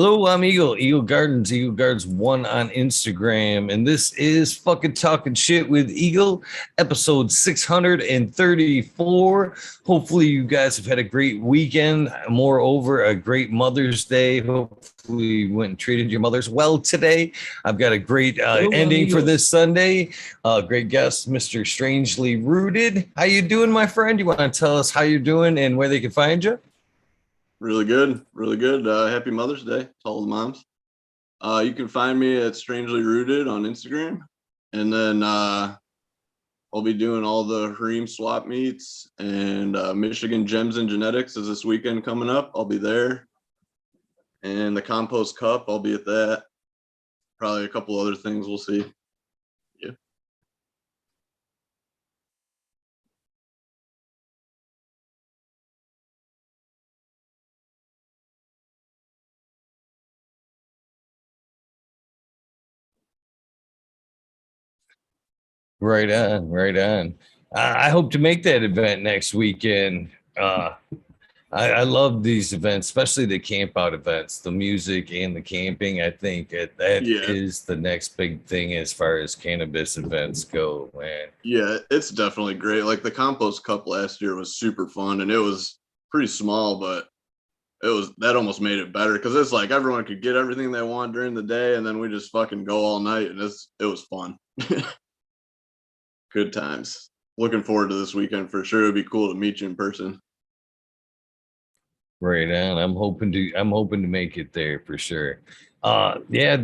Hello, I'm Eagle Gardens, Eagle Gardens 1 on Instagram. And this is fucking talking shit with Eagle, episode 634. Hopefully, you guys have had a great weekend. Moreover, a great Mother's Day. Hopefully, you went and treated your mothers well today. I've got a great Hello, ending for amigo. this Sunday. Great guest, Mr. Strangely Rooted. How you doing, my friend? You want to tell us how you're doing and where they can find you? Really good, really good. Happy Mother's Day to all the moms. You can find me at Strangely Rooted on Instagram, and then I'll be doing all the Hareem swap meets and Michigan Gems and Genetics is this weekend coming up. I'll be there, and the Compost Cup, I'll be at that. Probably a couple other things, we'll see. Yeah. Right on, right on. I hope to make that event next weekend. I love these events, especially the camp out events, the music and the camping. I think that Yeah, is the next big thing as far as cannabis events go, man. yeah, it's definitely great. Like the Compost Cup last year was super fun, and it was pretty small, but that almost made it better because it's like everyone could get everything they want during the day, and then we just fucking go all night, and it was fun. Good times. Looking forward to this weekend for sure. It'd be cool to meet you in person. Right on. I'm hoping to make it there for sure. Yeah,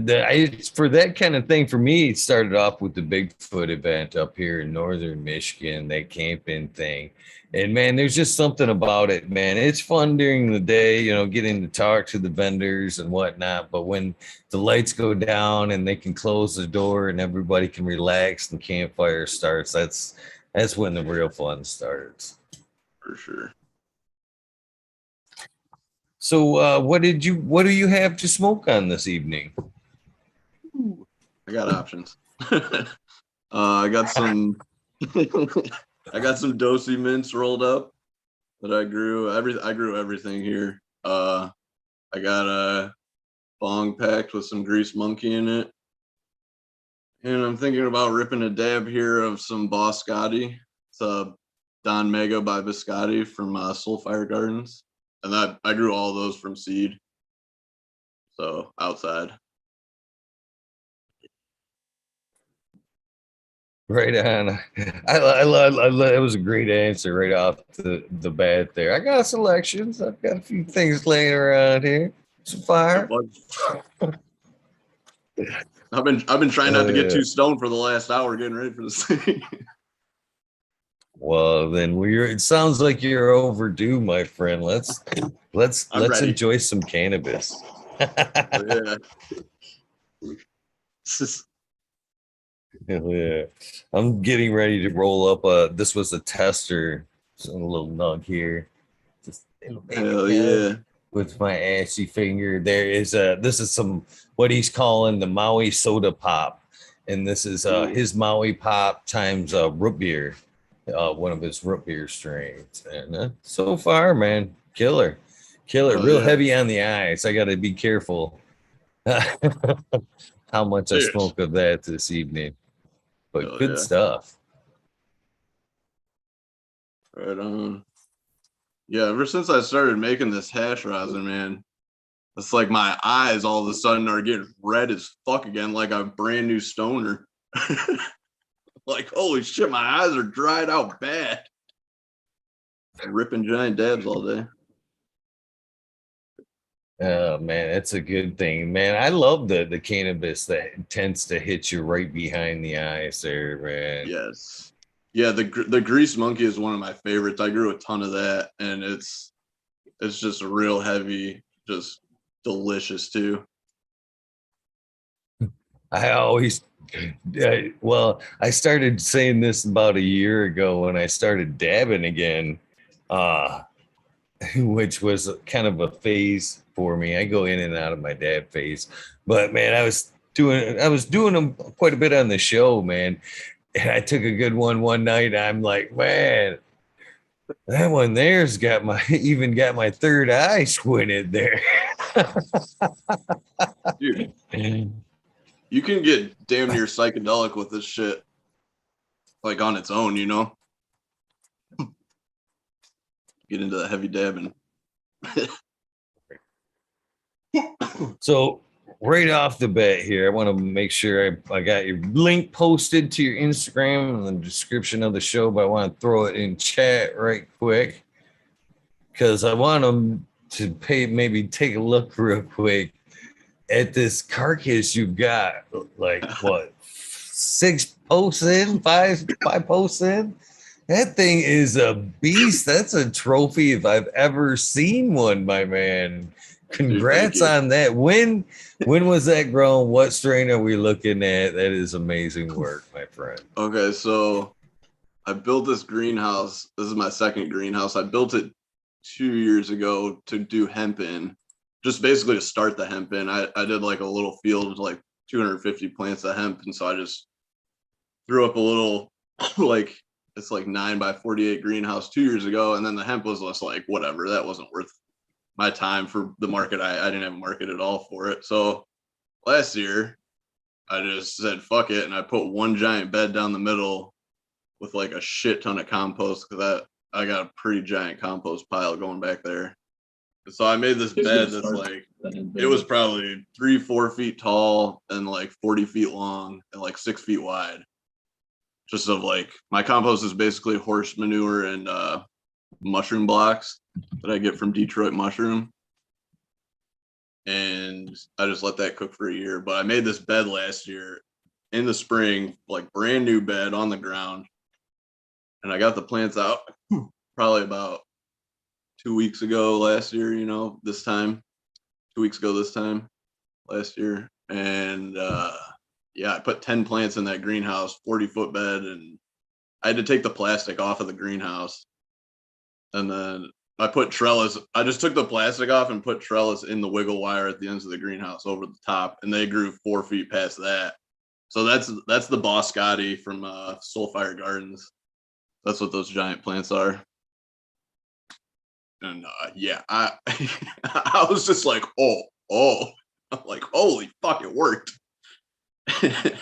for that kind of thing for me, it started off with the Bigfoot event up here in northern Michigan, that camping thing. And man, there's just something about it, man. It's fun during the day, getting to talk to the vendors and whatnot. But when the lights go down and they can close the door and everybody can relax and campfire starts, that's when the real fun starts. For sure. So, what do you have to smoke on this evening? I got options. I got some I got some Dosey mints rolled up that I grew. I grew everything here. I got a bong packed with some grease monkey in it. And I'm thinking about ripping a dab here of some Boss Scotty. It's a Don Mega by Biscotti from Soulfire Gardens. And that I grew all those from seed. So outside. Right on. I love. It was a great answer right off the bat there. I got selections. I've got a few things laying around here. Some fire. I've been trying not to get too stoned for the last hour getting ready for this thing. Well, then it sounds like you're overdue, my friend. Let's ready. enjoy some cannabis. Yeah. Yeah. I'm getting ready to roll up this was a tester. So a little nug here. Just Hell yeah. With my assy finger. This is some what he's calling the Maui soda pop. And this is his Maui pop times root beer. One of his root beer strains. And so far, man, killer. Real heavy on the eyes. I gotta be careful how much I smoke of that this evening. But good stuff. Right on. Yeah, ever since I started making this hash rosin, man, it's like my eyes all of a sudden are getting red as fuck again, like a brand new stoner. Like, holy shit, my eyes are dried out bad. Ripping giant dabs all day. Oh man, that's a good thing, man. I love the cannabis that tends to hit you right behind the eyes there, man. Yes. Yeah, the grease monkey is one of my favorites. I grew a ton of that, and it's just real heavy, just delicious too. I started saying this about a year ago when I started dabbing again, which was kind of a phase for me. I go in and out of my dab phase, but man, I was doing them quite a bit on the show, man. And I took a good one night. I'm like, man, That one there's got my even got my third eye squinted there. Dude, you can get damn near psychedelic with this shit, like on its own, you know? Get into the heavy dabbing. So right off the bat here, I want to make sure I got your link posted to your Instagram in the description of the show, but I want to throw it in chat right quick because I want them to maybe take a look real quick at this carcass you've got. Like what, 6 posts in, five posts in? That thing is a beast. That's a trophy if I've ever seen one, my man. Dude, thank Congrats you. on that. When was that grown? What strain are we looking at? That is amazing work, my friend. Okay, so I built this greenhouse. This is my second greenhouse. I built it 2 years ago to do hemp in, just basically to start the hemp in. I did like a little field of like 250 plants of hemp. And so I just threw up a little, like, it's like 9x48 greenhouse 2 years ago. And then the hemp was just like, whatever, that wasn't worth my time for the market. I didn't have a market at all for it. So last year, I just said, fuck it. And I put one giant bed down the middle with like a shit ton of compost because I got a pretty giant compost pile going back there. So I made this bed that's like, it was probably 3-4 feet tall and like 40 feet long and like 6 feet wide. Just of like, my compost is basically horse manure and mushroom blocks that I get from Detroit Mushroom. And I just let that cook for a year. But I made this bed last year in the spring, like brand new bed on the ground. And I got the plants out probably about 2 weeks ago last year, you know, this time, 2 weeks ago this time last year. And yeah, I put 10 plants in that greenhouse, 40-foot bed, and I had to take the plastic off of the greenhouse. And then I put trellis. I just took the plastic off and put trellis in the wiggle wire at the ends of the greenhouse over the top, and they grew 4 feet past that. So that's the Boscotti from Soulfire Gardens. That's what those giant plants are. And yeah, I I was just like, oh, I'm like, holy fuck, it worked. I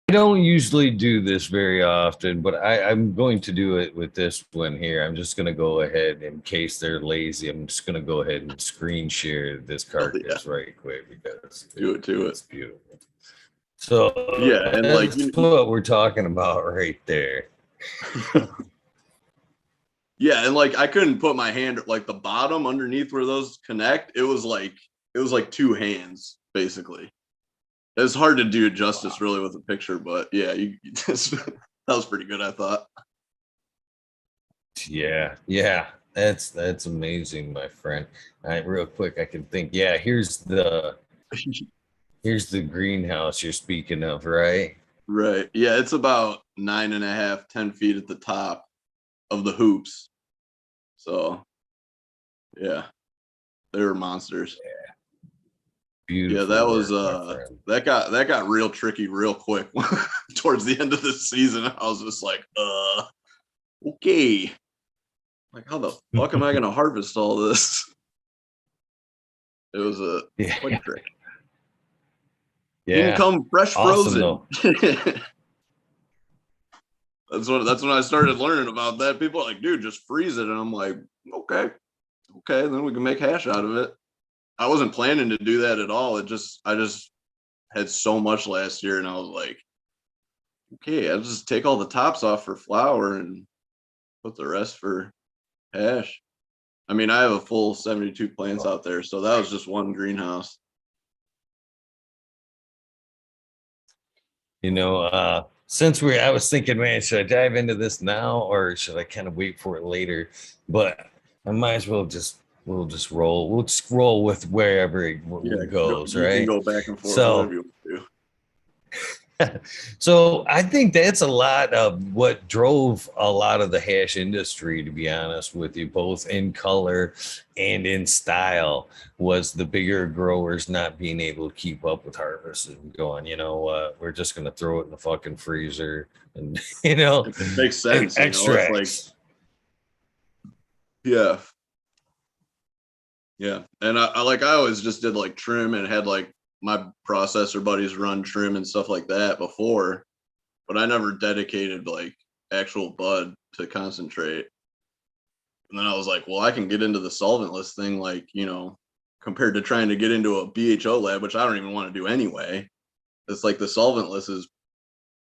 don't usually do this very often, but I'm going to do it with this one here. I'm just going to go ahead, in case they're lazy, I'm just going to go ahead and screen share this carcass right quick because do it. It's beautiful. So Yeah, and like what we're talking about right there. Yeah, and like I couldn't put my hand like the bottom underneath where those connect. It was like two hands basically. It's hard to do justice really with a picture, but yeah, that was pretty good, I thought. Yeah, that's amazing, my friend. All right, real quick, I can think. Yeah, here's the greenhouse you're speaking of, right? Right. Yeah, it's about 9.5, 10 feet at the top of the hoops. So yeah, they were monsters. Yeah. Beautiful. Yeah, that was that got real tricky real quick towards the end of the season. I was just like, okay. Like, how the fuck am I gonna harvest all this? It was a quick trick. Yeah. Didn't come fresh awesome, frozen. That's when I started learning about that. People are like, dude, just freeze it. And I'm like, okay, then we can make hash out of it. I wasn't planning to do that at all. I just had so much last year, and I was like, okay, I'll just take all the tops off for flour and put the rest for hash. I mean, I have a full 72 plants out there, so that was just one greenhouse. You know, since I was thinking, man, should I dive into this now or should I kind of wait for it later? But I might as well we'll just roll. We'll just roll with wherever it goes, right? You can go back and forth, whatever you want to do. So I think that's a lot of what drove a lot of the hash industry, to be honest with you, both in color and in style, was the bigger growers not being able to keep up with harvest and going, we're just going to throw it in the fucking freezer and, It makes sense. It's like, extracts. yeah. Yeah. And I always just did like trim and had like my processor buddies run trim and stuff like that before, but I never dedicated like actual bud to concentrate. And then I was like, well, I can get into the solvent list thing, like, compared to trying to get into a BHO lab, which I don't even want to do anyway. It's like the solvent list is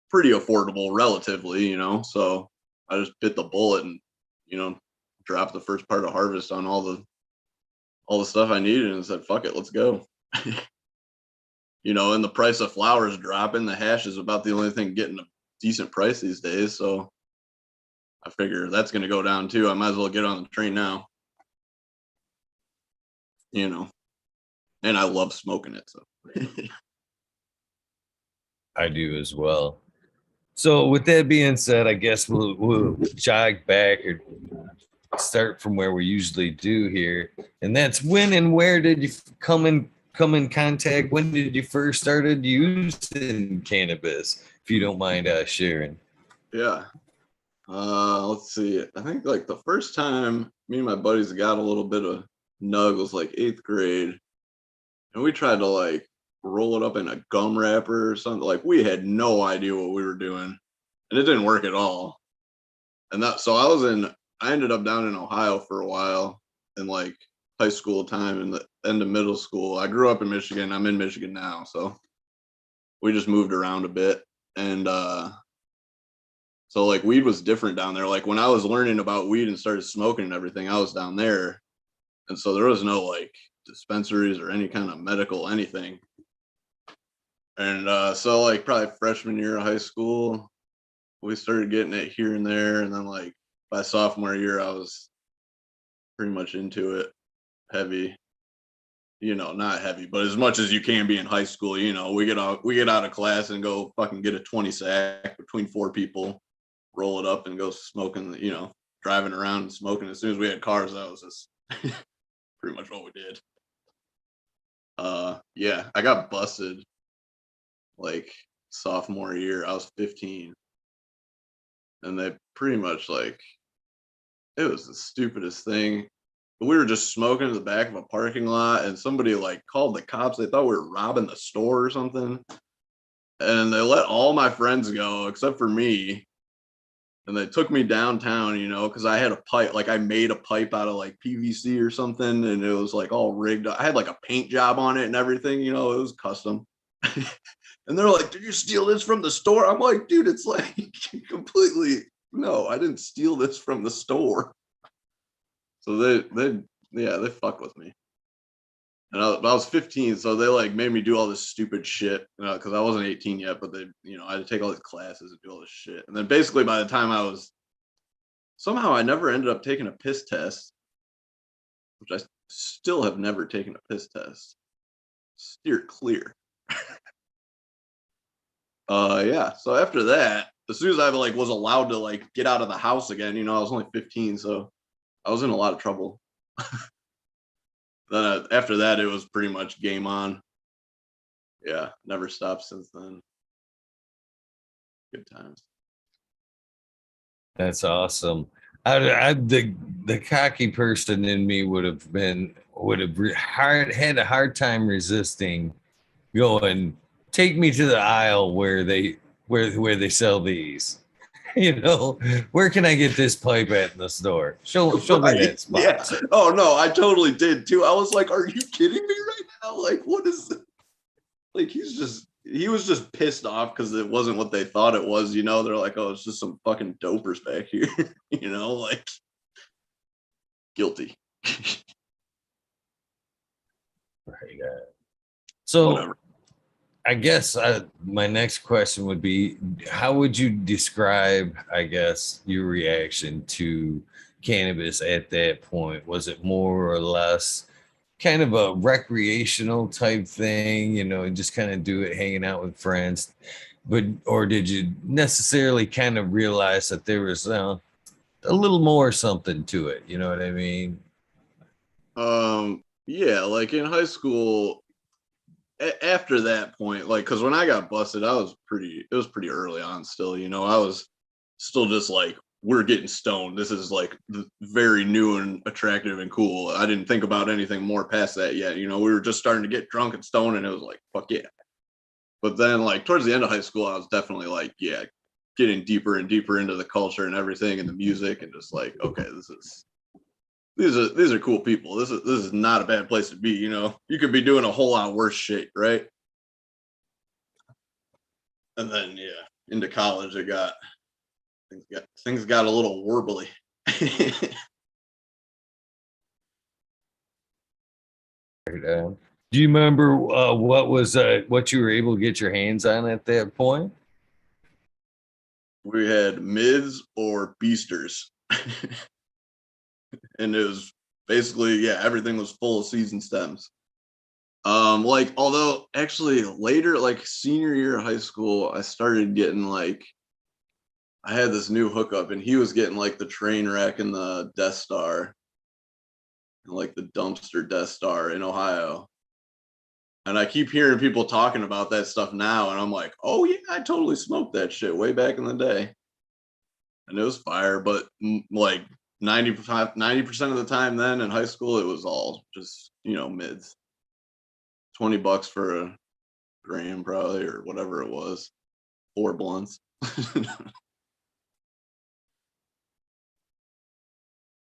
pretty affordable relatively, so I just bit the bullet and, dropped the first part of harvest on all the stuff I needed and said, fuck it, let's go. And the price of flour is dropping. The hash is about the only thing getting a decent price these days. So I figure that's going to go down too. I might as well get on the train now. And I love smoking it. So I do as well. So with that being said, I guess we'll jog back or start from where we usually do here, and that's when and where did you come in contact? When did you first started using cannabis? If you don't mind sharing. Yeah. Let's see. I think like the first time me and my buddies got a little bit of nug was like 8th grade, and we tried to like roll it up in a gum wrapper or something. Like we had no idea what we were doing, and it didn't work at all. And so I ended up down in Ohio for a while in like high school time and the end of middle school. I grew up in Michigan. I'm in Michigan now, so we just moved around a bit. And so like weed was different down there. Like when I was learning about weed and started smoking and everything, I was down there. And so there was no like dispensaries or any kind of medical anything. And so like probably freshman year of high school, we started getting it here and there. And then like by sophomore year, I was pretty much into it heavy. Not heavy, but as much as you can be in high school. We get out of class and go fucking get a 20 sack between 4 people, roll it up and go smoking, driving around and smoking. As soon as we had cars, that was just pretty much what we did. Yeah, I got busted like sophomore year. I was 15, and they pretty much like, it was the stupidest thing. We were just smoking in the back of a parking lot, and somebody like called the cops. They thought we were robbing the store or something, and they let all my friends go except for me. And they took me downtown, because I had a pipe. Like I made a pipe out of like PVC or something, and it was like all rigged. I had like a paint job on it and everything. It was custom. And they're like, "Did you steal this from the store?" I'm like, "Dude, it's like completely no. I didn't steal this from the store." So they fucked with me. And I was 15, so they like made me do all this stupid shit, because I wasn't 18 yet. But they, I had to take all these classes and do all this shit. And then basically by the time somehow I never ended up taking a piss test, which I still have never taken a piss test. Steer clear. Yeah. So after that, as soon as I like was allowed to like get out of the house again, I was only 15, so I was in a lot of trouble. Then after that, it was pretty much game on. Yeah, never stopped since then. Good times. That's awesome. The cocky person in me would have had a hard time resisting going, take me to the aisle where they sell these. Where can I get this pipe at in the store? Show me that spot. Yeah. Oh no, I totally did too. I was like, are you kidding me right now? Like, what is this? Like he was just pissed off because it wasn't what they thought it was. They're like, oh, it's just some fucking dopers back here. Like guilty. Right. So whatever. I guess my next question would be, how would you describe, I guess, your reaction to cannabis at that point? Was it more or less kind of a recreational type thing, and just kind of do it hanging out with friends? or did you necessarily kind of realize that there was a little more something to it? You know what I mean? Yeah, like in high school, after that point, like, because when I got busted, it was pretty early on still, you know, I was still just like, we're getting stoned. This is like very new and attractive and cool. I didn't think about anything more past that yet. You know, we were just starting to get drunk and stoned, and it was like, fuck yeah. But then, like, towards the end of high school, I was definitely like, yeah, getting deeper and deeper into the culture and everything and the music, and just like, okay, these are cool people. This is not a bad place to be. You know, you could be doing a whole lot worse shit, right? And then yeah, into college, things got a little warbly. Do you remember what you were able to get your hands on at that point? We had mids or beasters, and it was basically, yeah, everything was full of season stems. Like, although actually later, like senior year of high school, I started getting like, I had this new hookup, and he was getting like the train wreck and the Death Star, and like the dumpster Death Star in Ohio. And I keep hearing people talking about that stuff now, and I'm like, oh yeah, I totally smoked that shit way back in the day, and it was fire. But like 90% of the time then in high school, it was all just, you know, mids. $20 for a gram probably, or whatever it was, 4 blunts.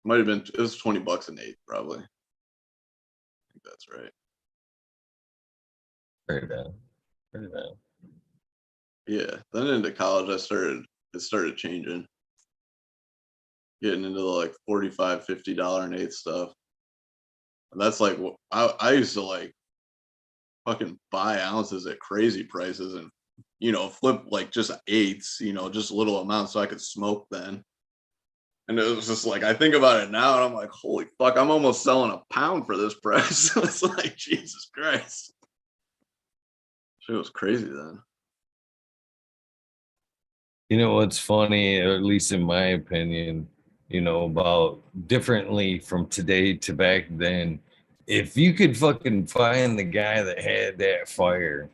Might have been, it was $20 an eighth probably. I think that's right. Right on. Right on. Yeah. Then into college, it started changing, getting into the like 45, $50 an eighth stuff. And that's like what I used to like fucking buy ounces at crazy prices, and, you know, flip like just eighths, you know, just little amounts so I could smoke then. And it was just like, I think about it now and I'm like, holy fuck, I'm almost selling a pound for this price. It's like, Jesus Christ. Shit was crazy then. You know what's funny, or at least in my opinion, you know, about differently from today to back then. If you could fucking find the guy that had that fire,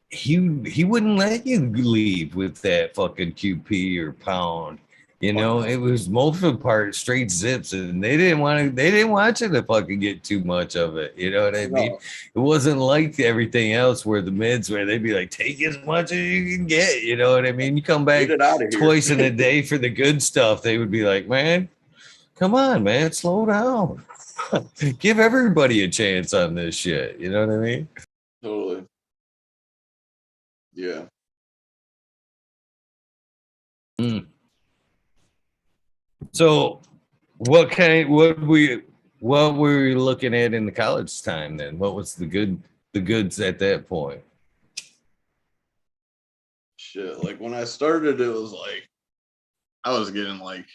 he wouldn't let you leave with that fucking QP or pound. You Fuck know, no. it was multiple part straight zips, and they didn't want you to fucking get too much of it. You know what I mean? No. It wasn't like everything else where the mids where they'd be like, take as much as you can get. You know what I mean? You come Get back it out of here. twice in a day for the good stuff, they would be like, man, come on, man, slow down. Give everybody a chance on this shit. You know what I mean? Totally. Yeah. Mm. So what were we looking at in the college time then? What was the goods at that point? Shit. Like when I started, it was like I was getting like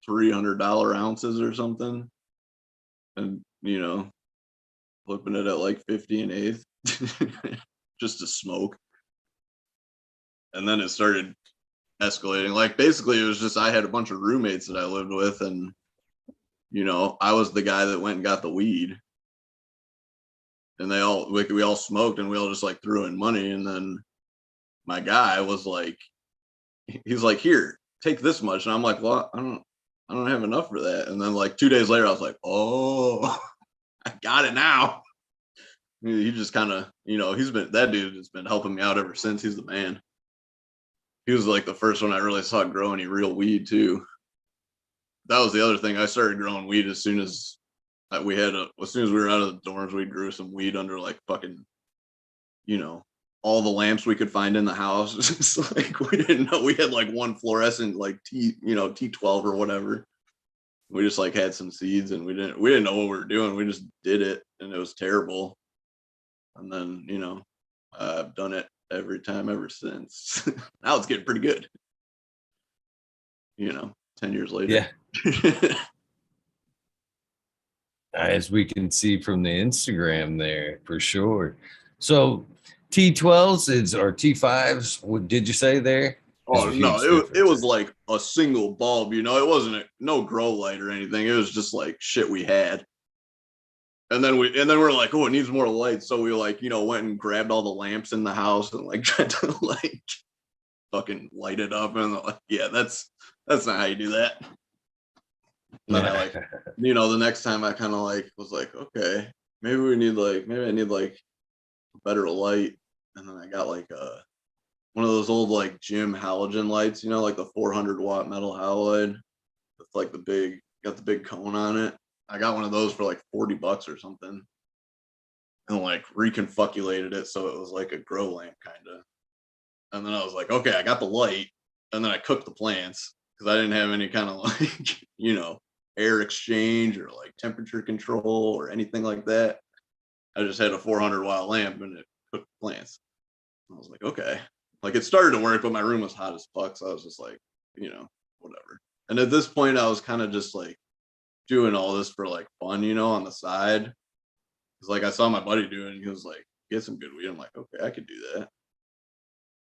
$300 ounces or something. And, you know, flipping it at like 50 an eighth just to smoke. And then it started escalating. Like basically, it was just I had a bunch of roommates that I lived with, and, you know, I was the guy that went and got the weed, and we all smoked, and we all just like threw in money. And then my guy was like, he's like, here, take this much, and I'm like, well, I don't have enough for that. And then like 2 days later, I was like, oh, I got it now. He just kind of, you know, that dude has been helping me out ever since. He's the man. He was like the first one I really saw grow any real weed too. That was the other thing. I started growing weed as soon as as soon as we were out of the dorms, we grew some weed under like fucking, you know, all the lamps we could find in the house. It's like we didn't know we had like one fluorescent like T12 or whatever. We just like had some seeds, and we didn't know what we were doing. We just did it, and it was terrible. And then, you know, I've done it every time ever since. Now it's getting pretty good. You know, 10 years later. Yeah, as we can see from the Instagram there for sure. So T12s is or T5s? What did you say there? There's Oh a no, huge it difference. was like a single bulb, you know. It wasn't no grow light or anything. It was just like shit we had. And then we're like, oh, it needs more light. So we like, you know, went and grabbed all the lamps in the house and like tried to like fucking light it up. And like, yeah, that's not how you do that. And then I like, you know, the next time I kind of like was like, okay, maybe I need like better light. And then I got like one of those old like gym halogen lights, you know, like the 400-watt metal halide. It's like got the big cone on it. I got one of those for like $40 or something, and like reconfigurated it so it was like a grow lamp kind of. And then I was like, okay, I got the light, and then I cooked the plants because I didn't have any kind of like you know air exchange or like temperature control or anything like that. I just had a 400-watt lamp and it cooked the plants. I was like, okay, like it started to work, but my room was hot as fuck, so I was just like, you know, whatever. And at this point, I was kind of just like doing all this for like fun, you know, on the side. Cause like I saw my buddy doing, he was like, get some good weed. I'm like, okay, I could do that.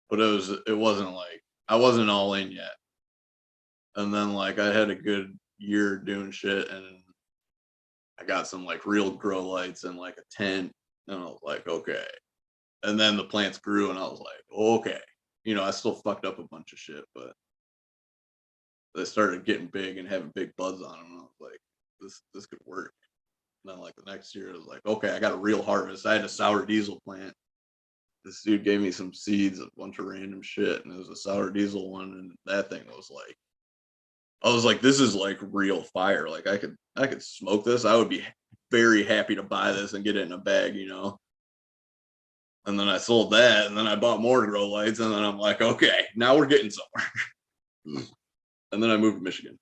But it wasn't like I wasn't all in yet. And then like I had a good year doing shit, and I got some like real grow lights and like a tent, and I was like, okay. And then the plants grew, and I was like, okay. You know, I still fucked up a bunch of shit, but they started getting big and having big buds on them. And I was like, this could work. And then like the next year, it was like, okay, I got a real harvest. I had a sour diesel plant. This dude gave me some seeds, a bunch of random shit, and it was a sour diesel one, and that thing was like, I was like, this is like real fire. Like I could smoke this. I would be very happy to buy this and get it in a bag, you know. And then I sold that, and then I bought more grow lights, and then I'm like, okay, now we're getting somewhere. And then I moved to Michigan,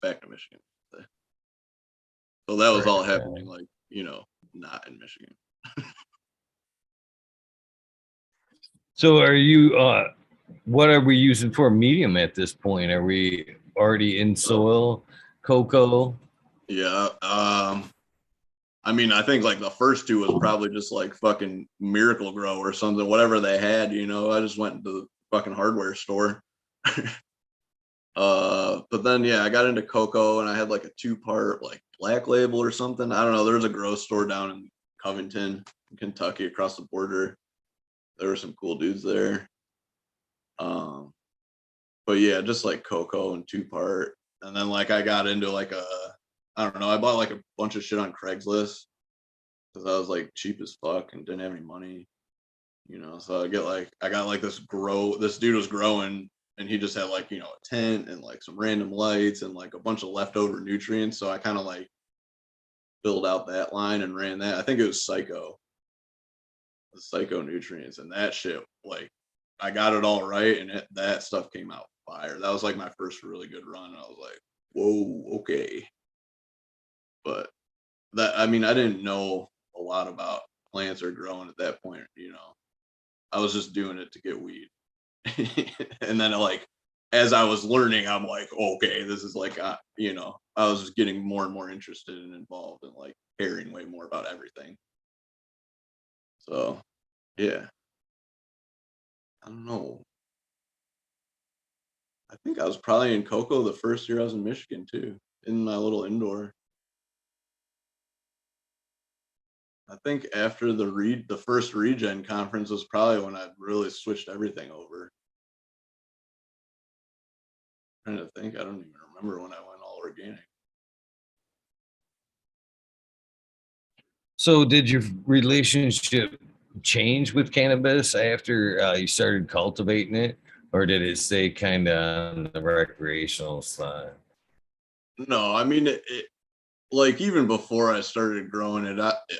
back to Michigan. So that was Right. all happening, like, you know, not in Michigan. So are you what are we using for medium at this point? Are we already in soil, cocoa? Yeah. I mean, I think like the first two was probably just like fucking Miracle Grow or something, whatever they had, you know. I just went to the fucking hardware store. But then yeah, I got into cocoa, and I had like a 2-part like Black Label or something. I don't know. There was a grow store down in Covington, Kentucky, across the border. There were some cool dudes there. Um, but yeah, just like cocoa and 2-part. And then like I got into like I don't know, I bought like a bunch of shit on Craigslist because I was like cheap as fuck and didn't have any money, you know. So I got like this dude was growing, and he just had like, you know, a tent and like some random lights and like a bunch of leftover nutrients. So I kind of like filled out that line and ran that. I think it was the Psycho nutrients, and that shit, like I got it all right, and that stuff came out fire. That was like my first really good run. And I was like, whoa, okay. But that, I mean, I didn't know a lot about plants or growing at that point, you know. I was just doing it to get weed. And then like as I was learning, I'm like, okay, this is like you know, I was just getting more and more interested and involved and like caring way more about everything. So yeah, I don't know. I think I was probably in cocoa the first year I was in Michigan too, in my little indoor. I think after the first regen conference was probably when I really switched everything over. I'm trying to think, I don't even remember when I went all organic. So did your relationship change with cannabis after you started cultivating it, or did it stay kind of on the recreational side? No, I mean like even before I started growing it,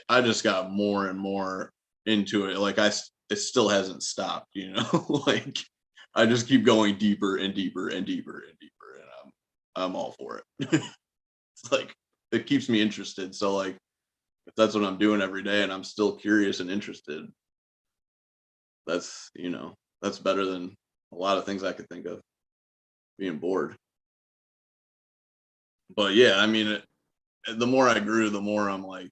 I just got more and more into it. Like it still hasn't stopped, you know. Like I just keep going deeper and deeper and deeper and deeper, and I'm all for it. It's like it keeps me interested. So like if that's what I'm doing every day and I'm still curious and interested, that's, you know, that's better than a lot of things I could think of being bored. But yeah, I mean, the more I grew, the more I'm like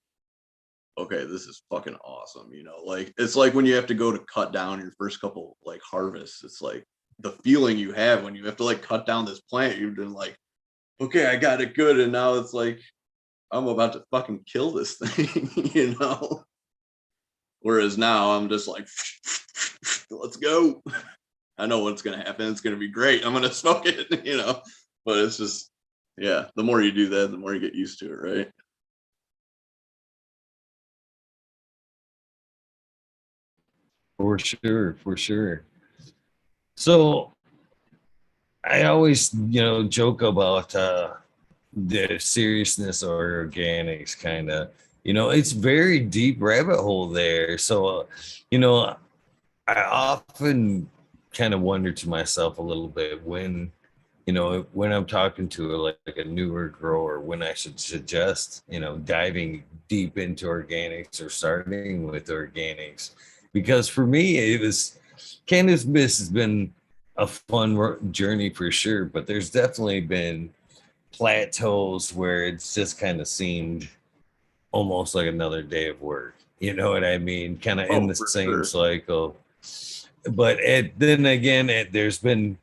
okay, this is fucking awesome. You know, like it's like when you have to go to cut down your first couple like harvests. It's like the feeling you have when you have to like cut down this plant. You've been like, okay, I got it good, and now it's like I'm about to fucking kill this thing, you know. Whereas now I'm just like, let's go. I know what's gonna happen. It's gonna be great. I'm gonna smoke it, you know. But it's just, yeah. The more you do that, the more you get used to it, right? For sure, for sure. So I always, joke about the seriousness of organics, kind of. It's very deep rabbit hole there. So, I often kind of wonder to myself a little bit when I'm talking to like a newer grower, when I should suggest, diving deep into organics or starting with organics. Because for me, it was cannabis has been a fun journey for sure, but there's definitely been plateaus where it's just kind of seemed almost like another day of work. You know what I mean? Kind of in Oh, the for same sure. cycle. But then again, there's been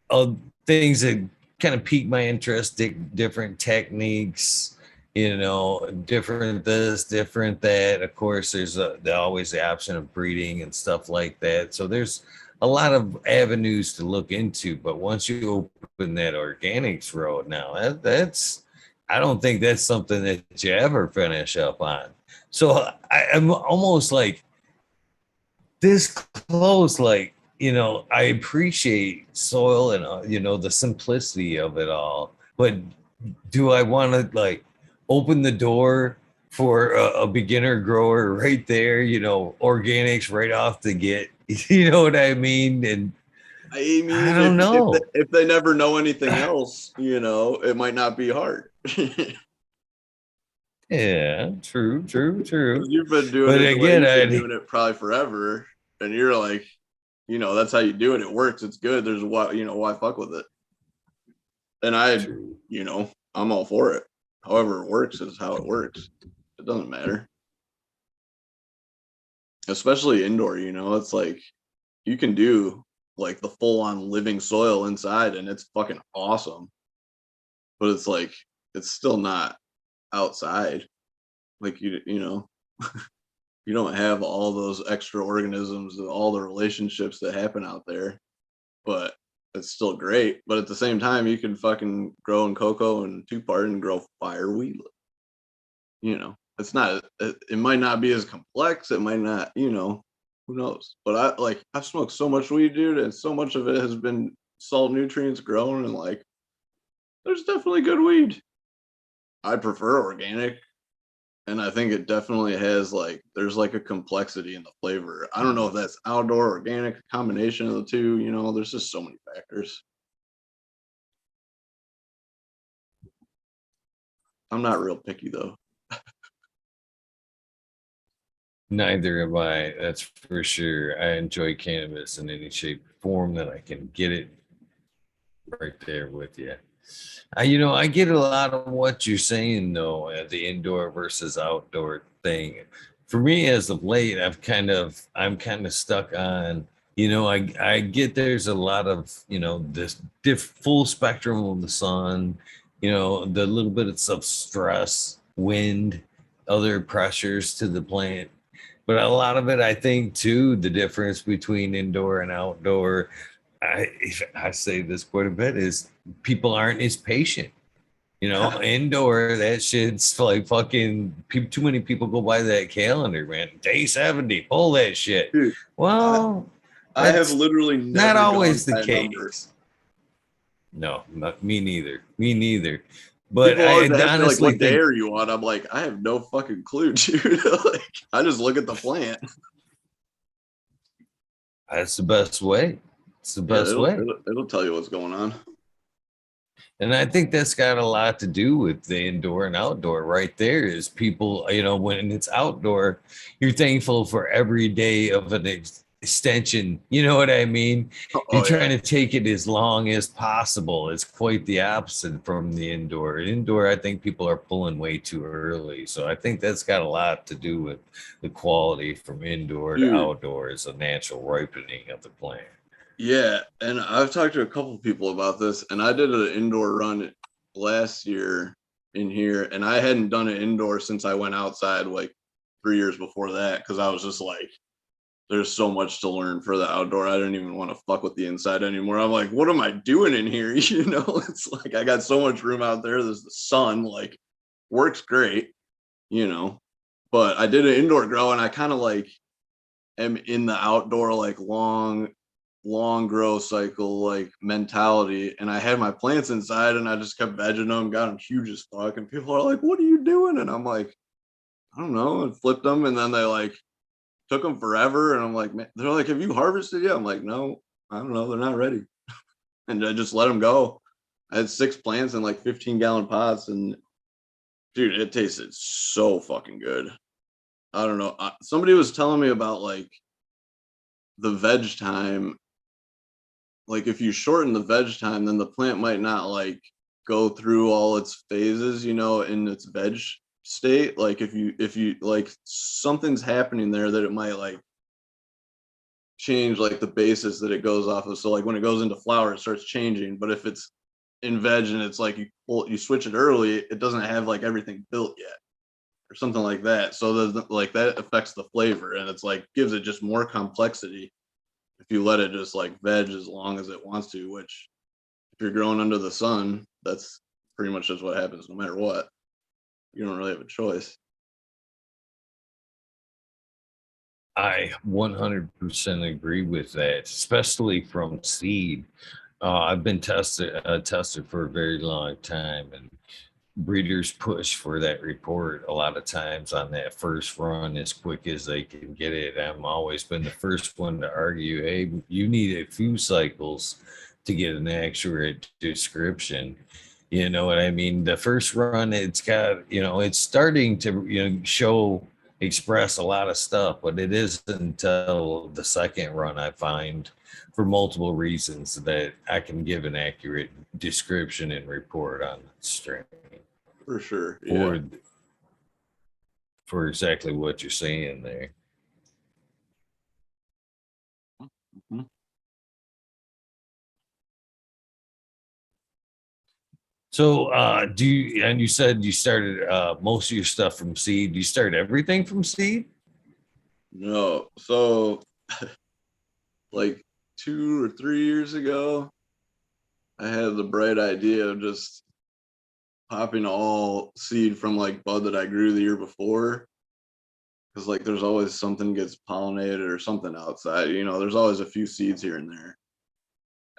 uh, things that kind of pique my interest, different techniques, different this, different that. Of course, there's always the option of breeding and stuff like that. So there's a lot of avenues to look into. But once you open that organics road now, that's I don't think that's something that you ever finish up on. So I'm almost like this close, like, I appreciate soil and the simplicity of it all, but do I want to like open the door for a beginner grower right there, organics right off the get? You know what I mean? And I I mean, don't know. if they never know anything else, you know, it might not be hard. Yeah, true, true, true. You've been doing But it the way again, you've been doing it probably forever, and you're like, you know, that's how you do it. It works. It's good. There's why, you know, why fuck with it. And I, true. you know, I'm all for it. However it works is how it works. It doesn't matter. Especially indoor, you know, it's like you can do like the full on living soil inside and it's fucking awesome. But it's like it's still not outside. Like you know, you don't have all those extra organisms and all the relationships that happen out there, but it's still great. But at the same time, you can fucking grow in cocoa and two part and grow fireweed. You know, it's not. It might not be as complex. It might not. You know, who knows? But I've smoked so much weed, dude, and so much of it has been salt nutrients grown, and like there's definitely good weed. I prefer organic, and I think it definitely has like there's like a complexity in the flavor. I don't know if that's outdoor organic combination of the two. You know, there's just so many factors. I'm not real picky though. Neither am I. That's for sure. I enjoy cannabis in any shape or form that I can get it right there with you. I get a lot of what you're saying though, the indoor versus outdoor thing. For me, as of late, I'm kind of stuck on, I get there's a lot of, this full spectrum of the sun, the little bit of stress, wind, other pressures to the plant. But a lot of it, I think, too, the difference between indoor and outdoor, I say this quite a bit, is people aren't as patient. Indoor, that shit's like fucking too many people go by that calendar, man. Day 70, pull that shit. Dude, I, Well, I have that's literally not never gone always the by a number. case. No, not me neither. Me neither. But People I always ask me like, honestly "What day think are you on?" I'm like, I have no fucking clue, dude. Like, I just look at the plant. that's the best way. It's the Yeah, best way. it'll tell you what's going on. And I think that's got a lot to do with the indoor and outdoor right there is people, when it's outdoor, you're thankful for every day of extension. You know what I mean? You're Oh trying yeah. to take it as long as possible. It's quite the opposite from the indoor. Indoor, I think people are pulling way too early. So I think that's got a lot to do with the quality from indoor to Dude, outdoors, a natural ripening of the plant. yeah, and I've talked to a couple people about this, and I did an indoor run last year in here, and I hadn't done it indoor since I went outside like 3 years before that because I was just like, there's so much to learn for the outdoor. I didn't even want to fuck with the inside anymore. I'm like, what am I doing in here? You know, it's like I got so much room out there. There's the sun, like works great, you know. But I did an indoor grow and I kind of like am in the outdoor like long grow cycle like mentality, and I had my plants inside and I just kept vegging them, got them huge as fuck, and people are like, what are you doing? And I'm like, I don't know, and flipped them, and then they like took them forever, and I'm like, man, they're like, have you harvested yet? I'm like, no, I don't know, they're not ready. And I just let them go. I had 6 plants in like 15-gallon pots, and dude, it tasted so fucking good. I don't know, somebody was telling me about like the veg time. Like if you shorten the veg time, then the plant might not like go through all its phases, you know, in its veg state. Like if you like something's happening there that it might like change like the basis that it goes off of. So like when it goes into flower, it starts changing. But if it's in veg and it's like you switch it early, it doesn't have like everything built yet or something like that. So like that affects the flavor, and it's like gives it just more complexity if you let it just like veg as long as it wants to, which if you're growing under the sun, that's pretty much just what happens no matter what. You don't really have a choice. I 100% agree with that, especially from seed. I've been tested for a very long time, and breeders push for that report a lot of times on that first run as quick as they can get it. I'm always been the first one to argue, hey, you need a few cycles to get an accurate description. You know what I mean? The first run, it's got, it's starting to, show, express a lot of stuff, but it isn't until the second run I find, for multiple reasons, that I can give an accurate description and report on the strain For sure. Yeah. for for exactly what you're saying there. Mhm. So do you, and you said you started most of your stuff from seed. Do you start everything from seed? No. So like 2 or 3 years ago, I had the bright idea of just popping all seed from like bud that I grew the year before. Cause like there's always something gets pollinated or something outside, you know, there's always a few seeds here and there.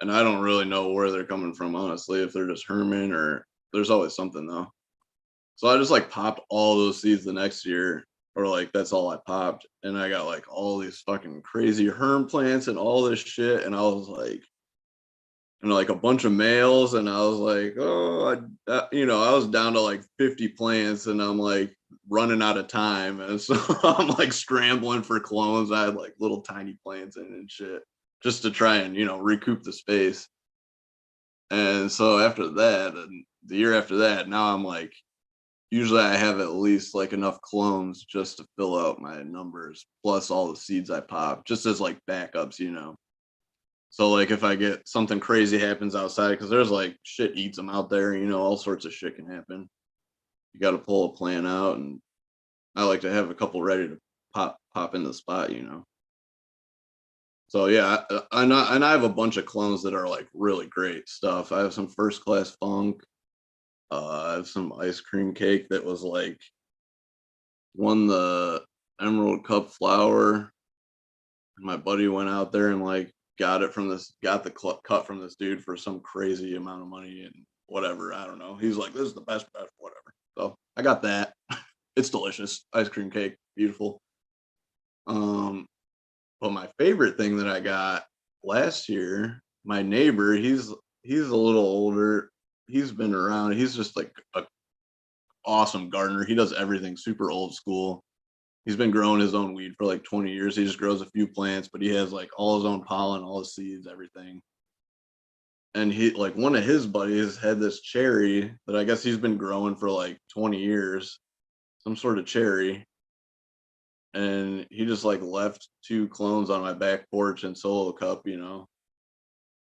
And I don't really know where they're coming from, honestly, if they're just Herman or there's always something though. So I just like popped all those seeds the next year, or like that's all I popped. And I got like all these fucking crazy herm plants and all this shit. And I was like, and like a bunch of males. And I was like, oh, I was down to like 50 plants and I'm like running out of time. And so I'm like scrambling for clones. I had like little tiny plants in and shit just to try and, recoup the space. And so after that, and the year after that, now I'm like, usually I have at least like enough clones just to fill out my numbers, plus all the seeds I pop, just as like backups. So like if I get something crazy happens outside, because there's like shit eats them out there, all sorts of shit can happen. You got to pull a plant out, and I like to have a couple ready to pop in the spot. So yeah, and I have a bunch of clones that are like really great stuff. I have some first class funk. I have some ice cream cake that was like won the Emerald Cup flower. My buddy went out there and like got the cut from this dude for some crazy amount of money and whatever. I don't know. He's like, this is the best, whatever. So I got that. It's delicious. Ice cream cake, beautiful. Um, but my favorite thing that I got last year, my neighbor, he's a little older. He's been around. He's just like a awesome gardener. He does everything super old school. he's been growing his own weed for like 20 years. He just grows a few plants, but he has like all his own pollen, all his seeds, everything. And he, like, one of his buddies had this cherry that I guess he's been growing for like 20 years, some sort of cherry. And he just like left 2 clones on my back porch in solo cup, you know.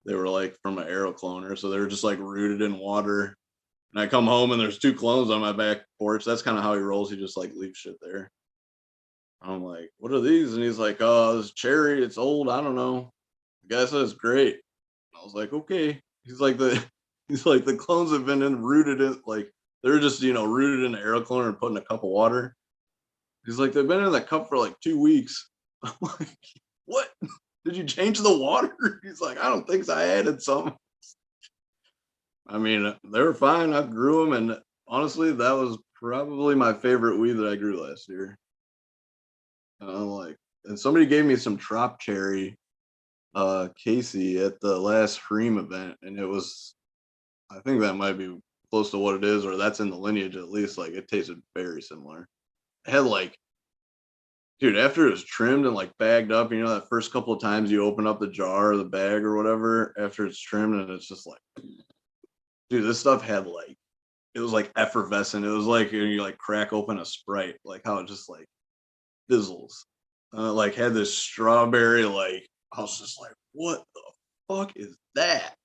They were like from an arrow cloner, so they were just like rooted in water. And I come home and there's 2 clones on my back porch. That's kind of how he rolls. He just like leaves shit there. I'm like, what are these? And he's like, oh, this cherry, it's old. I don't know. The guy says great. I was like, okay. He's like the clones have been rooted in, like, they're just, you know, rooted in an arrow cloner and put in a cup of water. He's like, they've been in that cup for like 2 weeks. I'm like, what? Did you change the water? He's like, I don't think so. I added some. I mean, they were fine. I grew them, and honestly, that was probably my favorite weed that I grew last year. And I'm like, and somebody gave me some trop cherry, Casey, at the last Freem event, and it was, I think that might be close to what it is, or that's in the lineage at least. Like, it tasted very similar. It had like, dude, after it was trimmed and like bagged up, you know, that first couple of times you open up the jar or the bag or whatever after it's trimmed, and it's just like, dude, this stuff had like, it was like effervescent. It was like you like crack open a Sprite, like how it just like fizzles. Like had this strawberry, like, I was just like, what the fuck is that?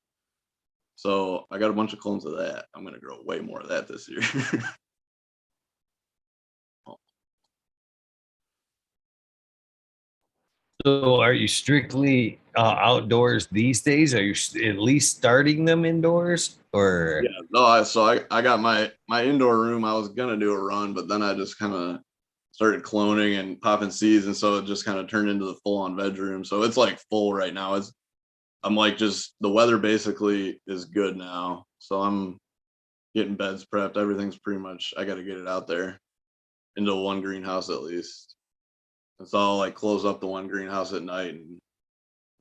So I got a bunch of clones of that. I'm gonna grow way more of that this year. So are you strictly outdoors these days? Are you at least starting them indoors or? Yeah, no, I got my indoor room. I was gonna do a run, but then I just kind of started cloning and popping seeds, and so it just kind of turned into the full on veg room. So it's like full right now. I'm like, just the weather basically is good now, so I'm getting beds prepped. Everything's pretty much, I got to get it out there into one greenhouse at least. And so I'll like close up the one greenhouse at night and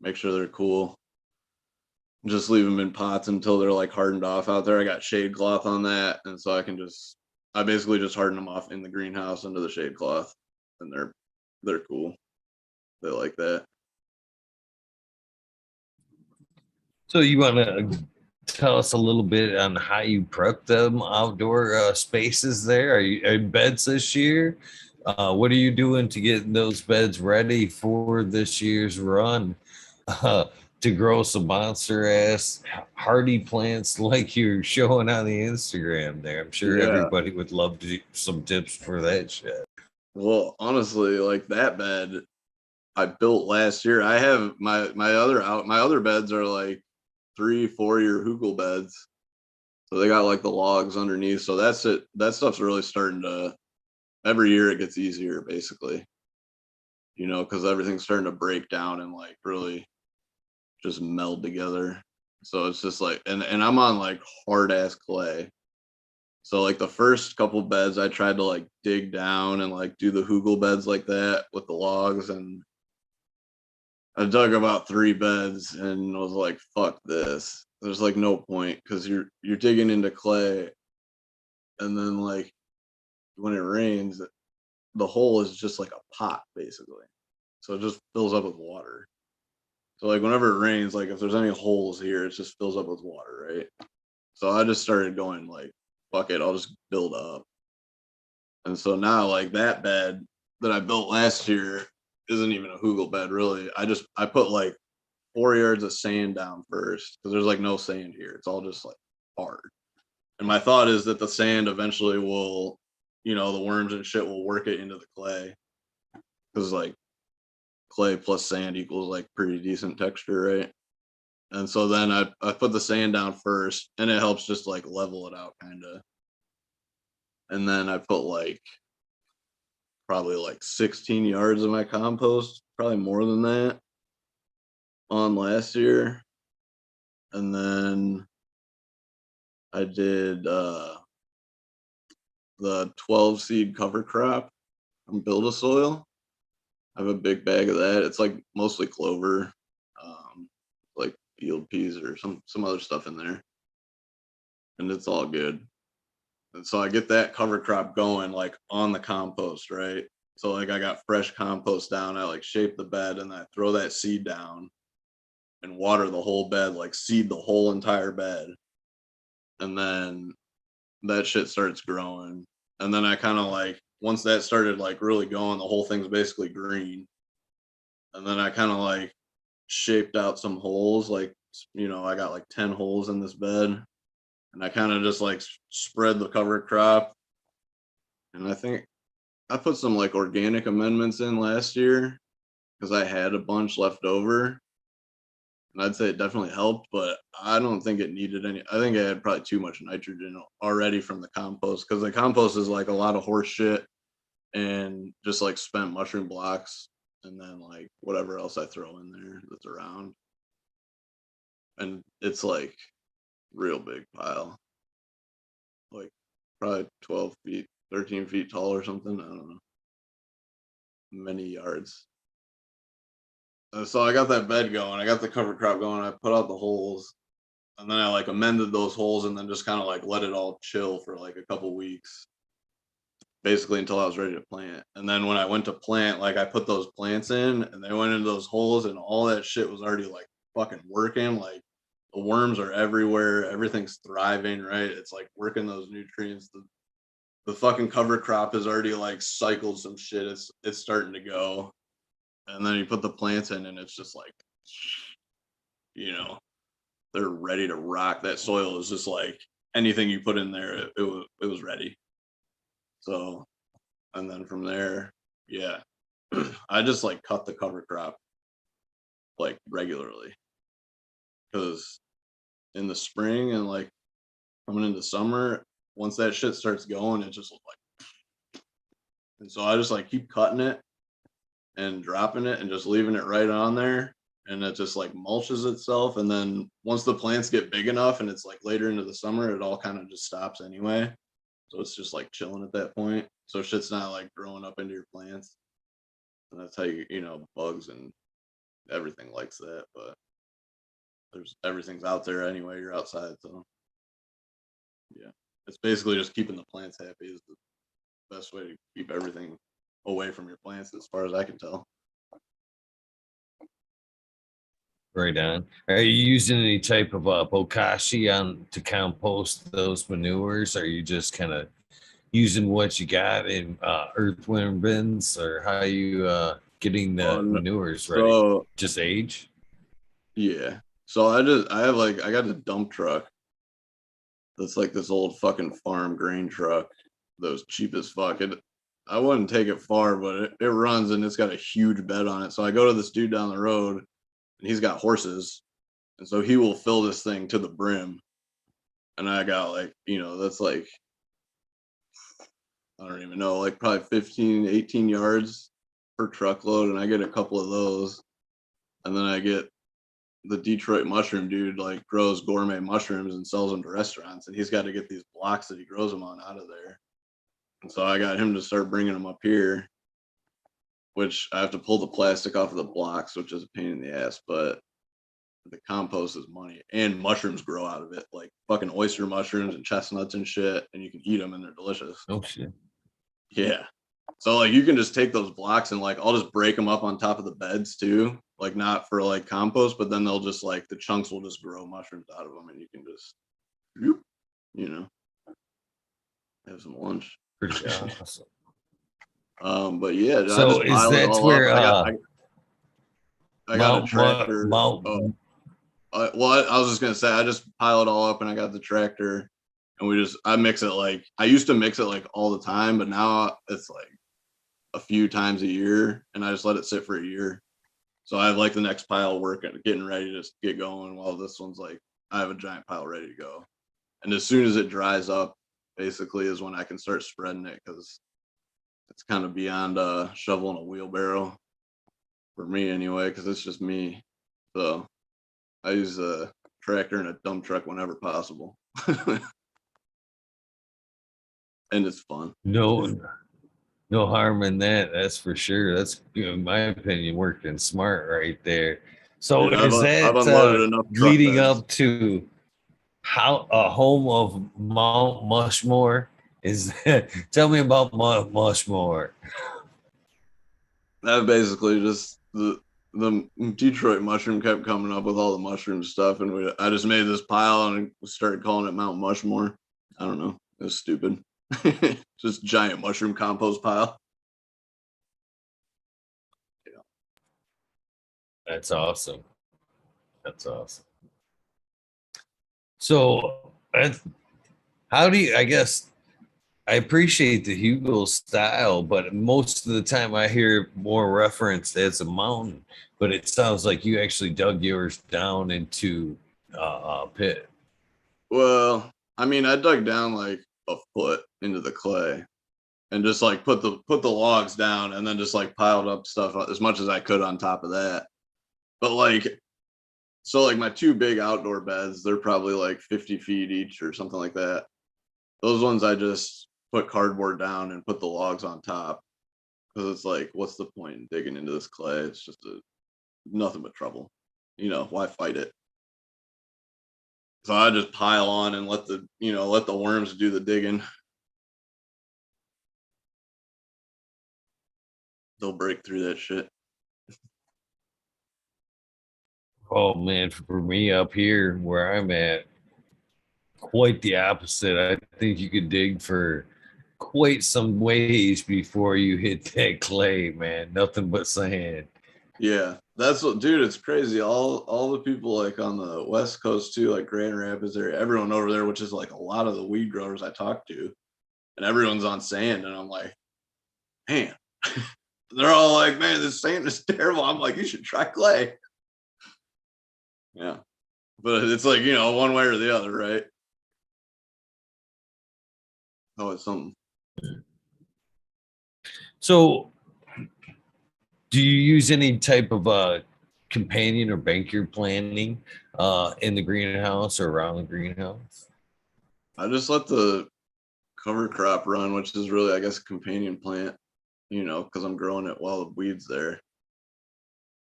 make sure they're cool. Just leave them in pots until they're like hardened off out there. I got shade cloth on that, and so I basically just harden them off in the greenhouse under the shade cloth, and they're cool. They like that. So you want to tell us a little bit on how you prep them outdoor spaces there? Are you beds this year? What are you doing to get those beds ready for this year's run? Uh, to grow some monster ass hardy plants like you're showing on the Instagram there. I'm sure Yeah. everybody would love to some tips for that shit. Well, honestly, like that bed I built last year. I have my other beds are like 3-4 year hugel beds. So they got like the logs underneath. So that's it. That stuff's really starting to, every year it gets easier basically. You know, because everything's starting to break down and like really just meld together. So it's just like, and I'm on like hard ass clay. So like the first couple beds I tried to like dig down and like do the hugel beds like that with the logs, and I dug about 3 beds and was like, fuck this. There's like no point because you're digging into clay, and then like when it rains, the hole is just like a pot basically. So it just fills up with water. So like whenever it rains, like if there's any holes here, it just fills up with water, right? So I just started going like, fuck it, I'll just build up. And so now like that bed that I built last year isn't even a hugel bed really. I put like 4 yards of sand down first because there's like no sand here. It's all just like hard. And my thought is that the sand eventually will, you know, the worms and shit will work it into the clay. Because like clay plus sand equals like pretty decent texture, right? And so then I put the sand down first, and it helps just like level it out kind of. And then I put like probably like 16 yards of my compost, probably more than that, on last year. And then I did the 12 seed cover crop from Build a Soil. I have a big bag of that. It's like mostly clover, like field peas or some other stuff in there, and it's all good. And so I get that cover crop going like on the compost, right? So like I got fresh compost down. I like shape the bed and I throw that seed down and water the whole bed, like seed the whole entire bed. And then that shit starts growing. And then I kind of like, once that started like really going, the whole thing's basically green. And then I kind of like shaped out some holes. Like, you know, I got like 10 holes in this bed. And I kind of just like spread the cover crop. And I think I put some like organic amendments in last year because I had a bunch left over. And I'd say it definitely helped, but I don't think it needed any. I think I had probably too much nitrogen already from the compost because the compost is like a lot of horse shit and just like spent mushroom blocks and then like whatever else I throw in there that's around. And it's like real big pile, like probably 12 feet, 13 feet tall or something. I don't know. Many yards. So I got that bed going. I got the cover crop going. I put out the holes, and then I like amended those holes, and then just kind of like let it all chill for like a couple weeks, basically until I was ready to plant. And then when I went to plant, like I put those plants in, and they went into those holes, and all that shit was already like fucking working. Like the worms are everywhere. Everything's thriving. Right? It's like working those nutrients. The fucking cover crop has already like cycled some shit. It's starting to go. And then you put the plants in and it's just like, you know, they're ready to rock. That soil is just like anything you put in there, it was ready. So, and then from there, yeah, I just like cut the cover crop like regularly because in the spring and like coming into summer, once that shit starts going, it just like, and so I just like keep cutting it and dropping it and just leaving it right on there, and it just like mulches itself. And then once the plants get big enough and it's like later into the summer, it all kind of just stops anyway, so it's just like chilling at that point, so shit's not like growing up into your plants. And that's how you know, bugs and everything likes that, but there's everything's out there anyway, you're outside. So yeah, it's basically just keeping the plants happy is the best way to keep everything away from your plants as far as I can tell. Right on. Are you using any type of bokashi on to compost those manures? Or are you just kind of using what you got in earthworm bins, or how you getting the manures ready? So Just age? yeah. So I got a dump truck that's like this old fucking farm grain truck that was cheap as fuck. I wouldn't take it far, but it runs and it's got a huge bed on it. So I go to this dude down the road and he's got horses. And so he will fill this thing to the brim. And I got like, you know, that's like, I don't even know, like probably 15, 18 yards per truckload. And I get a couple of those. And then I get the Detroit mushroom dude, like grows gourmet mushrooms and sells them to restaurants. And he's got to get these blocks that he grows them on out of there. And so I got him to start bringing them up here, which I have to pull the plastic off of the blocks, which is a pain in the ass, but the compost is money. And mushrooms grow out of it, like fucking oyster mushrooms and chestnuts and shit, and you can eat them and they're delicious. Oh shit. Yeah. So like you can just take those blocks and like I'll just break them up on top of the beds too, like not for like compost, but then they'll just like the chunks will just grow mushrooms out of them and you can just, you know, have some lunch. Pretty awesome. But yeah, so I just piled it all where up. I got a tractor. Well, I was just gonna say I just pile it all up and I got the tractor and I mix it like I used to mix it like all the time, but now it's like a few times a year and I just let it sit for a year. So I have like the next pile working, getting ready to get going while this one's like I have a giant pile ready to go. And as soon as it dries up, basically is when I can start spreading it because it's kind of beyond shoveling a wheelbarrow for me anyway, because it's just me. So I use a tractor and a dump truck whenever possible. And it's fun. No harm in that. That's for sure. That's, in my opinion, working smart right there. So Dude, is I've that unloaded enough leading beds. up to how a home of Mount Mushmore is? Tell me about Mount Mushmore. That basically just the Detroit mushroom kept coming up with all the mushroom stuff, and I just made this pile and started calling it Mount Mushmore. I don't know. It was stupid. Just giant mushroom compost pile. Yeah. That's awesome. That's awesome. So, how do you? I guess I appreciate the Hugo style, but most of the time I hear more referenced as a mountain. But it sounds like you actually dug yours down into a pit. Well, I mean, I dug down like a foot into the clay and just like put the logs down and then just like piled up stuff as much as I could on top of that. But like so like my two big outdoor beds, they're probably like 50 feet each or something like that. Those ones I just put cardboard down and put the logs on top because it's like, what's the point in digging into this clay? It's just nothing but trouble. Why fight it? So I just pile on and let the worms do the digging. They'll break through that shit. Oh man, for me up here where I'm at, quite the opposite. I think you could dig for quite some ways before you hit that clay, man. Nothing but sand. Yeah, that's what, dude. It's crazy. All the people like on the West Coast too, like Grand Rapids area, everyone over there, which is like a lot of the weed growers I talk to, and everyone's on sand, and I'm like, man, they're all like, man, this sand is terrible. I'm like, you should try clay. Yeah, but it's like one way or the other, right? Oh, it's something. So, do you use any type of companion or banker planting in the greenhouse or around the greenhouse? I just let the cover crop run, which is really, I guess, a companion plant. Because I'm growing it while the weeds there.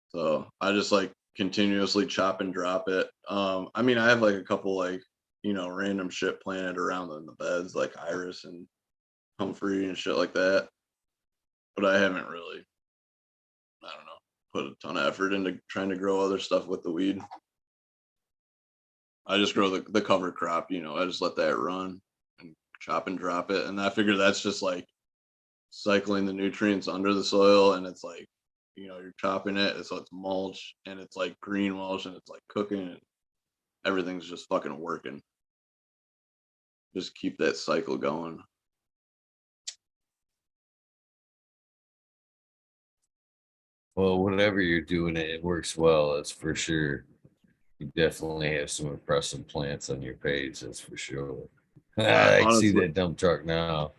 So I just like continuously chop and drop it. I mean, I have like a couple like random shit planted around in the beds, like iris and comfrey and shit like that. But I haven't really, I don't know, put a ton of effort into trying to grow other stuff with the weed. I just grow the cover crop. I just let that run and chop and drop it, and I figure that's just like cycling the nutrients under the soil, and it's like you're chopping it, so it's mulch, and it's like green mulch, and it's like cooking, and everything's just fucking working. Just keep that cycle going. Well, whatever you're doing, it works well. That's for sure. You definitely have some impressive plants on your page. That's for sure. I can see Honestly, that dump truck now.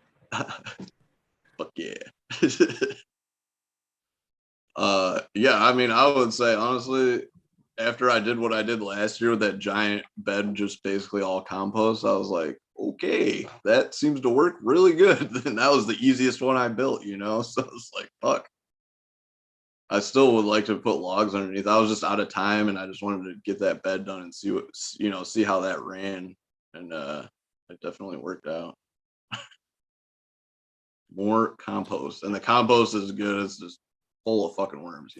fuck yeah. Yeah, I mean, I would say honestly, after I did what I did last year with that giant bed, just basically all compost, I was like, okay, that seems to work really good. And that was the easiest one I built, So it's like, fuck. I still would like to put logs underneath. I was just out of time, and I just wanted to get that bed done and see how that ran, and it definitely worked out. More compost, and the compost is good. It's just full of fucking worms.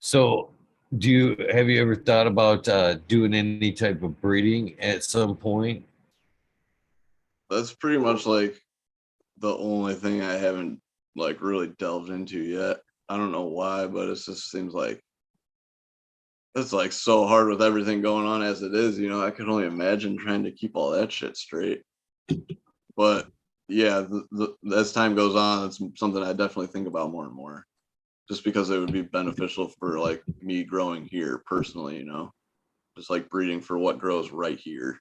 So, have you ever thought about doing any type of breeding at some point? That's pretty much like the only thing I haven't like really delved into yet. I don't know why, but it just seems like it's like so hard with everything going on as it is. I could only imagine trying to keep all that shit straight. But yeah, as time goes on, it's something I definitely think about more and more, just because it would be beneficial for like me growing here personally. Just like breeding for what grows right here.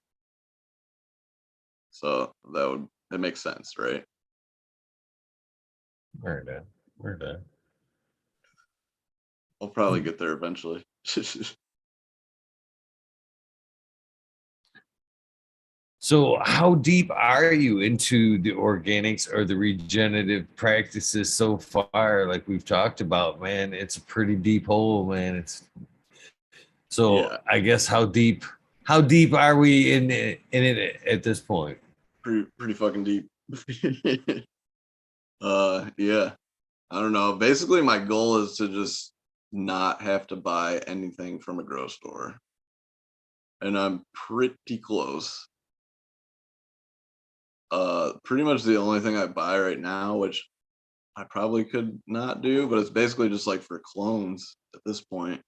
So that makes sense, right? Where that? Where that? I'll probably get there eventually. So, how deep are you into the organics or the regenerative practices so far? Like we've talked about, man, it's a pretty deep hole, man. So Yeah. I guess how deep are we in it at this point? pretty fucking deep. Yeah. I don't know. Basically, my goal is to just not have to buy anything from a grocery store, and I'm pretty close. Pretty much the only thing I buy right now, which I probably could not do, but it's basically just like for clones at this point,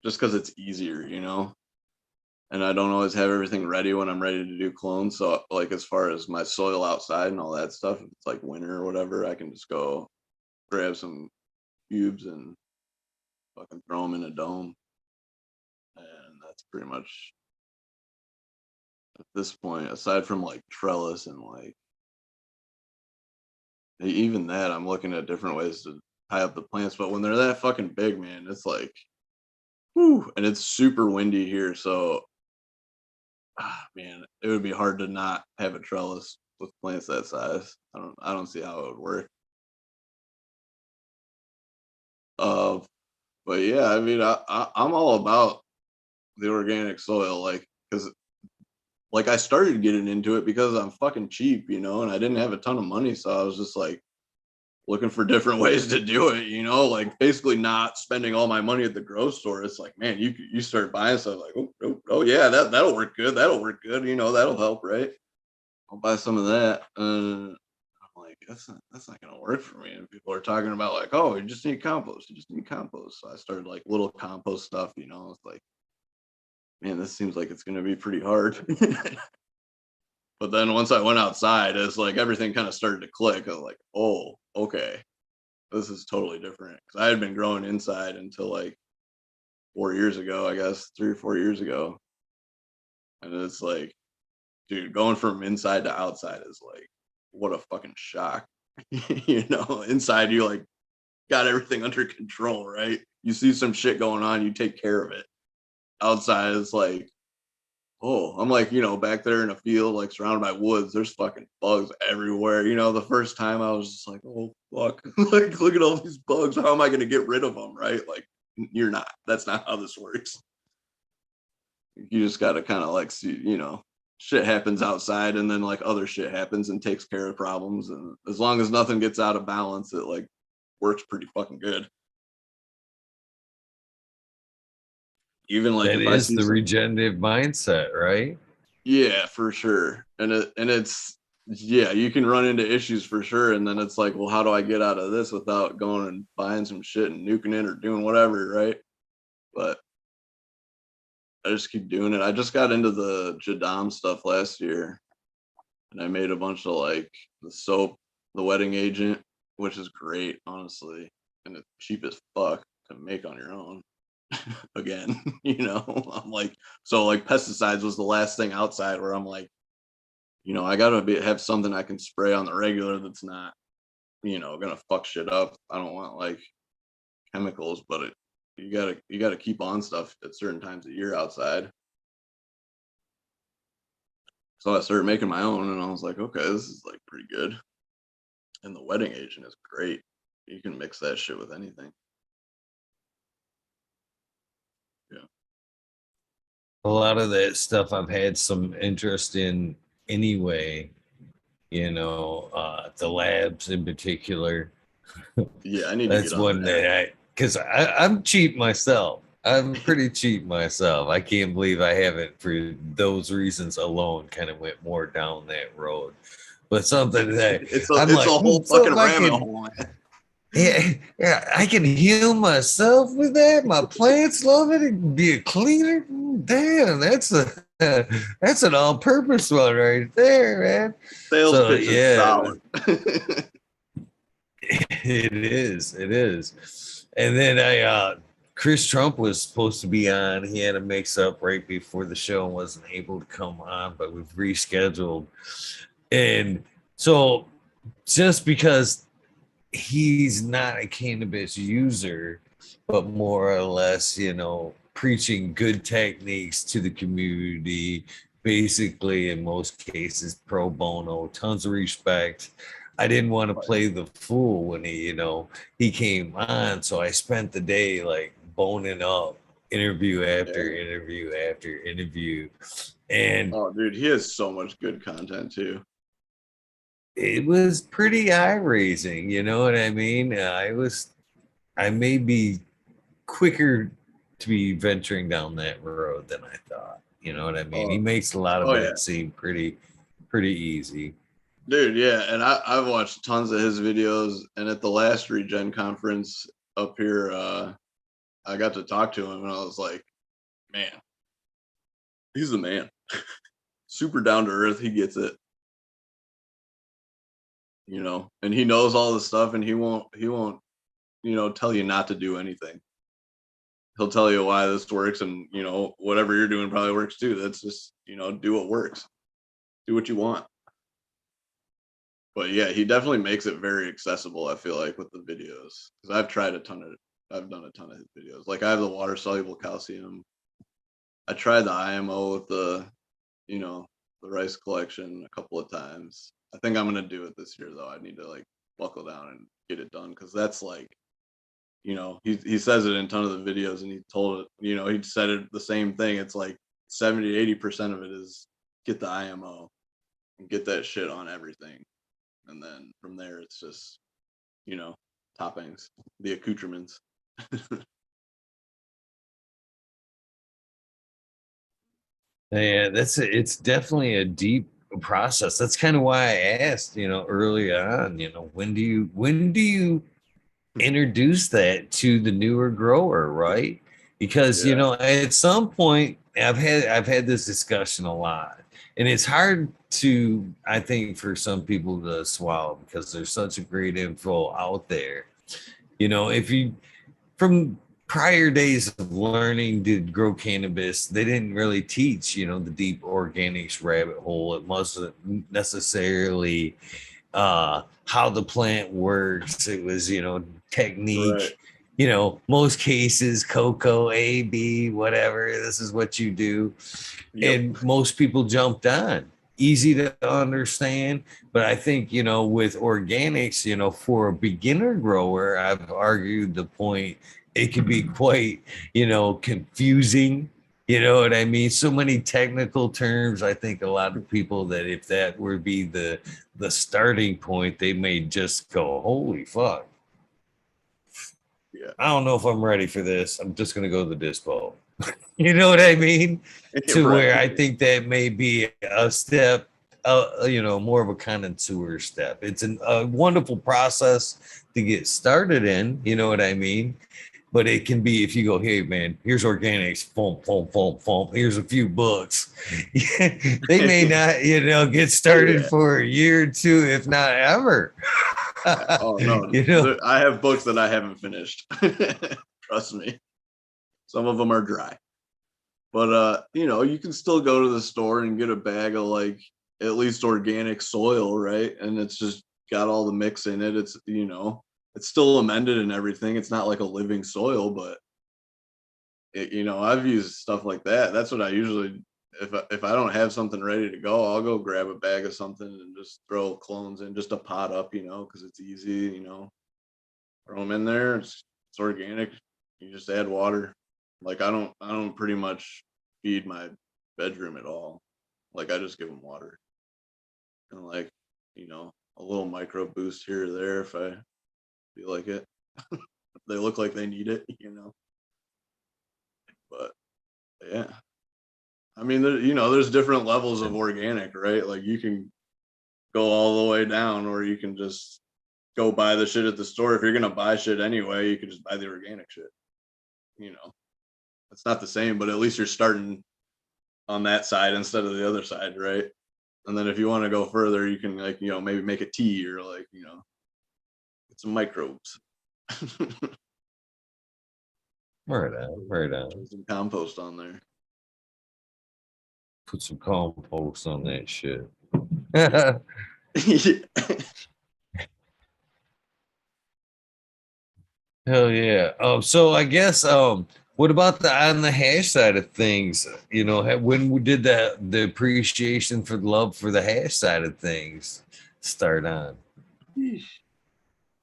just because it's easier, and I don't always have everything ready when I'm ready to do clones. So like as far as my soil outside and all that stuff, if it's like winter or whatever, I can just go grab some cubes and fucking throw them in a dome. And that's pretty much at this point, aside from like trellis and like even that, I'm looking at different ways to tie up the plants. But when they're that fucking big, man, it's like, whew, and it's super windy here. So, man, it would be hard to not have a trellis with plants that size. I don't see how it would work. Uh, but yeah, I mean, I'm all about the organic soil, like, because like I started getting into it because I'm fucking cheap, and I didn't have a ton of money, so I was just like looking for different ways to do it, like basically not spending all my money at the grocery store. It's like, man, you start buying stuff like, oh yeah, that'll work good, that'll help, right? I'll buy some of that. I'm like, that's not gonna work for me. And people are talking about like, oh, you just need compost, so I started like little compost stuff, it's like, man, this seems like it's gonna be pretty hard. But then once I went outside, it's like everything kind of started to click. I was like, oh, okay, this is totally different. Because I had been growing inside until like 4 years ago, I guess, 3 or 4 years ago. And it's like, dude, going from inside to outside is like, what a fucking shock. Inside you like got everything under control, right? You see some shit going on, you take care of it. Outside is like, oh, I'm like, back there in a field, like surrounded by woods, there's fucking bugs everywhere. The first time I was just like, oh, fuck. Like, look at all these bugs. How am I going to get rid of them? Right? Like, you're not. That's not how this works. You just got to kind of like see, shit happens outside and then like other shit happens and takes care of problems. And as long as nothing gets out of balance, it like works pretty fucking good. Even like That if I is see the some, regenerative mindset, right? yeah, for sure. And it's yeah, you can run into issues for sure. And then it's like, well, how do I get out of this without going and buying some shit and nuking it or doing whatever, right? But I just keep doing it. I just got into the Jadam stuff last year and I made a bunch of like the soap, the wedding agent, which is great, honestly. And it's cheap as fuck to make on your own. Again, I'm like, so like pesticides was the last thing outside where I'm like, I gotta have something I can spray on the regular that's not, gonna fuck shit up. I don't want like chemicals, but you gotta keep on stuff at certain times of year outside. So I started making my own, and I was like, okay, this is like pretty good. And the wedding agent is great. You can mix that shit with anything. Yeah. A lot of that stuff I've had some interest in anyway, the labs in particular. Yeah, I need to get That's on one that. that because I'm cheap myself. I'm pretty cheap myself. I can't believe I haven't, for those reasons alone, kind of went more down that road. But something that It's a I'm it's a like, whole so fucking if I rabbit can, hole. yeah, I can heal myself with that. My plants love it. It can be a cleaner. Damn, that's an all-purpose one right there, man. Sales So pitch is yeah, solid. it is. And then Chris Trump was supposed to be on. He had a mix up right before the show and wasn't able to come on, but we've rescheduled. And so just because he's not a cannabis user, but more or less, preaching good techniques to the community, basically in most cases pro bono, tons of respect. I didn't want to play the fool when he came on, so I spent the day like boning up interview after Yeah. interview after interview. And Oh, dude, he has so much good content too. it was pretty eye raising. You know what I mean? I may be quicker to be venturing down that road than I thought. You know what I mean? He Oh, makes a lot of oh yeah, it seem pretty easy. dude. Yeah, and I've watched tons of his videos, and at the last Regen conference up here, I got to talk to him, and I was like, man, he's the man. Super down to earth. He gets it, you know, and he knows all the stuff, and he won't, tell you not to do anything. He'll tell you why this works, and whatever you're doing probably works too. That's just do what works, do what you want. But yeah, he definitely makes it very accessible. I feel like with the videos, because I've done a ton of his videos. Like I have the water soluble calcium. I tried the IMO with the rice collection a couple of times. I think I'm gonna do it this year though. I need to like buckle down and get it done because that's like he says it in a ton of the videos, and he told it, he said it the same thing. It's like 70-80% of it is get the IMO and get that shit on everything. And then from there it's just, you know, toppings, the accoutrements. Yeah, it's definitely a deep process. That's kind of why I asked, early on, when do you introduce that to the newer grower, right? Because Yeah. at some point I've had this discussion a lot, and it's hard to, I think, for some people to swallow because there's such a great info out there. If you from prior days of learning to grow cannabis, they didn't really teach, the deep organics rabbit hole. It wasn't necessarily how the plant works. It was, Right. technique, most cases, cocoa, A, B, whatever. This is what you do. Yep. And most people jumped on. Easy to understand. But I think, with organics, for a beginner grower, I've argued the point it can be quite, confusing. You know what I mean? So many technical terms. I think a lot of people that if that were be the starting point, they may just go, holy fuck. Yeah. I don't know if I'm ready for this. I'm just gonna go to the dispo. You know what I mean? To Right. where I think that may be a step, more of a connoisseur step. It's a wonderful process to get started in. You know what I mean? But it can be if you go, hey man, here's organics, boom, boom, boom, boom. Here's a few books. They may not, get started Yeah. for a year or two, if not ever. Oh no. you know, I have books that I haven't finished. Trust me. Some of them are dry. But you can still go to the store and get a bag of like at least organic soil, right? And it's just got all the mix in it. It's still amended and everything. It's not like a living soil, but I've used stuff like that. That's what I usually, if I don't have something ready to go, I'll go grab a bag of something and just throw clones in, just a pot up, because it's easy, throw them in there. It's organic. You just add water. Like I don't pretty much feed my bedroom at all. Like I just give them water and like, a little micro boost here or there if I feel like it. They look like they need it. But yeah, I mean, there's different levels of organic, right? Like you can go all the way down, or you can just go buy the shit at the store. If you're gonna buy shit anyway, you can just buy the organic shit. You know, it's not the same, but at least you're starting on that side instead of the other side, right? And then if you want to go further, you can like maybe make a tea or like get some microbes, right on, right on. some compost on there. Put some compost on that shit. Hell yeah. So I guess what about on the hash side of things? When we did the appreciation for the love for the hash side of things start on?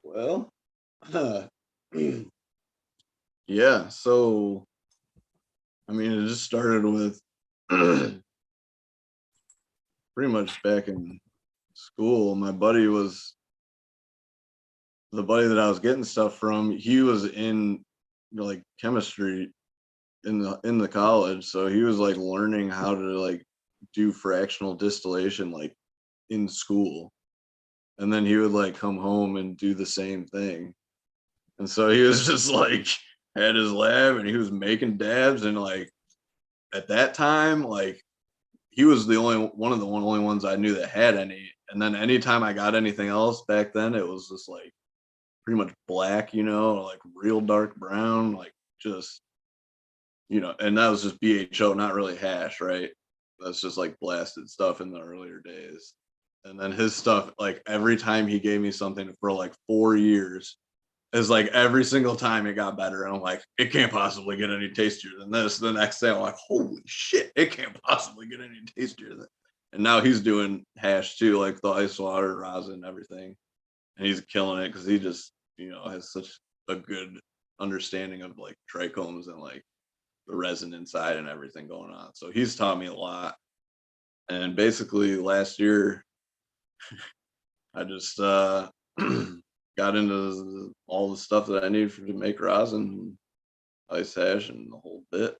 Well, yeah. So I mean, it just started with pretty much back in school, my buddy was the buddy that I was getting stuff from. He was in like chemistry in the college, so he was like learning how to like do fractional distillation like in school, and then he would like come home and do the same thing. And so he was just like had his lab and he was making dabs, and like at that time, like he was the only ones I knew that had any. And then anytime I got anything else back then, it was just like pretty much black, like real dark brown, like just, and that was just BHO, not really hash, right? That's just like blasted stuff in the earlier days. And then his stuff, like every time he gave me something for like 4 years, is like every single time it got better. And I'm like, it can't possibly get any tastier than this. The next day I'm like, holy shit, it can't possibly get any tastier than. And now he's doing hash too, like the ice water, rosin, everything. And he's killing it because he just, has such a good understanding of like trichomes and like the resin inside and everything going on. So he's taught me a lot. And basically last year, I just got into all the stuff that I needed to make rosin, ice hash, and the whole bit.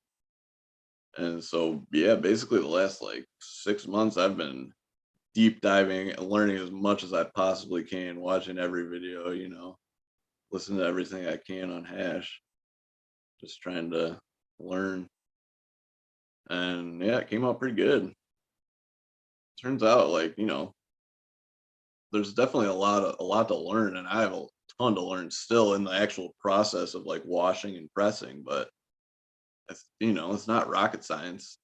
And so, yeah, basically the last like 6 months, I've been deep diving and learning as much as I possibly can, watching every video, listen to everything I can on hash, just trying to learn. And yeah, it came out pretty good. Turns out, like, there's definitely a lot to learn, and I have a ton to learn still in the actual process of like washing and pressing, but it's not rocket science.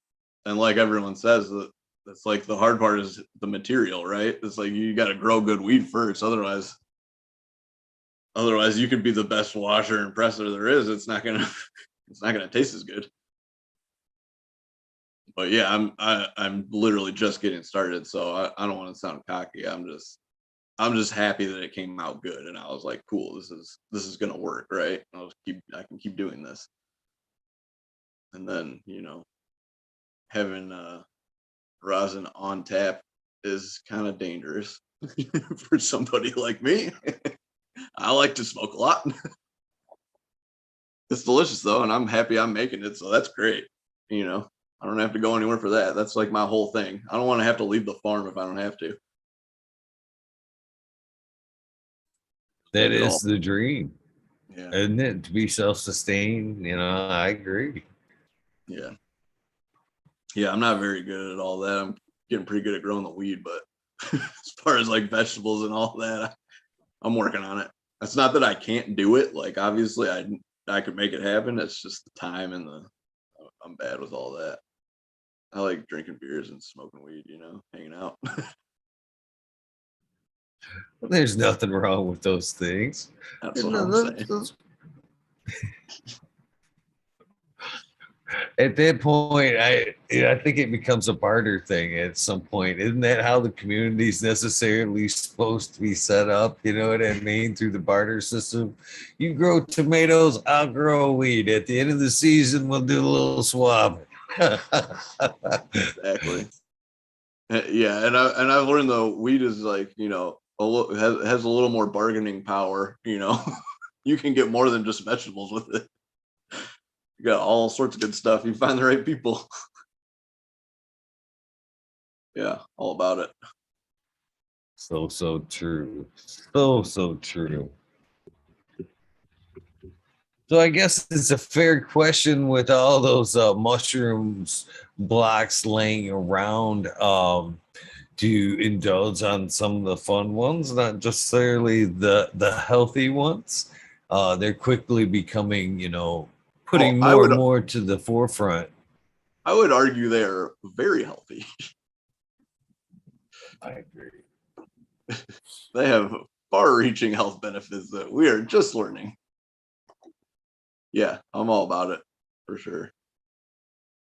And like everyone says, that's like the hard part is the material, right? It's like you got to grow good weed first, otherwise you could be the best washer and presser there is. It's not gonna taste as good. But yeah, I'm literally just getting started, so I don't want to sound cocky. I'm just happy that it came out good, and I was like, cool, this is gonna work, right? I can keep doing this. And then, having rosin on tap is kind of dangerous for somebody like me. I like to smoke a lot. It's delicious though, and I'm happy I'm making it, so that's great. I don't have to go anywhere for that. That's like my whole thing. I don't want to have to leave the farm if I don't have to. That is the dream, Yeah. isn't it? To be self-sustained. I agree. Yeah. Yeah, I'm not very good at all that. I'm getting pretty good at growing the weed, but as far as like vegetables and all that, I'm working on it. It's not that I can't do it. Like obviously I could make it happen. It's just the time and I'm bad with all that. I like drinking beers and smoking weed, hanging out. There's nothing wrong with those things. That's what I'm saying. At that point, I think it becomes a barter thing at some point. Isn't that how the community is necessarily supposed to be set up? You know what I mean? Through the barter system. You grow tomatoes, I'll grow weed. At the end of the season, we'll do a little swap. Exactly. Yeah, and I've learned though weed is like, has a little more bargaining power, You can get more than just vegetables with it. You got all sorts of good stuff. You find the right people. Yeah, all about it. So true. So true. So I guess it's a fair question with all those mushrooms blocks laying around. To indulge on some of the fun ones, not necessarily the healthy ones. They're quickly becoming, putting more and more to the forefront. I would argue they are very healthy. I agree. They have far-reaching health benefits that we are just learning. Yeah, I'm all about it for sure.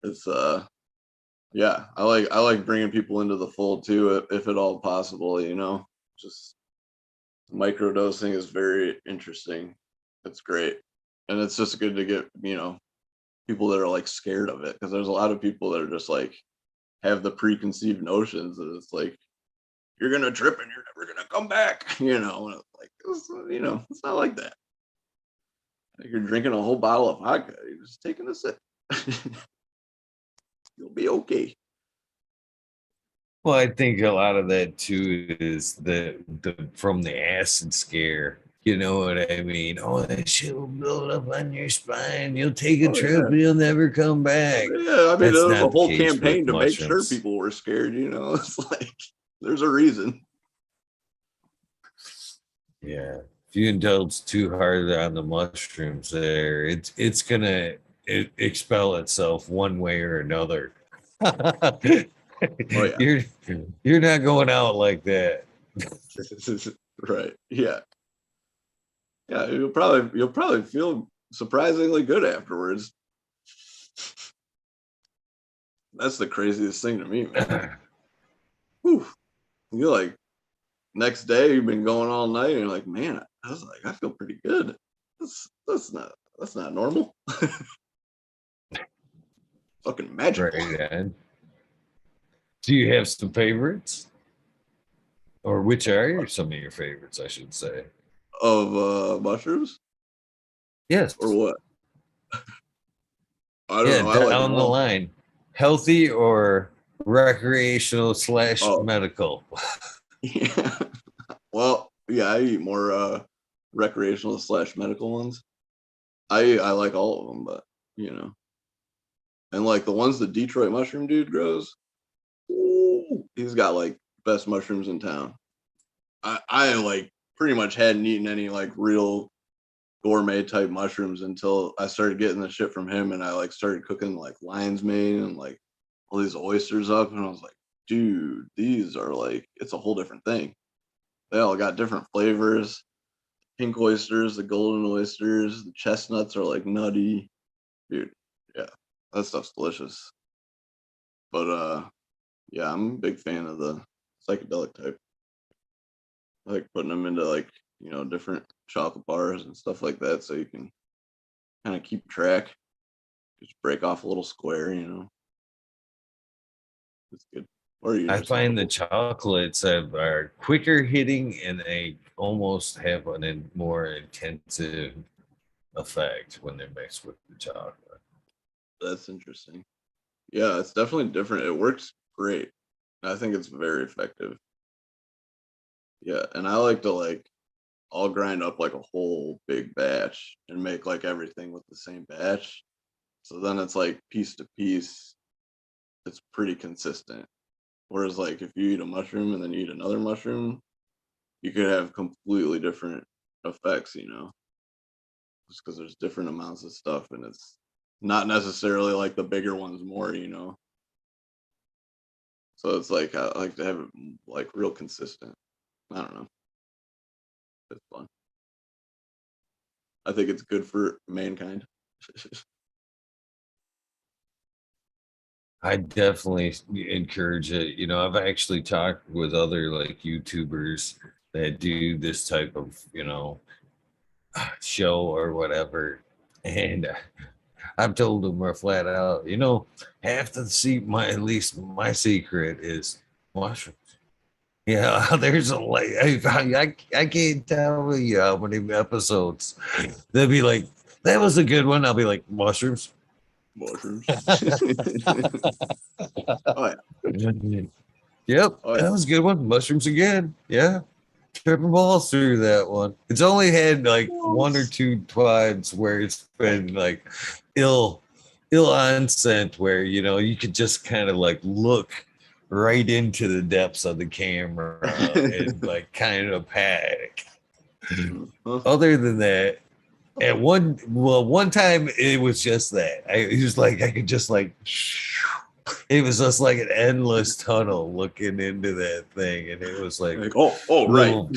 It's yeah, I like bringing people into the fold too, if at all possible. Just microdosing is very interesting. It's great, and it's just good to get people that are like scared of it, because there's a lot of people that are just like have the preconceived notions that it's like you're gonna trip and you're never gonna come back. You know, and like it's not like that. Like you're drinking a whole bottle of vodka. You're just taking a sip. You'll be okay. Well, I think a lot of that too is the from the acid scare. You know what I mean? Oh, that shit will build up on your spine. You'll take a trip, Yeah. and you'll never come back. Yeah, I mean, That's there was a not the whole case with campaign to make sure mushrooms. people were scared. It's like there's a reason. Yeah, if you indulge too hard on the mushrooms, it's gonna expel itself one way or another. Oh yeah, You're not going out like that. right. Yeah, yeah. You'll probably feel surprisingly good afterwards. That's the craziest thing to me, man. Whew. You're like next day you've been going all night and you're like, man, I feel pretty good. That's not normal. Fucking magical. Right, Ed. Do you have some favorites? Or which are some of your favorites, I should say? Of mushrooms Yes. or what? I don't Yeah, know. I like down them the all. line. Healthy or recreational / Oh, medical? yeah. Well, yeah, I eat more recreational / medical ones. I like all of them, but you know, and like the ones the Detroit mushroom dude grows, ooh, he's got like best mushrooms in town. I like pretty much hadn't eaten any like real gourmet type mushrooms until I started getting the shit from him, and I like started cooking like lion's mane and like all these oysters up, and I was like, dude, these are like it's a whole different thing. They all got different flavors. Pink oysters, the golden oysters, the chestnuts are like nutty. Dude, yeah, that stuff's delicious. But yeah, I'm a big fan of the psychedelic type. I like putting them into like, different chocolate bars and stuff like that so you can kind of keep track. Just break off a little square. It's good. Or you I just have a find the whole chocolates are quicker hitting and they almost have more intensive effect when they're mixed with the chocolate. that's interesting. Yeah, it's definitely different. It works great. I think it's very effective. Yeah, and I like to I'll grind up like a whole big batch and make like everything with the same batch. So then it's like piece to piece, it's pretty consistent. Whereas like if you eat a mushroom and then you eat another mushroom, you could have completely different effects, just because there's different amounts of stuff and it's not necessarily like the bigger ones more. So it's like I like to have it like real consistent. I don't know. It's fun. I think it's good for mankind. I definitely encourage it. I've actually talked with other like YouTubers that do this type of, show or whatever. And I've told them flat out, half the at least my secret is mushrooms. Yeah, there's a like I can't tell you how many episodes they'll be like, that was a good one. I'll be like, mushrooms. Mushrooms. Oh Yep, oh that yeah. was a good one. Mushrooms again. Yeah. Tripping balls through that one. It's only had like one or two times where it's been like ill onset where you could just kind of like look right into the depths of the camera and like kind of panic. Huh? Other than that, one time it was just that. It was like I could just like it was just like an endless tunnel looking into that thing, and it was like Like, oh, right. little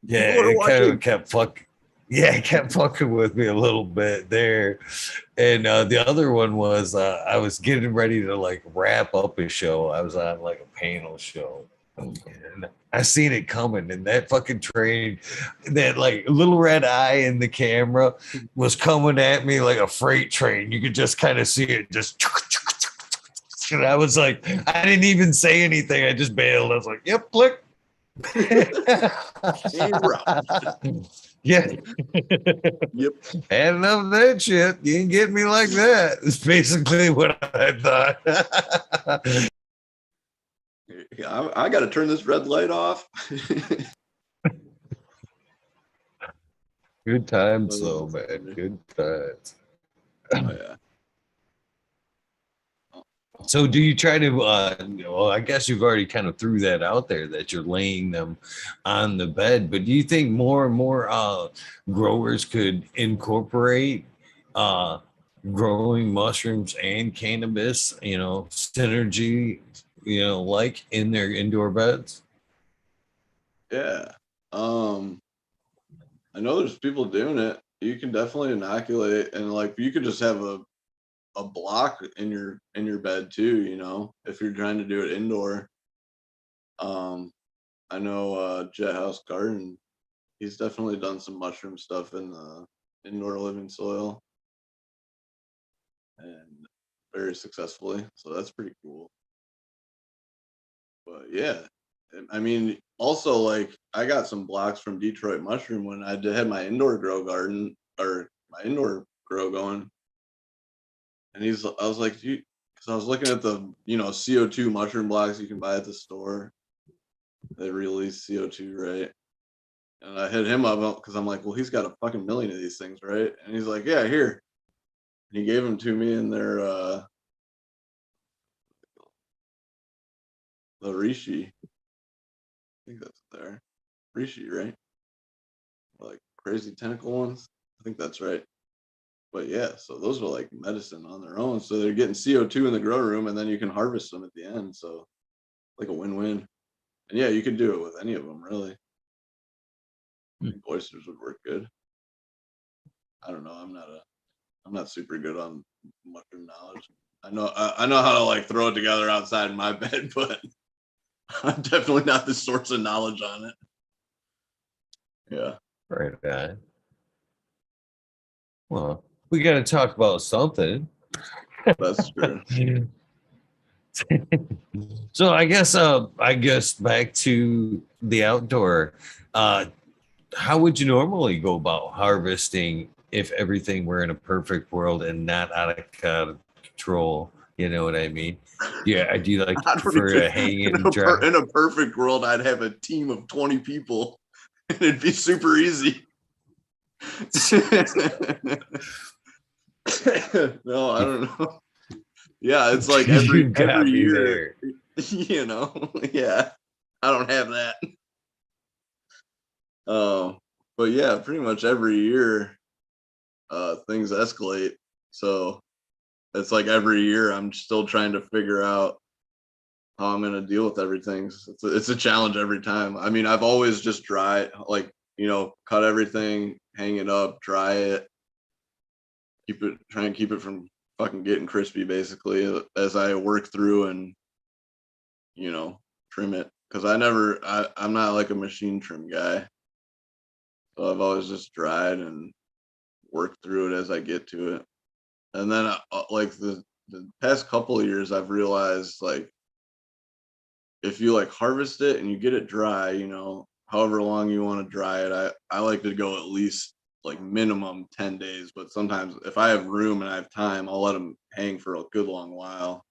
yeah, People are it kind of watching. kept fucking yeah, it kept fucking with me a little bit there. And the other one was I was getting ready to like wrap up a show. I was on like a panel show. And I seen it coming, and that fucking train, that like little red eye in the camera was coming at me like a freight train. You could just kind of see it just And I was like, I didn't even say anything. I just bailed. I was like, yep, click. And we're out. Yeah. Yep. Had enough of that shit. You didn't get me like that. It's basically what I thought. Yeah, I got to turn this red light off. Good times, though, man. Good times. Oh yeah. So do you try to, well, I guess you've already kind of threw that out there that you're laying them on the bed, but do you think more and more growers could incorporate growing mushrooms and cannabis, synergy, like in their indoor beds? Yeah. I know there's people doing it. You can definitely inoculate, and like you could just have a block in your bed too, if you're trying to do it indoor. I know Jet House Garden, he's definitely done some mushroom stuff in the indoor living soil and very successfully. So that's pretty cool. But yeah, I mean, also like I got some blocks from Detroit Mushroom when had my indoor grow garden or my indoor grow going, and I was like, because I was looking at the CO2 mushroom blocks you can buy at the store. They release CO2, right? And I hit him up because I'm like, well, he's got a fucking million of these things, right? And he's like, yeah, here. And he gave them to me in their the Rishi. I think that's there. Rishi, right? Like crazy tentacle ones. I think that's right. But yeah, so those are like medicine on their own. So they're getting CO2 in the grow room, and then you can harvest them at the end. So like a win-win. And yeah, you could do it with any of them, really. I think oysters would work good. I don't know. I'm not super good on mushroom knowledge. I know how to like throw it together outside my bed, but I'm definitely not the source of knowledge on it. Yeah. Right. On. Well, we got to talk about something. That's true. So I guess back to the outdoor. How would you normally go about harvesting if everything were in a perfect world and not out of control? You know what I mean? Yeah, do you like prefer to hang and dry? In a perfect world, I'd have a team of 20 people and it'd be super easy. No, I don't know. Yeah, it's like every year, yeah, I don't have that. But yeah, pretty much every year, things escalate. So it's like every year I'm still trying to figure out how I'm gonna deal with everything. It's a challenge every time. I mean, I've always just cut everything, hang it up, dry it, try and keep it from fucking getting crispy basically as I work through and trim it. Because I'm not like a machine trim guy. So I've always just dried and worked through it as I get to it. And then like the past couple of years, I've realized like if you like harvest it and you get it dry, however long you want to dry it, I like to go at least like minimum 10 days. But sometimes if I have room and I have time, I'll let them hang for a good long while,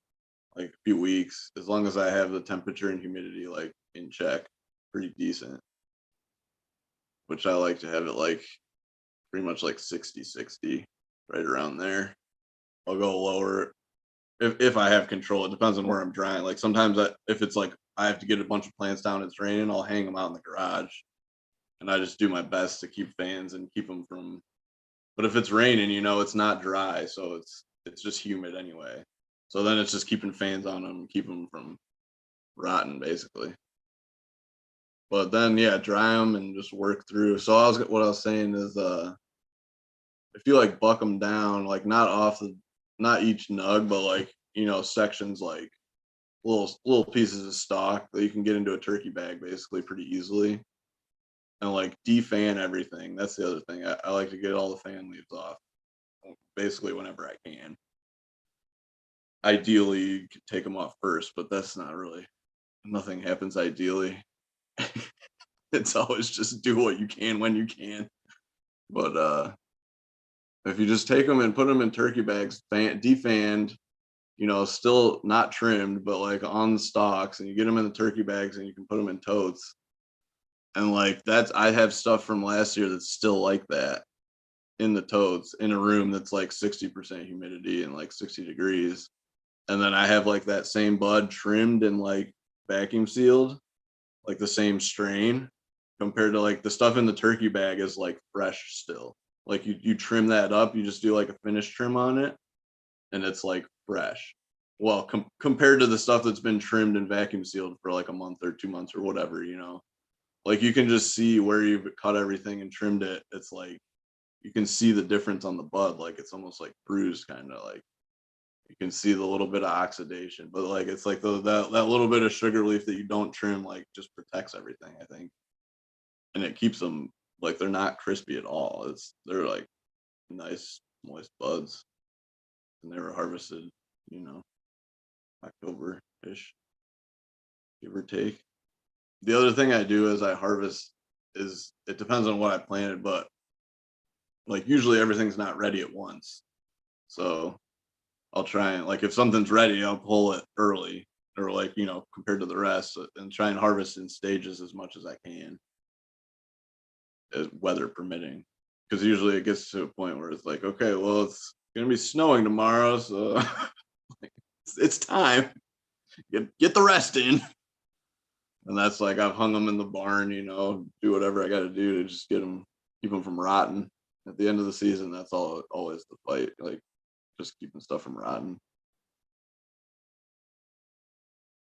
like a few weeks, as long as I have the temperature and humidity like in check, pretty decent. Which I like to have it like pretty much like 60, right around there. I'll go lower if I have control. It depends on where I'm drying. Like sometimes if it's like I have to get a bunch of plants down, it's raining, I'll hang them out in the garage. And I just do my best to keep fans and keep them from. But if it's raining, it's not dry, so it's just humid anyway. So then it's just keeping fans on them, keep them from rotting, basically. But then yeah, dry them and just work through. So what I was saying is, if you like buck them down, like not each nug, but like sections like little pieces of stock that you can get into a turkey bag basically pretty easily, and like defan everything. That's the other thing. I like to get all the fan leaves off basically whenever I can. ideally you could take them off first, but that's not really, nothing happens ideally. It's always just do what you can when you can. But if you just take them and put them in turkey bags, defanned, still not trimmed, but like on the stalks, and you get them in the turkey bags and you can put them in totes. And like I have stuff from last year that's still like that in the totes in a room that's like 60% humidity and like 60 degrees. And then I have like that same bud trimmed and like vacuum sealed, like the same strain, compared to like the stuff in the turkey bag is like fresh still. Like you trim that up, you just do like a finish trim on it, and it's like fresh. Well, compared to the stuff that's been trimmed and vacuum sealed for like a month or 2 months or whatever, like you can just see where you've cut everything and trimmed it. It's like you can see the difference on the bud, like it's almost like bruised, kind of like you can see the little bit of oxidation, but like it's like that little bit of sugar leaf that you don't trim like just protects everything, I think, and it keeps them like they're not crispy at all. They're like nice moist buds, and they were harvested, you know, October-ish, give or take. The other thing I do as I harvest is it depends on what I planted, but like usually everything's not ready at once. So I'll try and like if something's ready, I'll pull it early or like, compared to the rest and try and harvest in stages as much as I can, as weather permitting. Because usually it gets to a point where it's like, okay, well, it's gonna be snowing tomorrow, so it's time. Get the rest in. And that's like I've hung them in the barn, do whatever I got to do to just keep them from rotting. At the end of the season, that's always the fight, like just keeping stuff from rotting.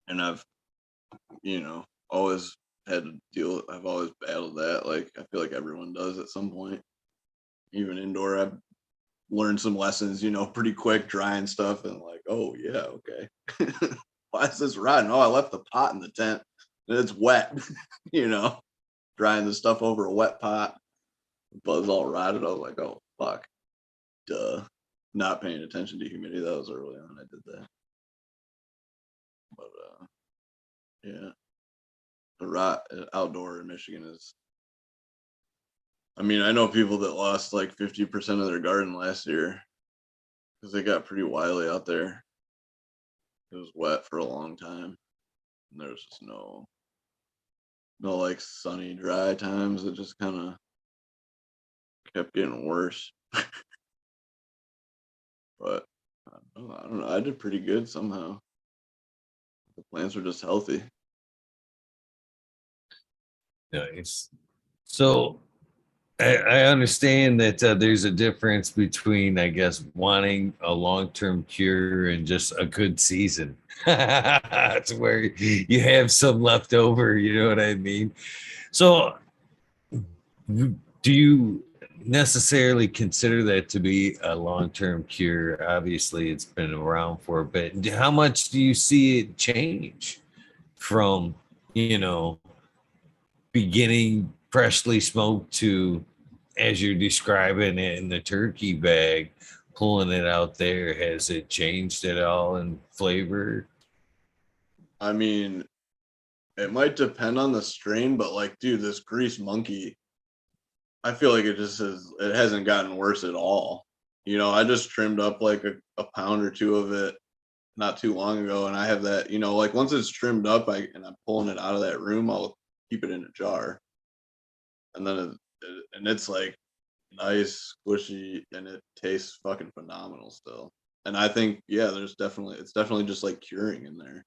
And I've, always had to I've always battled that. Like I feel like everyone does at some point. Even indoor, I've learned some lessons, pretty quick, drying stuff, and like, oh yeah, okay. Why is this rotting? Oh, I left the pot in the tent and it's wet, drying the stuff over a wet pot. Buzz all rotted. I was like, oh fuck, duh. Not paying attention to humidity. That was early on. I did that, but yeah, the rot outdoor in Michigan is. I mean, I know people that lost like 50% of their garden last year because they got pretty wily out there. It was wet for a long time, and there was just no like sunny, dry times. It just kind of kept getting worse. But I don't know. I did pretty good somehow. The plants were just healthy. Nice. So I understand that there's a difference between, I guess, wanting a long-term cure and just a good season. It's where you have some left over, you know what I mean? So do you necessarily consider that to be a long-term cure? Obviously, it's been around for a bit. How much do you see it change from, beginning freshly smoked to, as you're describing it in the turkey bag, pulling it out there? Has it changed at all in flavor? I mean, it might depend on the strain, but like, dude, this grease monkey, I feel like it hasn't gotten worse at all. I just trimmed up like a pound or two of it not too long ago, and I have that, like once it's trimmed up, and I'm pulling it out of that room, I'll keep it in a jar, and then it's like nice, squishy, and it tastes fucking phenomenal still. And I think, yeah, it's definitely just like curing in there.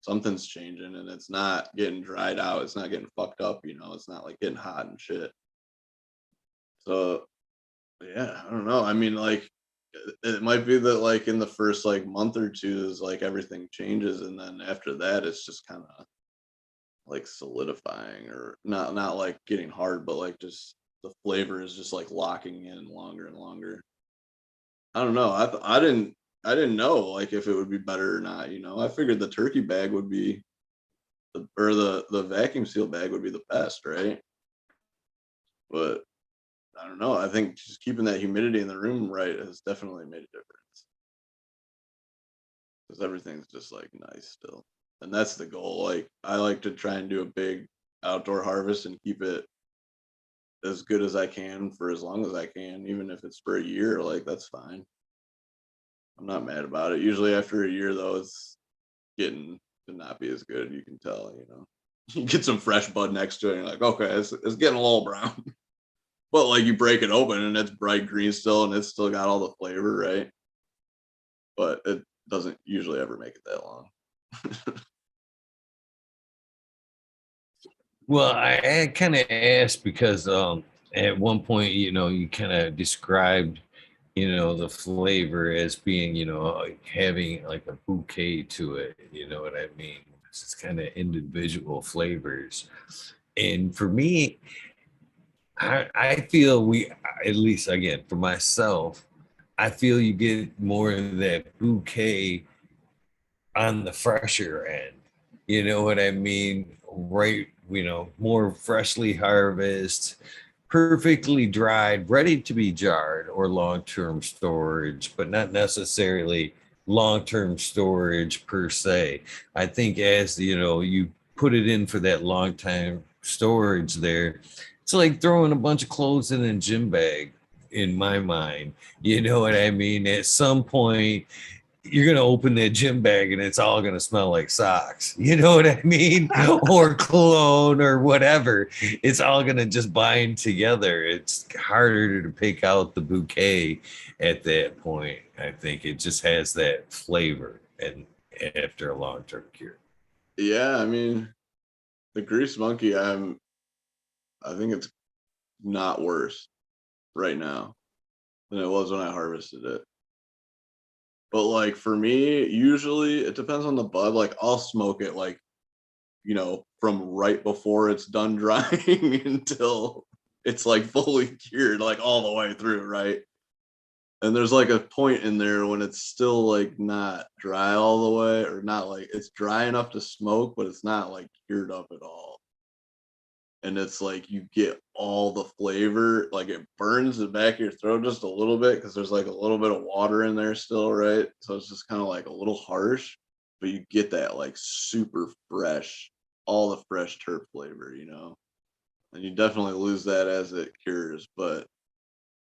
Something's changing, and it's not getting dried out. It's not getting fucked up. It's not like getting hot and shit. So yeah, I don't know. I mean, like it might be that like in the first like month or two is like everything changes, and then after that it's just kind of like solidifying, or not like getting hard, but like just the flavor is just like locking in longer and longer. I don't know. I didn't know like if it would be better or not. I figured the turkey bag would be or the vacuum seal bag would be the best, right? But I don't know. I think just keeping that humidity in the room right has definitely made a difference. because everything's just like nice still. And that's the goal. Like I like to try and do a big outdoor harvest and keep it as good as I can for as long as I can, even if it's for a year, like that's fine. I'm not mad about it. Usually after a year though, it's getting to not be as good. You can tell, you know. You get some fresh bud next to it, and you're like, okay, it's getting a little brown. But like you break it open and it's bright green still, and it's still got all the flavor, right? But it doesn't usually ever make it that long. Well, I kind of asked because at one point, you know, you kind of described, you know, the flavor as being, you know, like having like a bouquet to it. You know what I mean? It's kind of individual flavors. And for me, I feel we, at least again, for myself, I feel you get more of that bouquet on the fresher end. You know what I mean? Right, you know, more freshly harvested, perfectly dried, ready to be jarred or long-term storage, but not necessarily long-term storage per se. I think as you know, you put it in for that long time storage there, it's like throwing a bunch of clothes in a gym bag in my mind. You know what I mean? At some point, you're going to open that gym bag and it's all going to smell like socks. You know what I mean? Or cologne or whatever. It's all going to just bind together. It's harder to pick out the bouquet at that point. I think it just has that flavor and after a long-term cure. Yeah, I mean, the grease monkey, I think it's not worse right now than it was when I harvested it. But like for me, usually it depends on the bud. Like I'll smoke it like, you know, from right before it's done drying until it's like fully cured, like all the way through, right? And there's like a point in there when it's still like not dry all the way, or not like it's dry enough to smoke, but it's not like cured up at all. And it's like you get all the flavor, like it burns the back of your throat just a little bit because there's like a little bit of water in there still, right? So it's just kind of like a little harsh, but you get that like super fresh, all the fresh terp flavor, you know. And you definitely lose that as it cures, but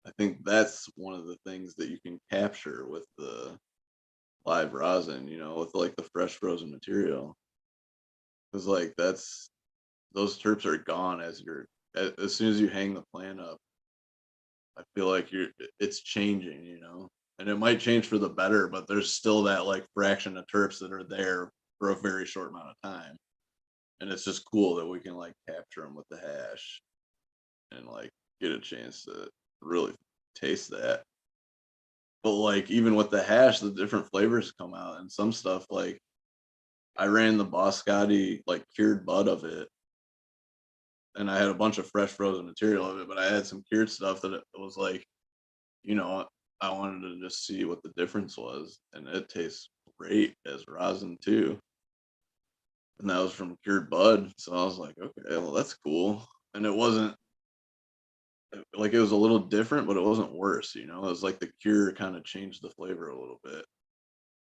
I think that's one of the things that you can capture with the live rosin, you know, with like the fresh frozen material. Because like that's those terps are gone as soon as you hang the plant up. I feel like it's changing, you know, and it might change for the better, but there's still that like fraction of terps that are there for a very short amount of time, and it's just cool that we can like capture them with the hash and like get a chance to really taste that. But like even with the hash, the different flavors come out, and some stuff like I ran the Boscotti like cured bud of it, and I had a bunch of fresh frozen material of it, but I had some cured stuff that it was like, you know, I wanted to just see what the difference was, and it tastes great as rosin too. And that was from cured bud, so I was like, okay, well that's cool. And it wasn't like it was a little different, but it wasn't worse, you know. It was like the cure kind of changed the flavor a little bit.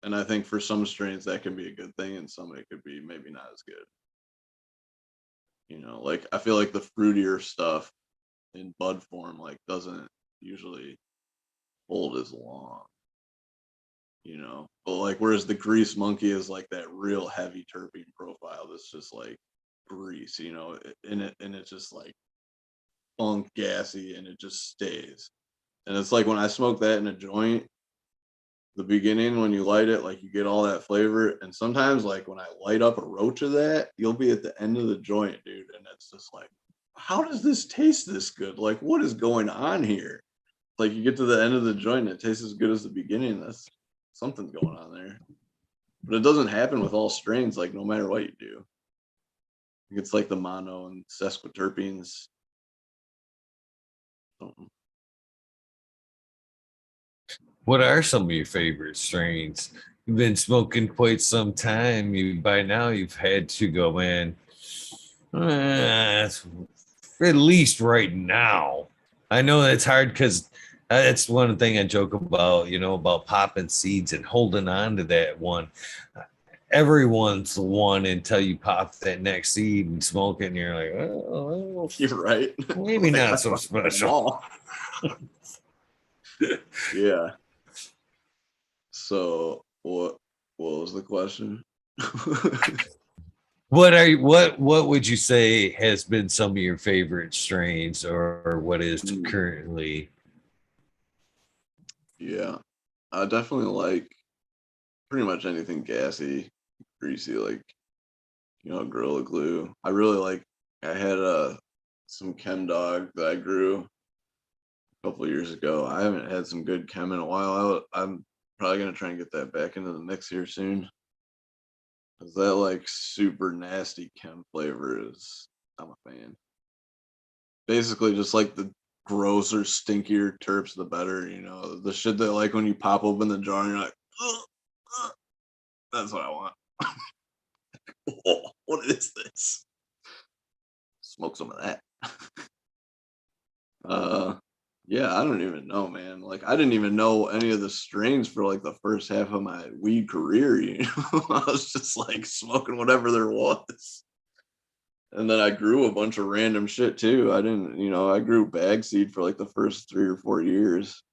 And I think for some strains that can be a good thing, and some it could be maybe not as good. You know, like I feel like the fruitier stuff in bud form like doesn't usually hold as long, you know. But like whereas the grease monkey is like that real heavy terpene profile that's just like grease, you know, and it's just like funk gassy and it just stays. And it's like when I smoke that in a joint, the beginning when you light it, like you get all that flavor. And sometimes like when I light up a roach of that, you'll be at the end of the joint, dude. And it's just like, how does this taste this good? Like, what is going on here? Like you get to the end of the joint and it tastes as good as the beginning. That's something's going on there. But it doesn't happen with all strains, like no matter what you do. It's like the mono and sesquiterpenes. Something. What are some of your favorite strains? You've been smoking quite some time. You by now you've had to go, man. At least right now. I know that's hard because That's one thing I joke about, about popping seeds and holding on to that one. Everyone's the one until you pop that next seed and smoke it, and you're like, well, You're right. maybe Like, not so special. Yeah. So what was the question? What would you say has been some of your favorite strains, or what is Mm, currently? yeah. I definitely like pretty much anything gassy, greasy, like, Gorilla Glue. I really like, I had some Chem Dog that I grew a couple of years ago. I haven't had some good Chem in a while. I'm probably gonna try and get that back into the mix here soon. Cause that like super nasty Chem flavor is, I'm a fan. Basically just like the grosser, stinkier terps, the better, the shit that like when you pop open the jar and you're like, "Ugh, ugh," that's what I want. What is this? Smoke some of that. Uh, yeah, I don't even know, man. Like, I didn't even know any of the strains for like the first half of my weed career. I was just like smoking whatever there was. And then I grew a bunch of random shit too. I didn't, I grew bag seed for like the first 3 or 4 years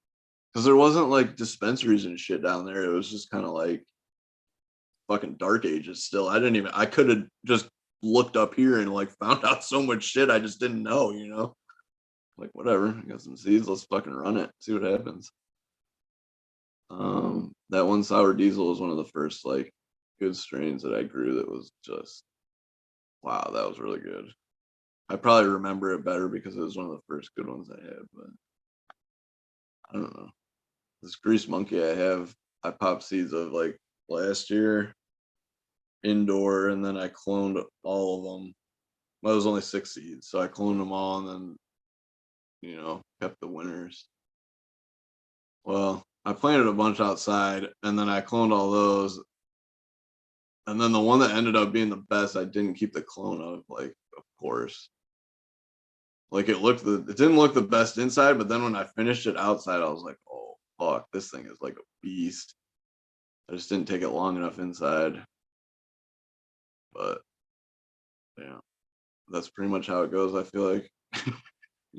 because there wasn't like dispensaries and shit down there. It was just kind of like fucking dark ages still. I could have just looked up here and like found out so much shit I just didn't know. Like, whatever, I got some seeds, let's fucking run it, see what happens. That one sour diesel was one of the first like good strains that I grew that was just, wow, that was really good. I probably remember it better because it was one of the first good ones I had, but I don't know. This grease monkey I popped seeds of like last year indoor, and then I cloned all of them. Well, it was only 6 seeds, so I cloned them all and then, kept the winners. Well, I planted a bunch outside and then I cloned all those. And then the one that ended up being the best, I didn't keep the clone of, like, of course. Like it didn't look the best inside, but then when I finished it outside, I was like, oh fuck, this thing is like a beast. I just didn't take it long enough inside. But yeah, that's pretty much how it goes, I feel like.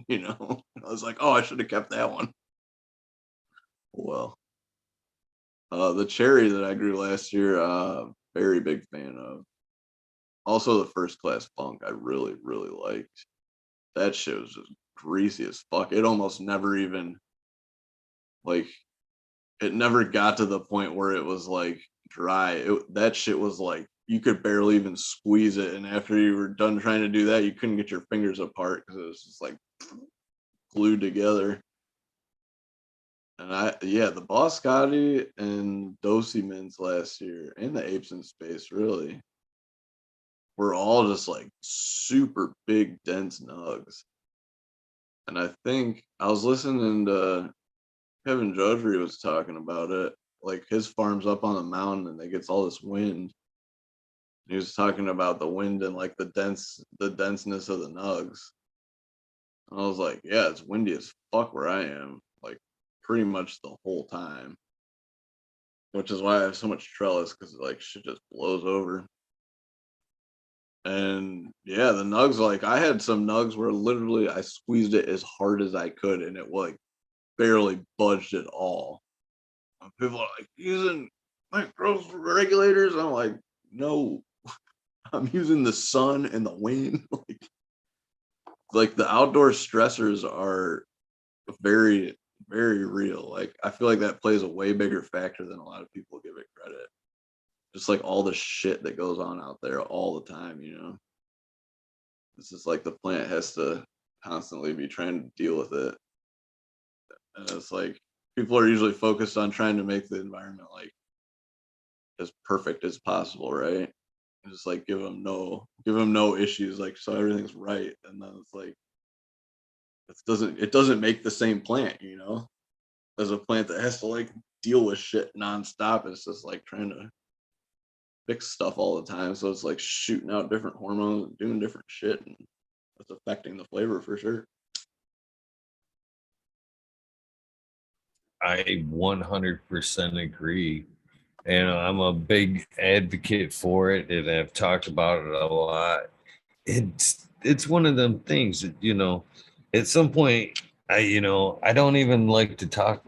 I was like, oh, I should have kept that one. Well, the cherry that I grew last year, very big fan of. Also, the first class funk, I really, really liked. That shit was just greasy as fuck. It almost never even like it never got to the point where it was like dry. That shit was like you could barely even squeeze it, and after you were done trying to do that, you couldn't get your fingers apart because it was just like glued together. And the Boss Scotty and Dosey Mints last year, and the Apes in Space really were all just like super big, dense nugs. And I think I was listening to Kevin Jodry was talking about it. Like his farm's up on the mountain and it gets all this wind. He was talking about the wind and like the denseness of the nugs. And I was like, yeah, it's windy as fuck where I am, like pretty much the whole time. Which is why I have so much trellis because like shit just blows over. And yeah, the nugs, like I had some nugs where literally I squeezed it as hard as I could and it like barely budged at all. And people are like using like growth regulators. I'm like, no, I'm using the sun and the wind. Like the outdoor stressors are very, very real. Like I feel like that plays a way bigger factor than a lot of people give it credit. Just like all the shit that goes on out there all the time. It's just like the plant has to constantly be trying to deal with it. And it's like people are usually focused on trying to make the environment like as perfect as possible, right? Just like give them no issues, like so everything's right. And then it's like it doesn't make the same plant, as a plant that has to like deal with shit nonstop. It's just like trying to fix stuff all the time. So it's like shooting out different hormones and doing different shit, and that's affecting the flavor for sure. I 100% agree. And I'm a big advocate for it, and I've talked about it a lot. It's one of them things that, at some point, I don't even like to talk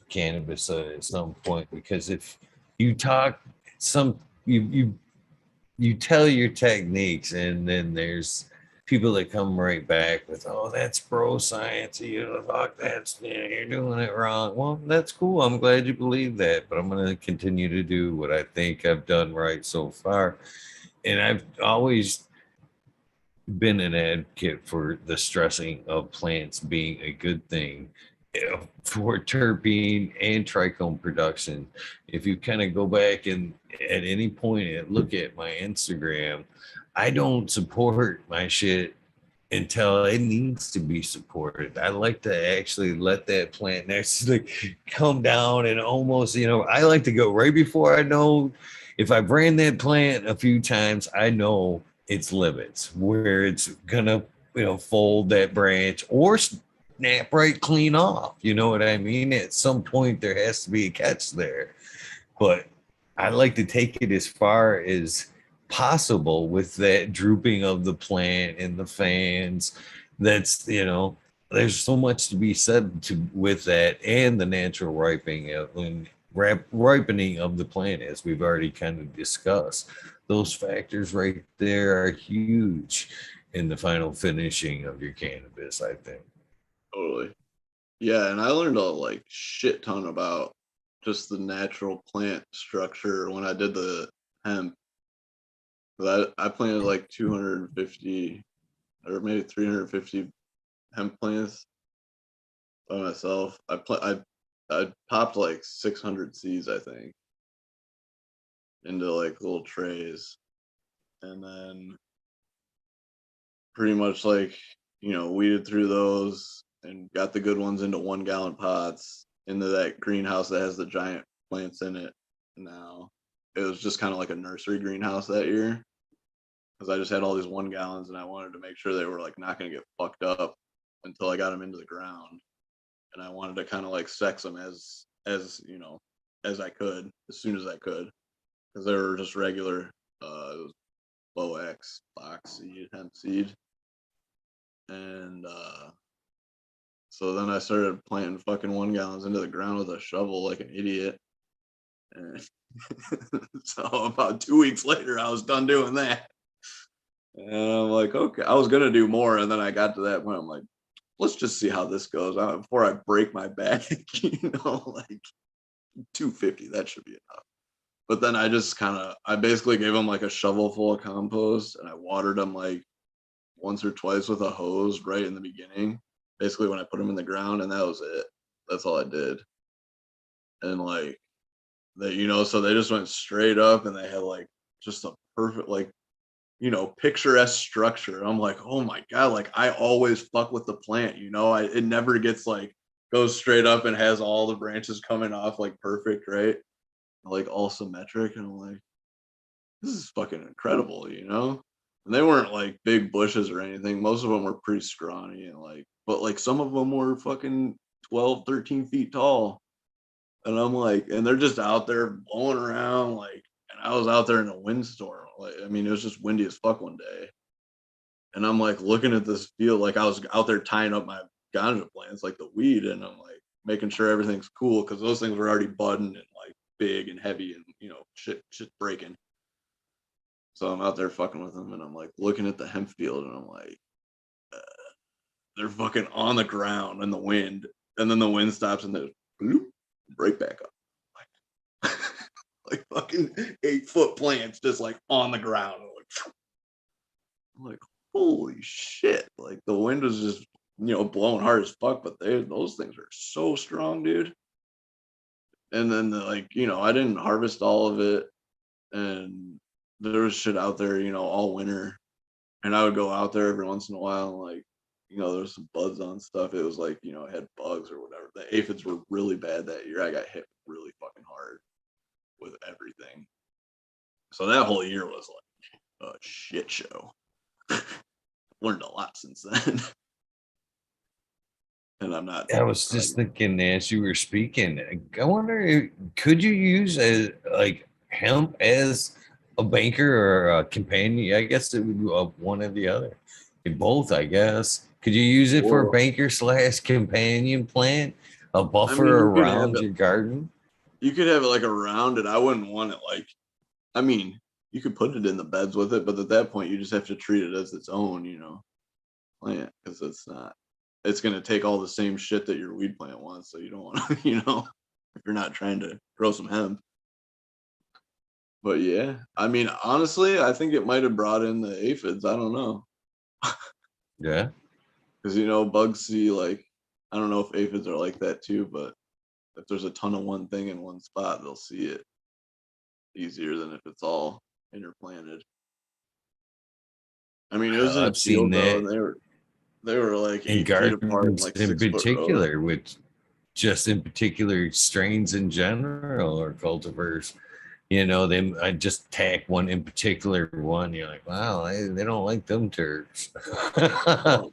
cannabis at some point, because if you talk some you tell your techniques, and then there's people that come right back with, oh, that's bro science, fuck, you're doing it wrong. Well, that's cool, I'm glad you believe that, but I'm going to continue to do what I think I've done right so far. And I've always been an advocate for the stressing of plants being a good thing, for terpene and trichome production. If you kind of go back and at any point and look at my Instagram, I don't support my shit until it needs to be supported. I like to actually let that plant actually come down, and almost, I like to go right before I know. If I've ran that plant a few times, I know its limits, where it's gonna, fold that branch or snap right clean off. You know what I mean? At some point, there has to be a catch there. But I like to take it as far as possible with that drooping of the plant and the fans. That's, there's so much to be said with that, and the natural ripening of the plant, as we've already kind of discussed. Those factors right there are huge in the final finishing of your cannabis, I think. Totally. Yeah, and I learned a like shit ton about just the natural plant structure when I did the hemp. But I planted like 250 or maybe 350 hemp plants by myself. I popped like 600 seeds, I think, into like little trays, and then pretty much like, weeded through those and got the good ones into 1 gallon pots into that greenhouse that has the giant plants in it. Now it was just kind of like a nursery greenhouse that year, because I just had all these 1 gallons and I wanted to make sure they were like not going to get fucked up until I got them into the ground. And I wanted to kind of like sex them as I could, as soon as I could, because they were just regular low X box seed, hemp seed. And so then I started planting fucking 1 gallons into the ground with a shovel like an idiot. And so about 2 weeks later, I was done doing that. And I'm like, okay, I was gonna do more, and then I got to that point. I'm like, let's just see how this goes before I break my back. Like 250, that should be enough. But then I basically gave them like a shovel full of compost, and I watered them like once or twice with a hose right in the beginning, basically when I put them in the ground, and that was it. That's all I did. And like they, so they just went straight up, and they had like just a perfect like, picturesque structure. I'm like, oh my god, like I always fuck with the plant, it never gets like goes straight up and has all the branches coming off like perfect, right? Like all symmetric, and I'm like, this is fucking incredible. And they weren't like big bushes or anything. Most of them were pretty scrawny, and like, but like some of them were fucking 12, 13 feet tall. And I'm like, and they're just out there blowing around, like, and I was out there in a windstorm. Like, I mean, it was just windy as fuck one day. And I'm like looking at this field, like I was out there tying up my ganja plants, like the weed, and I'm like making sure everything's cool, because those things were already budding and like big and heavy, and shit breaking. So I'm out there fucking with them, and I'm like looking at the hemp field, and I'm like, they're fucking on the ground in the wind, and then the wind stops, and they bloop, break back up, like, like fucking 8-foot plants just like on the ground. I'm like, holy shit! Like the wind was just blowing hard as fuck, but those things are so strong, dude. And then I didn't harvest all of it, and there was shit out there, all winter. And I would go out there every once in a while, and like, there was some buds on stuff. It was like, it had bugs or whatever. The aphids were really bad that year. I got hit really fucking hard with everything. So that whole year was like a shit show. Learned a lot since then. and I'm not. I was just thinking as you were speaking, I wonder, could you use like hemp as a banker or a companion? I guess it would be one or the other. Both, I guess. Could you use it for a Or, banker slash companion plant, a I mean, buffer around your garden? you could have it like around it. I wouldn't want it like, I mean, you could put it in the beds with it, but at that point, you just have to treat it as its own, plant, because it's not. It's gonna take all the same shit that your weed plant wants. So you don't want to, if you're not trying to grow some hemp. But yeah, I mean, honestly, I think it might have brought in the aphids. I don't know, Yeah. because bugs see like, I don't know if aphids are like that too, but if there's a ton of one thing in one spot, they'll see it easier than if it's all interplanted. I mean, it was in a I've seen field though, that and they were like in 8 feet apart in gardens like in 6 foot rows. particular, with just in particular strains in general or cultivars. They I just tack one in particular one. You're like, wow, they don't like them turds. Oh,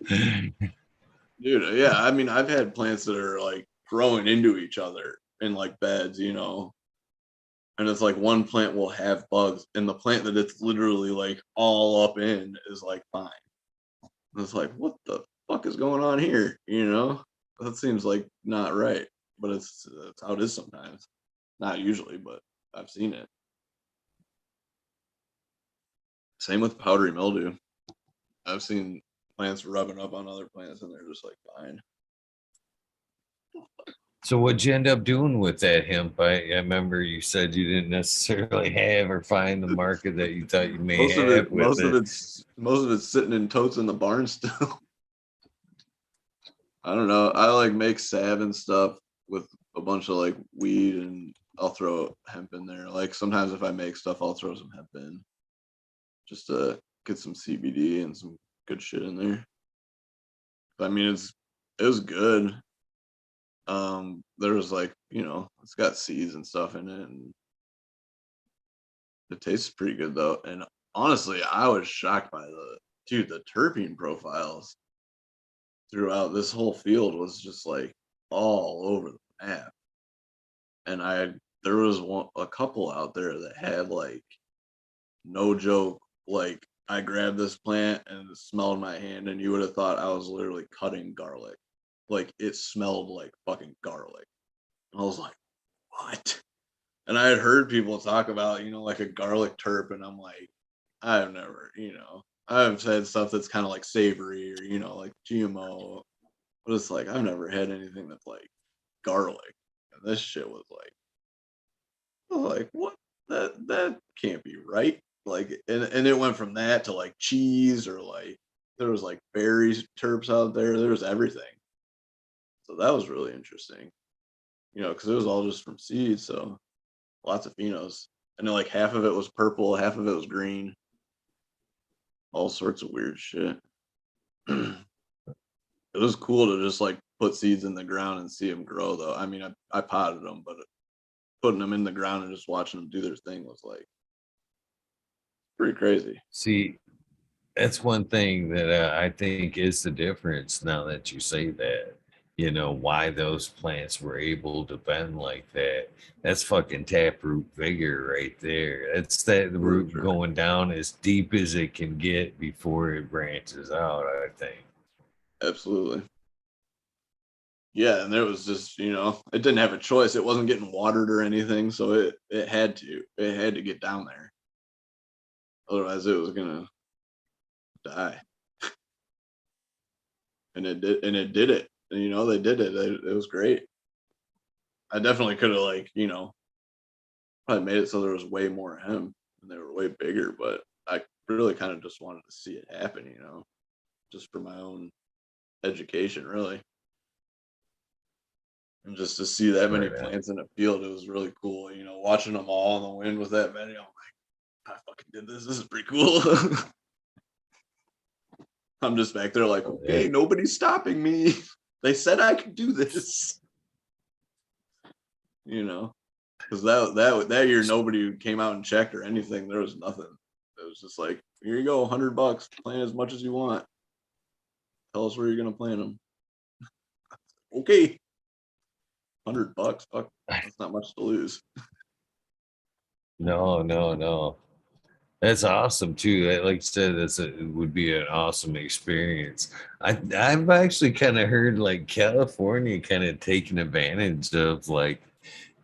dude, yeah. I mean, I've had plants that are like growing into each other in like beds, and it's like one plant will have bugs, and the plant that it's literally like all up in is like fine. And it's like, what the fuck is going on here? That seems like not right, but that's how it is sometimes. Not usually, but I've seen it. Same with powdery mildew. I've seen plants rubbing up on other plants, and they're just like fine. So what'd you end up doing with that hemp? I remember you said you didn't necessarily have or find the market that you thought you may Most of have it, with it. most of it's sitting in totes in the barn still. I don't know. I like make salve and stuff with a bunch of like weed, and I'll throw hemp in there. Like sometimes if I make stuff, I'll throw some hemp in just to get some CBD and some good shit in there. But I mean, it was good. There was like, it's got seeds and stuff in it, and it tastes pretty good though. And honestly, I was shocked by the terpene profiles throughout this whole field was just like all over the map. And there was a couple out there that had like, no joke, like I grabbed this plant and it smelled my hand, and you would have thought I was literally cutting garlic. Like it smelled like fucking garlic. And I was like, what? And I had heard people talk about, like a garlic terp, and I'm like, I've never, I've had stuff that's kind of like savory or, like GMO, but it's like I've never had anything that's like garlic. And this shit was like, I was like, what? That can't be right. Like, and it went from that to like cheese, or like there was like berries terps out there. There was everything. So that was really interesting. Because it was all just from seeds. So lots of phenos. And then like half of it was purple, half of it was green. All sorts of weird shit. It was cool to just like put seeds in the ground and see them grow though. I mean, I potted them, but putting them in the ground and just watching them do their thing was like pretty crazy. See, that's one thing that I think is the difference now that you say that. Why those plants were able to bend like that. That's fucking taproot vigor right there. That's that For root sure. going down as deep as it can get before it branches out, I think. Absolutely. Yeah, and there was just, it didn't have a choice. It wasn't getting watered or anything, so it had to get down there. Otherwise it was gonna die. And it did it. And, they did it. It was great. I definitely could have like, probably made it so there was way more hemp and they were way bigger, but I really kind of just wanted to see it happen, just for my own education, really. And just to see that many Right on. plants in a field, it was really cool. Watching them all in the wind with that many, I'm like, I fucking did this. This is pretty cool. I'm just back there like, Oh, yeah. okay, nobody's stopping me. They said I could do this. Because that year nobody came out and checked or anything. There was nothing. It was just like, here you go, $100. Plant as much as you want. Tell us where you're gonna plant them. okay, $100, fuck, that's not much to lose. No. That's awesome too. Like I said, it would be an awesome experience. I've actually kind of heard like California kind of taking advantage of like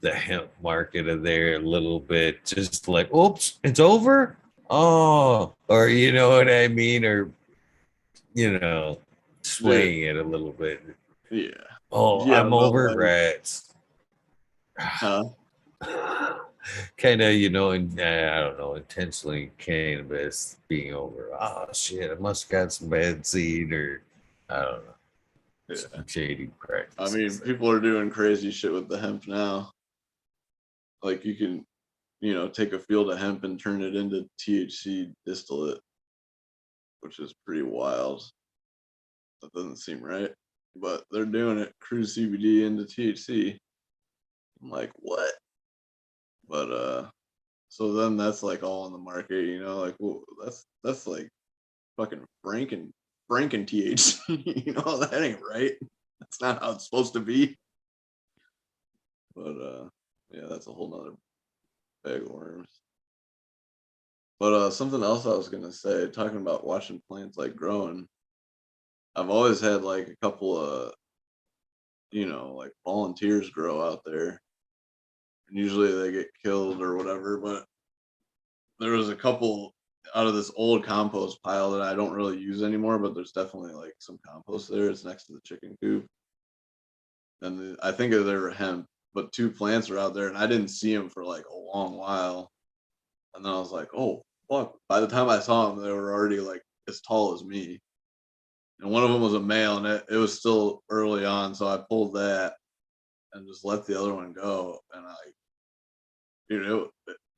the hemp market of there a little bit, just like, oops, it's over. Oh, or you know what I mean, or you know, Dude, swaying it a little bit. yeah, Oh, yeah, I'm but over like, rats. Kind of, and I don't know, intentionally cannabis being over. Oh shit, I must have got some bad seed, or I don't know, yeah. some shady I mean, practices. people are doing crazy shit with the hemp now. Like you can, take a field of hemp and turn it into THC distillate, which is pretty wild. That doesn't seem right, but they're doing it. Crude CBD into THC. I'm like, what? But so then that's like all on the market, like, well, that's like fucking Franken THC. That ain't right. That's not how it's supposed to be. But yeah, that's a whole nother bag of worms. But something else I was gonna say, talking about watching plants like growing, I've always had like a couple of, like volunteers grow out there. And usually they get killed or whatever, but there was a couple out of this old compost pile that I don't really use anymore, but there's definitely like some compost there. It's next to the chicken coop. And I think they were hemp, but two plants were out there and I didn't see them for like a long while. And then I was like, oh, fuck. By the time I saw them, they were already like as tall as me. And one of them was a male and it was still early on. So I pulled that and just let the other one go. And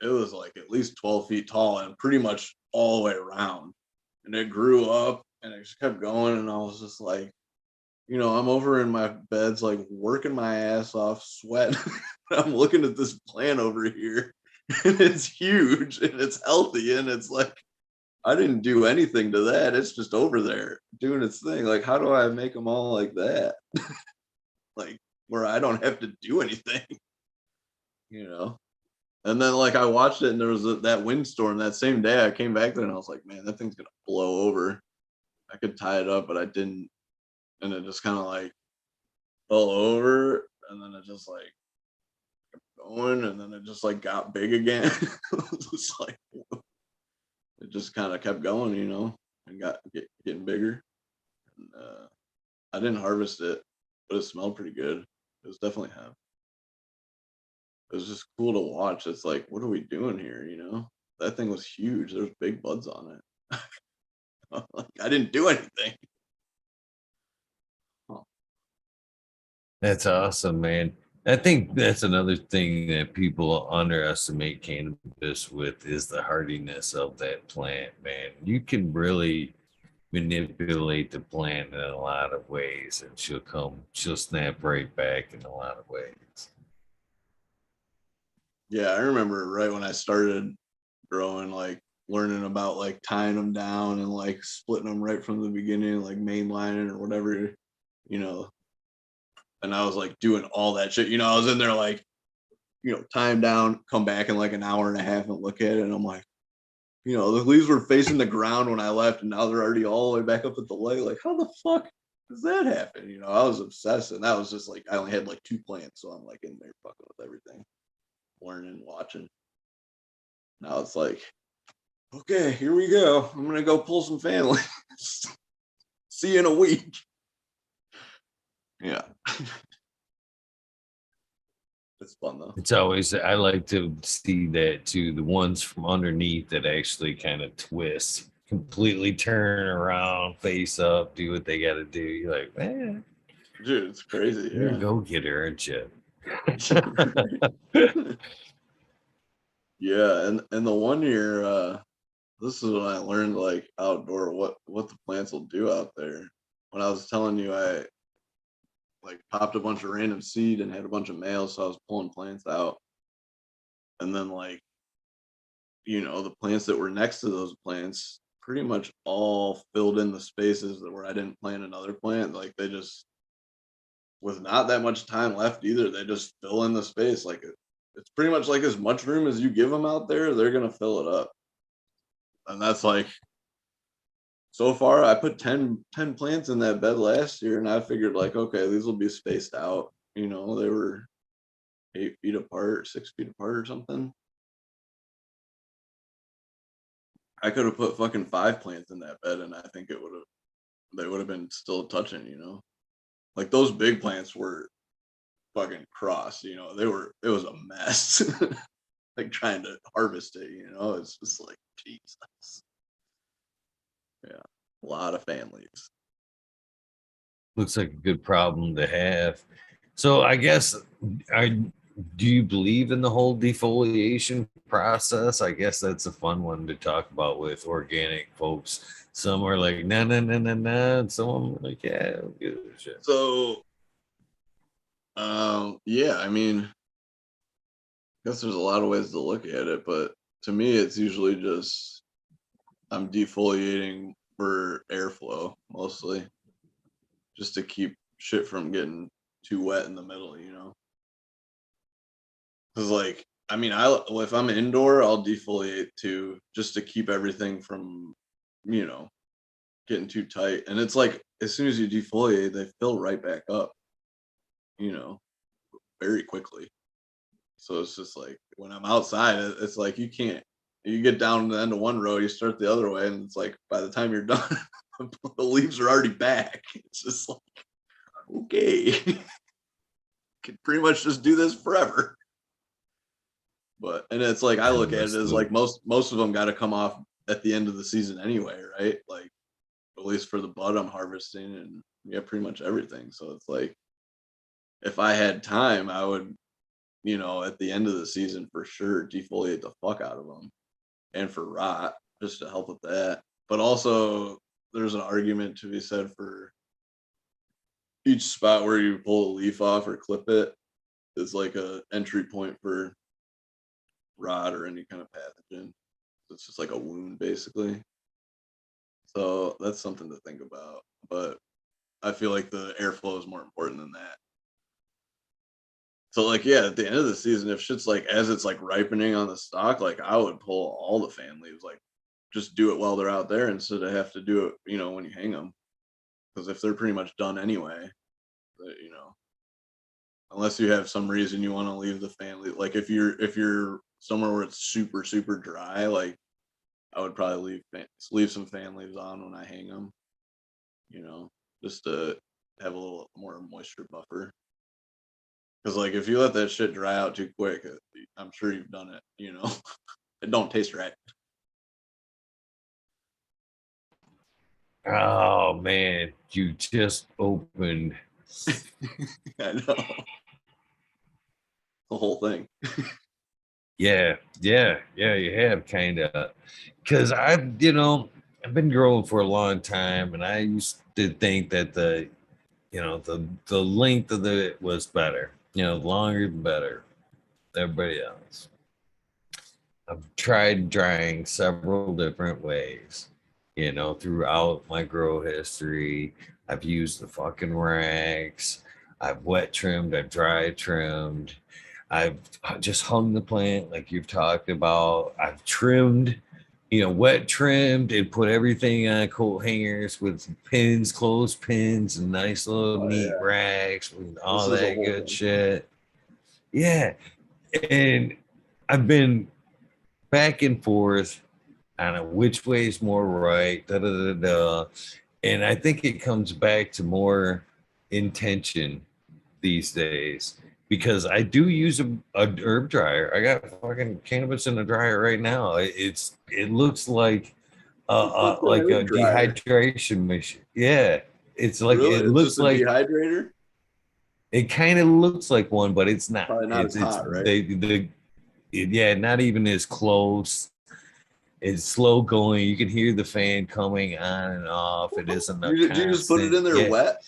it was like at least 12 feet tall and pretty much all the way around. And it grew up and it just kept going. And I was just like, I'm over in my beds, like working my ass off, sweating. I'm looking at this plant over here and it's huge and it's healthy. And it's like, I didn't do anything to that. It's just over there doing its thing. Like, how do I make them all like that? Like, where I don't have to do anything, you know? And then like I watched it and there was that windstorm that same day. I came back there and I was like, man, that thing's gonna blow over. I could tie it up, but I didn't. And it just kind of like fell over and then it just like going and then it just like got big again. It was like it just kind of kept going, and getting bigger. And, I didn't harvest it, but it smelled pretty good. It was definitely hemp. It was just cool to watch. It's like, what are we doing here? That thing was huge. There's big buds on it. Like, I didn't do anything. Huh. That's awesome, man. I think that's another thing that people underestimate cannabis with is the hardiness of that plant, man. You can really manipulate the plant in a lot of ways, and she'll snap right back in a lot of ways. Yeah, I remember right when I started growing, like learning about like tying them down and like splitting them right from the beginning, like mainlining or whatever, you know. And I was like doing all that shit. I was in there like, tie 'em down, come back in like an hour and a half and look at it. And I'm like, the leaves were facing the ground when I left, and now they're already all the way back up at the leg. Like, how the fuck does that happen? I was obsessed, and that was just like I only had like two plants, so I'm like in there fucking with everything, learning, watching. Now it's like, okay, here we go. I'm gonna go pull some family. See you in a week. Yeah, it's fun though. It's always, I like to see that too. The ones from underneath that actually kind of twist, completely turn around, face up, do what they got to do. You're like, man, Dude, it's crazy. you're a Yeah. go getter, aren't you? Yeah, and the one year, this is when I learned like outdoor what the plants will do out there. When I was telling you, I like popped a bunch of random seed and had a bunch of males, so I was pulling plants out, and then like the plants that were next to those plants pretty much all filled in the spaces that where I didn't plant another plant. Like they just with not that much time left either, they just fill in the space. Like it's pretty much like as much room as you give them out there, they're gonna fill it up. And that's like, so far I put 10 plants in that bed last year, and I figured like, okay, these will be spaced out. You know, they were 8 feet apart, 6 feet apart or something. I could have put fucking 5 plants in that bed, and I think they would have been still touching, you know. Like those big plants were fucking cross, you know. It was a mess. Like trying to harvest it, you know. It's just like Jesus. Yeah, a lot of families. Looks like a good problem to have. So I guess, do you believe in the whole defoliation process? I guess that's a fun one to talk about with organic folks. Some are like, no, no, no, no, no. And some are like, yeah, I don't give a shit. So, yeah, I mean, I guess there's a lot of ways to look at it, but to me, it's usually just I'm defoliating for airflow mostly, just to keep shit from getting too wet in the middle, you know. Because like, I mean, if I'm indoor, I'll defoliate too, just to keep everything from, you know, getting too tight. And it's like as soon as you defoliate, they fill right back up, you know, very quickly. So it's just like when I'm outside, it's like you can't. You get down to the end of one row, you start the other way, and it's like by the time you're done, the leaves are already back. It's just like, okay, could pretty much just do this forever. But and it's like I look at it as like most of them got to come off at the end of the season anyway, right? Like at least for the bud I'm harvesting, and yeah, pretty much everything. So it's like if I had time, I would, you know, at the end of the season for sure defoliate the fuck out of them, and for rot just to help with that. But also there's an argument to be said for each spot where you pull a leaf off or clip it is like a entry point for rot or any kind of pathogen. It's just like a wound basically. So that's something to think about. But I feel like the airflow is more important than that. So like, yeah, at the end of the season, if shit's like as it's like ripening on the stalk, like I would pull all the fan leaves, like just do it while they're out there instead of have to do it, you know, when you hang them. Because if they're pretty much done anyway, you know, unless you have some reason you want to leave the fan leaf, like if you're somewhere where it's super super dry, like I would probably leave some fan leaves on when I hang them, you know, just to have a little more moisture buffer. Because like if you let that shit dry out too quick, I'm sure you've done it, you know. It don't taste right. Oh man, you just opened. I know. The whole thing. Yeah, you have kind of. Because I've been growing for a long time, and I used to think that the length of it was better. You know, longer the better. Everybody else. I've tried drying several different ways, throughout my grow history. I've used the fucking racks. I've wet trimmed, I've dry trimmed. I've just hung the plant like you've talked about. I've trimmed, wet trimmed and put everything on coat hangers with pins, clothespins, and nice little neat racks with all that good shit. Yeah. And I've been back and forth on which way is more right, da da da da. And I think it comes back to more intention these days because I do use a herb dryer. I got fucking cannabis in the dryer right now. It looks like like a dehydration machine. Yeah, it's like really? it It's looks just a like dehydrator. it kind of looks like one, but it's not. Probably not as hot, right? Yeah, not even as close. It's slow going. You can hear the fan coming on and off. It isn't a Did you just put it in there wet?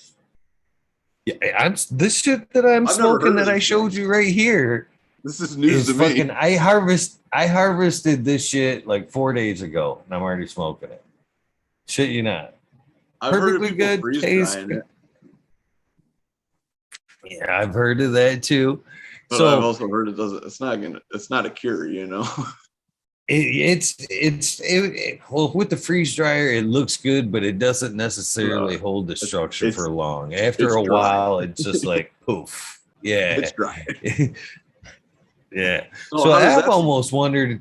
Yeah, this shit that I'm smoking that I showed you right here. This is news to fucking, me. I harvested this shit like 4 days ago, and I'm already smoking it. Shit, you not. I've heard of people freeze drying it. Yeah, I've heard of that too. But I've So also heard it's not a cure, you know. well, with the freeze dryer, it looks good, but it doesn't necessarily No, hold the structure it's for long. After it's a dry. while, it's just like poof. Yeah. It's dry. Yeah. So So how does I've that? almost wondered,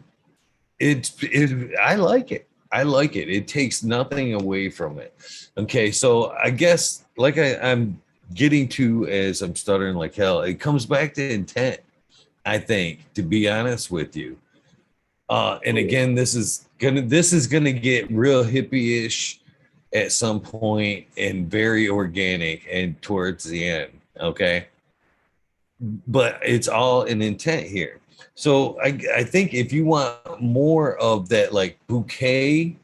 I like it. I like it. It takes nothing away from it. Okay, so I guess like I'm getting to as I'm stuttering like hell, it comes back to intent, I think, to be honest with you. And again, this is gonna get real hippie-ish at some point and very organic and towards the end. Okay. But it's all an intent here. So I think if you want more of that like bouquet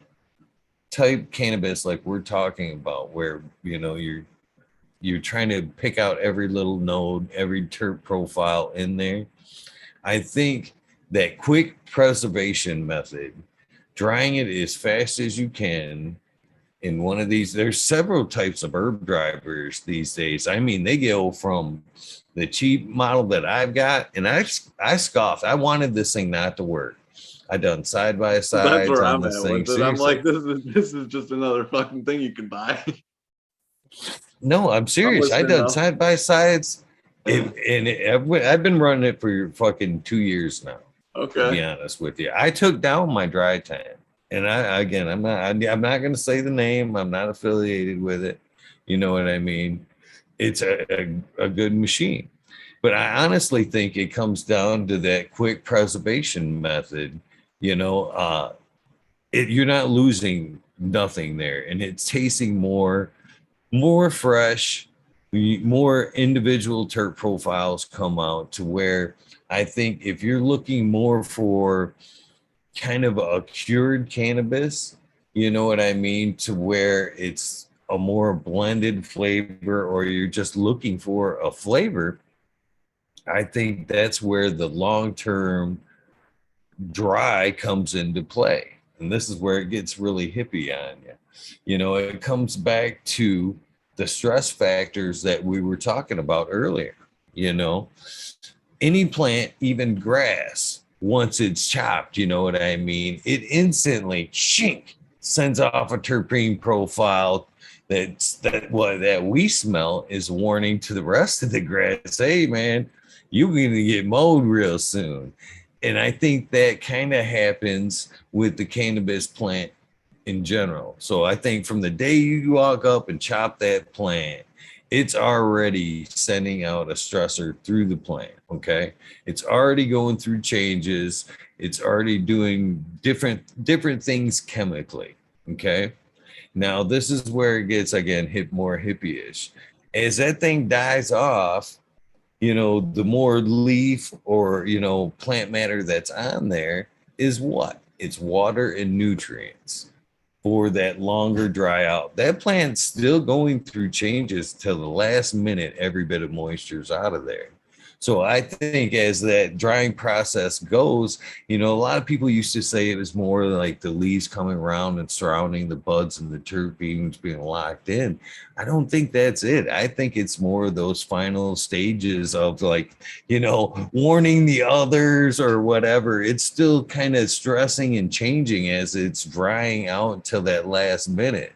type cannabis like we're talking about, where you're trying to pick out every little node, every terp profile in there, I think that quick preservation method, drying it as fast as you can in one of these, there's several types of herb drivers these days. I mean, they go from the cheap model that I've got, and I scoffed. I wanted this thing not to work. I done side by That's sides where on I'm this at thing. with it. I'm Seriously. like, this is just another fucking thing you can buy. No, I'm I'm serious. I listening done though. side by sides. I've been running it for fucking 2 years now, to Okay. be honest with you. I took down my dry tan. And I'm not going to say the name. I'm not affiliated with it. You know what I mean? It's a good machine. But I honestly think it comes down to that quick preservation method. You know, you're not losing nothing there, and it's tasting more fresh, more individual terp profiles come out to where I think if you're looking more for kind of a cured cannabis, you know what I mean, to where it's a more blended flavor, or you're just looking for a flavor, I think that's where the long-term dry comes into play. And this is where it gets really hippie on you. You know, it comes back to the stress factors that we were talking about earlier. You know, any plant, even grass, once it's chopped, you know what I mean, it instantly shink sends off a terpene profile that we smell is warning to the rest of the grass. Hey man, you're gonna get mowed real soon. And I think that kind of happens with the cannabis plant in general. So I think from the day you walk up and chop that plant, it's already sending out a stressor through the plant. Okay. It's already going through changes. It's already doing different things chemically. Okay. Now this is where it gets again more hippie-ish. As that thing dies off, the more leaf or plant matter that's on there is what? It's water and nutrients for that longer dry out. That plant's still going through changes till the last minute, every bit of moisture is out of there. So I think as that drying process goes, a lot of people used to say it was more like the leaves coming around and surrounding the buds and the terpenes being locked in. I don't think that's it. I think it's more of those final stages of like, warning the others or whatever. It's still kind of stressing and changing as it's drying out till that last minute.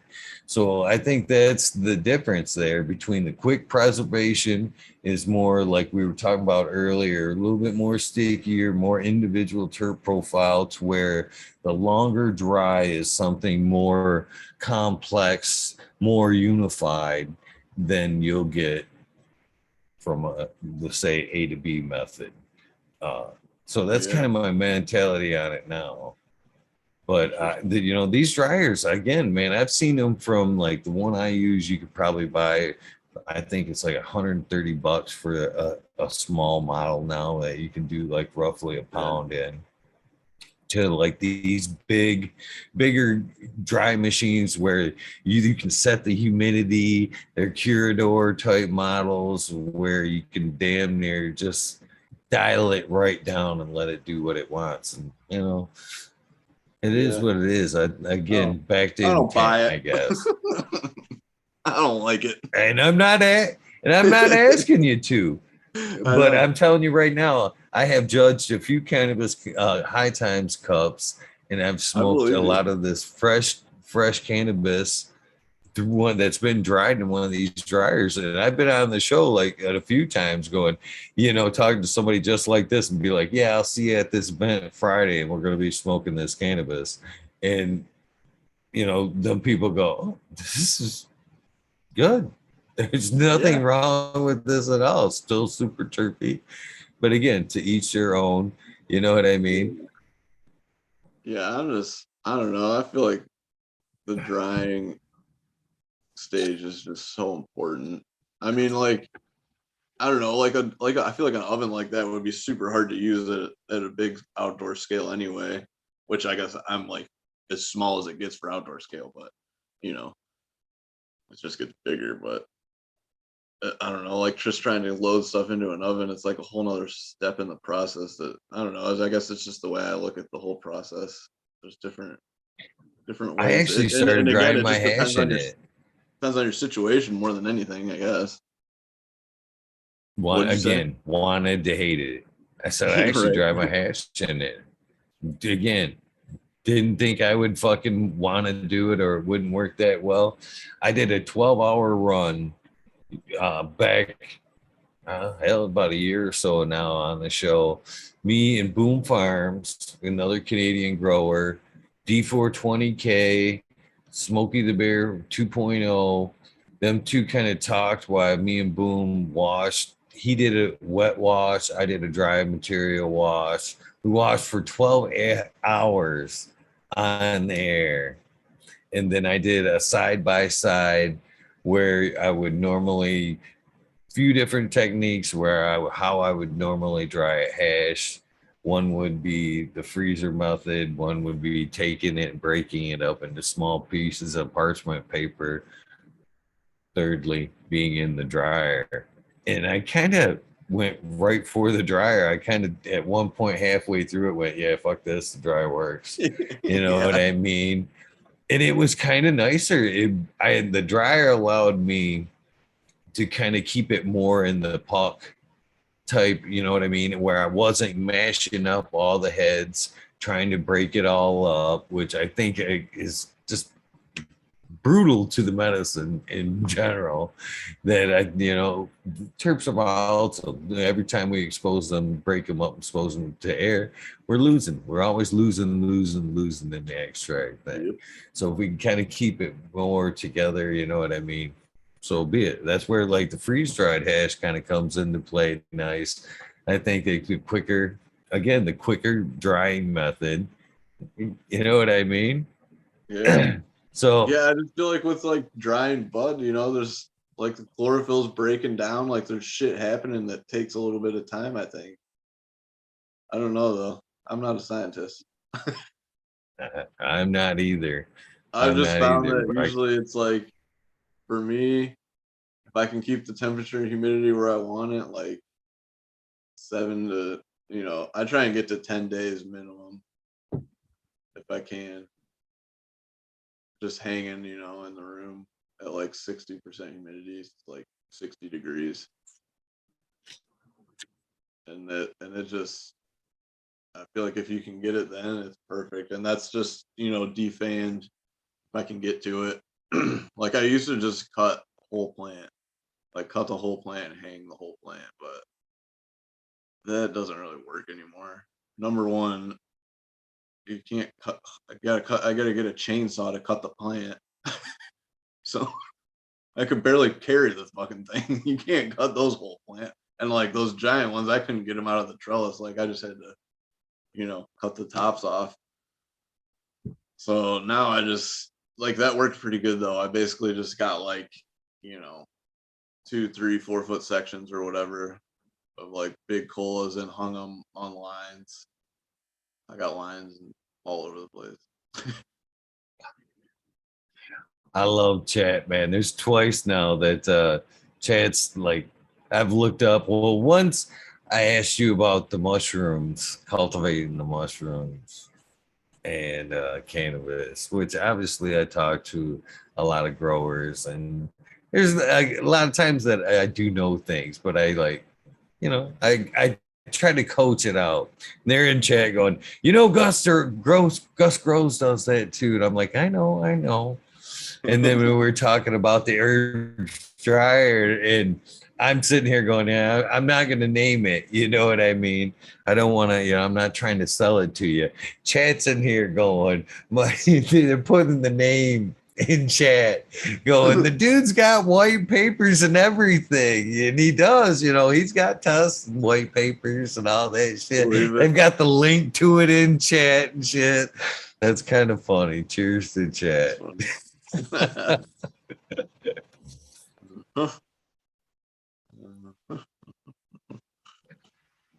So I think that's the difference there between the quick preservation is more like we were talking about earlier, a little bit more stickier, more individual terp profile, to where the longer dry is something more complex, more unified than you'll get from let's say A to B method. So that's kind Yeah. of my mentality on it now. But these dryers again, man, I've seen them from like the one I use. You could probably buy, I think it's like $130 for a small model now that you can do like roughly a pound in. To like these bigger dry machines where you can set the humidity. They're Curador type models where you can damn near just dial it right down and let it do what it wants. And it is Yeah. what it is. Again, back to I don't intent, buy I it. guess. I don't like it. And I'm not And I'm not asking you to, I but know. I'm telling you right now, I have judged a few cannabis high times cups, and I've I smoked a believe you. lot of this fresh cannabis through one that's been dried in one of these dryers. And I've been on the show like a few times going, talking to somebody just like this and be like, yeah, I'll see you at this event Friday and we're going to be smoking this cannabis. And, then people go, oh, this is good. There's nothing Yeah. wrong with this at all. Still super terpy. But again, to each their own. You know what I mean? Yeah, I don't know. I feel like the drying stage is just so important. I mean, like, I don't know, I feel like an oven like that would be super hard to use at a big outdoor scale anyway, which I guess I'm like as small as it gets for outdoor scale, but you know, it just gets bigger. But I don't know, like just trying to load stuff into an oven, it's like a whole nother step in the process that I don't know. I guess it's just the way I look at the whole process. There's different I ways, actually and started again, drying it my just hash in it. depends on your situation more than anything, I guess. One What'd you say? again, wanted to hate it. I said I actually Right. dry my hash in it. Again, didn't think I would fucking want to do it or it wouldn't work that well. I did a 12-hour run back hell about a year or so now on the show. Me and Boom Farms, another Canadian grower, D420K, Smokey the Bear 2.0. Them two kind of talked while me and Boom washed. He did a wet wash. I did a dry material wash. We washed for 12 hours on air. And then I did a side by side where I would normally few different techniques where how I would normally dry a hash. One would be the freezer method. One would be taking it and breaking it up into small pieces of parchment paper. Thirdly, being in the dryer. And I kind of went right for the dryer. I kind of at one point halfway through it went, yeah, fuck this, the dryer works. You know what Yeah. I mean? And it was kind of nicer. The dryer allowed me to kind of keep it more in the puck type, you know what I mean? Where I wasn't mashing up all the heads, trying to break it all up, which I think is just brutal to the medicine in general. That terps are volatile. Every time we expose them, break them up, expose them to air, we're losing. We're always losing in the extract thing. Yep. So if we can kind of keep it more together, you know what I mean? So be it. That's where like the freeze dried hash kind of comes into play nice. I think the quicker drying method. You know what I mean? Yeah. So Yeah, I just feel like with like drying bud, there's like the chlorophyll's breaking down, like there's shit happening that takes a little bit of time, I think. I don't know though. I'm not a scientist. I'm not either. I've I'm just not found either. that But usually it's like for me, if I can keep the temperature and humidity where I want it, like 7 to, I try and get to 10 days minimum if I can. Just hanging, in the room at like 60% humidity, it's like 60 degrees. And it just I feel like if you can get it then it's perfect. And that's just, defanned if I can get to it. Like I used to just cut whole plant, like cut the whole plant and hang the whole plant, but that doesn't really work anymore. Number one, you can't cut I gotta get a chainsaw to cut the plant. So I could barely carry the fucking thing. You can't cut those whole plant. And like those giant ones, I couldn't get them out of the trellis. Like I just had to, cut the tops off. So now I just like that worked pretty good though. I basically just got like, you know, 2, 3, 4 foot sections or whatever of like big colas and hung them on lines. I got lines all over the place. I love chat, man. There's twice now that chat's like I've looked up. Well, once I asked you about the mushrooms, cultivating the mushrooms and cannabis, which obviously I talked to a lot of growers, and there's a lot of times that I do know things, but I like, I try to coach it out. And they're in chat going, Gus Gross does that too. And I'm like, I know. And then when we're talking about the urge dryer, and I'm sitting here going, yeah, I'm not going to name it. You know what I mean? I don't want to, I'm not trying to sell it to you. Chat's in here going, they're putting the name in chat going, the dude's got white papers and everything. And he does, he's got tests and white papers and all that shit. They've got the link to it in chat and shit. That's kind of funny. Cheers to chat.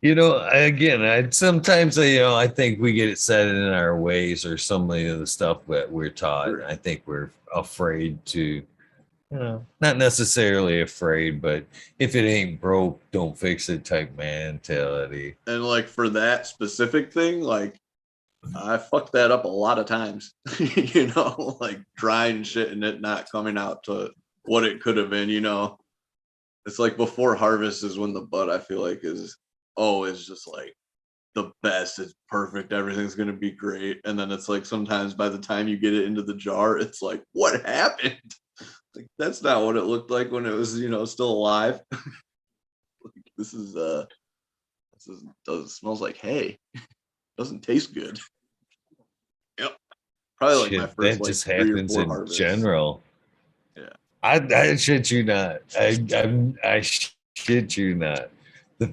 Again, I think we get it set in our ways or some of the stuff that we're taught. Sure. I think we're afraid to, not necessarily afraid, but if it ain't broke, don't fix it type mentality. And like for that specific thing, like I fucked that up a lot of times, like drying shit and it not coming out to what it could have been, It's like before harvest is when the bud, I feel like, is always just like the best. It's perfect. Everything's going to be great. And then it's like sometimes by the time you get it into the jar, it's like, what happened? Like, that's not what it looked like when it was, still alive. This smells like hay. Doesn't taste good. Yep. Probably like my first, that just happens in harvests. General. Yeah. I shit you not. I shit you not.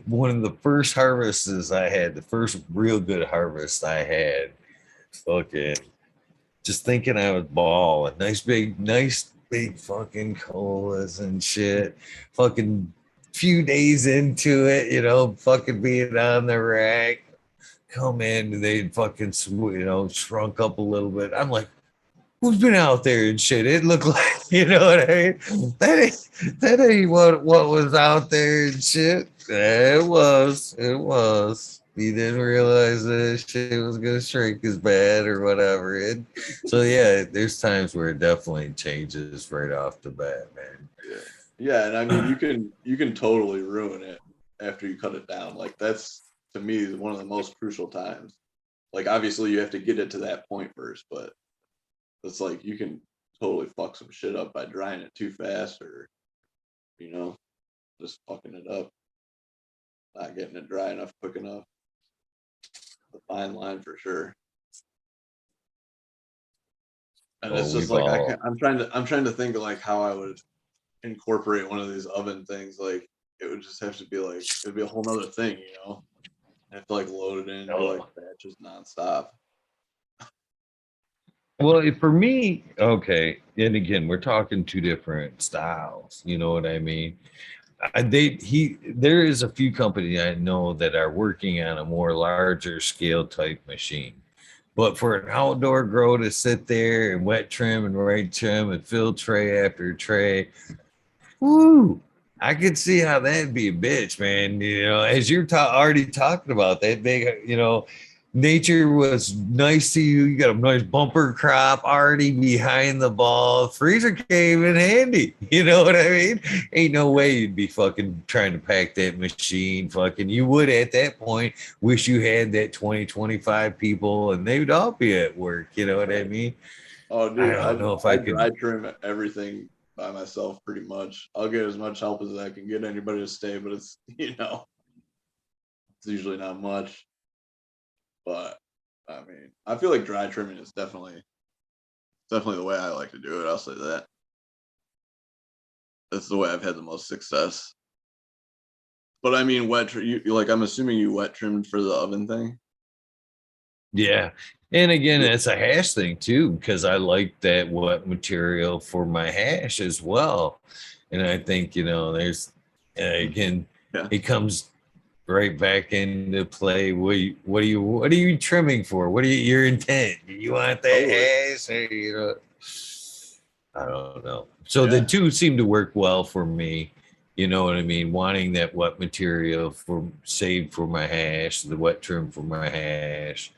One of the first harvests I had, the first real good harvest I had, fucking just thinking I was balling. Nice big fucking colas and shit. Fucking few days into it, fucking being on the rack. Come in and they fucking, shrunk up a little bit. I'm like, who's been out there and shit? It looked like, you know what I mean? That ain't what was out there and shit. It was. He didn't realize that shit was gonna shrink as bad or whatever. So yeah, there's times where it definitely changes right off the bat, man. Yeah, and I mean you can totally ruin it after you cut it down. Like that's to me one of the most crucial times. Like obviously you have to get it to that point first, but it's like you can totally fuck some shit up by drying it too fast or, just fucking it up. Not getting it dry enough quick enough. The fine line for sure. And it's just like I'm trying to think of like how I would incorporate one of these oven things. Like it would just have to be like it'd be a whole nother thing, I have to like load it in and do like batches nonstop. Well, for me, okay, and again, we're talking two different styles. You know what I mean? There is a few companies I know that are working on a more larger scale type machine. But for an outdoor grow to sit there and wet trim and right trim and fill tray after tray, woo, I could see how that'd be a bitch, man. As you're already talking about that big, nature was nice to you. You got a nice bumper crop already behind the ball. Freezer came in handy. You know what I mean? Ain't no way you'd be fucking trying to pack that machine. Fucking, you would at that point wish you had that 20, 25 people and they would all be at work. You know what I mean? Oh, dude, I don't know if I could dry trim everything by myself pretty much. I'll get as much help as I can get anybody to stay, but it's, it's usually not much. But I mean, I feel like dry trimming is definitely the way I like to do it. I'll say that. That's the way I've had the most success. But I mean, I'm assuming you wet trimmed for the oven thing. Yeah. And again, it's a hash thing too, because I like that wet material for my hash as well. And I think, there's, again, it comes right back into play. What are you trimming for? What are your intent? You want that hash? Or, I don't know. So the two seem to work well for me. You know what I mean? Wanting that wet material saved for my hash, the wet trim for my hash,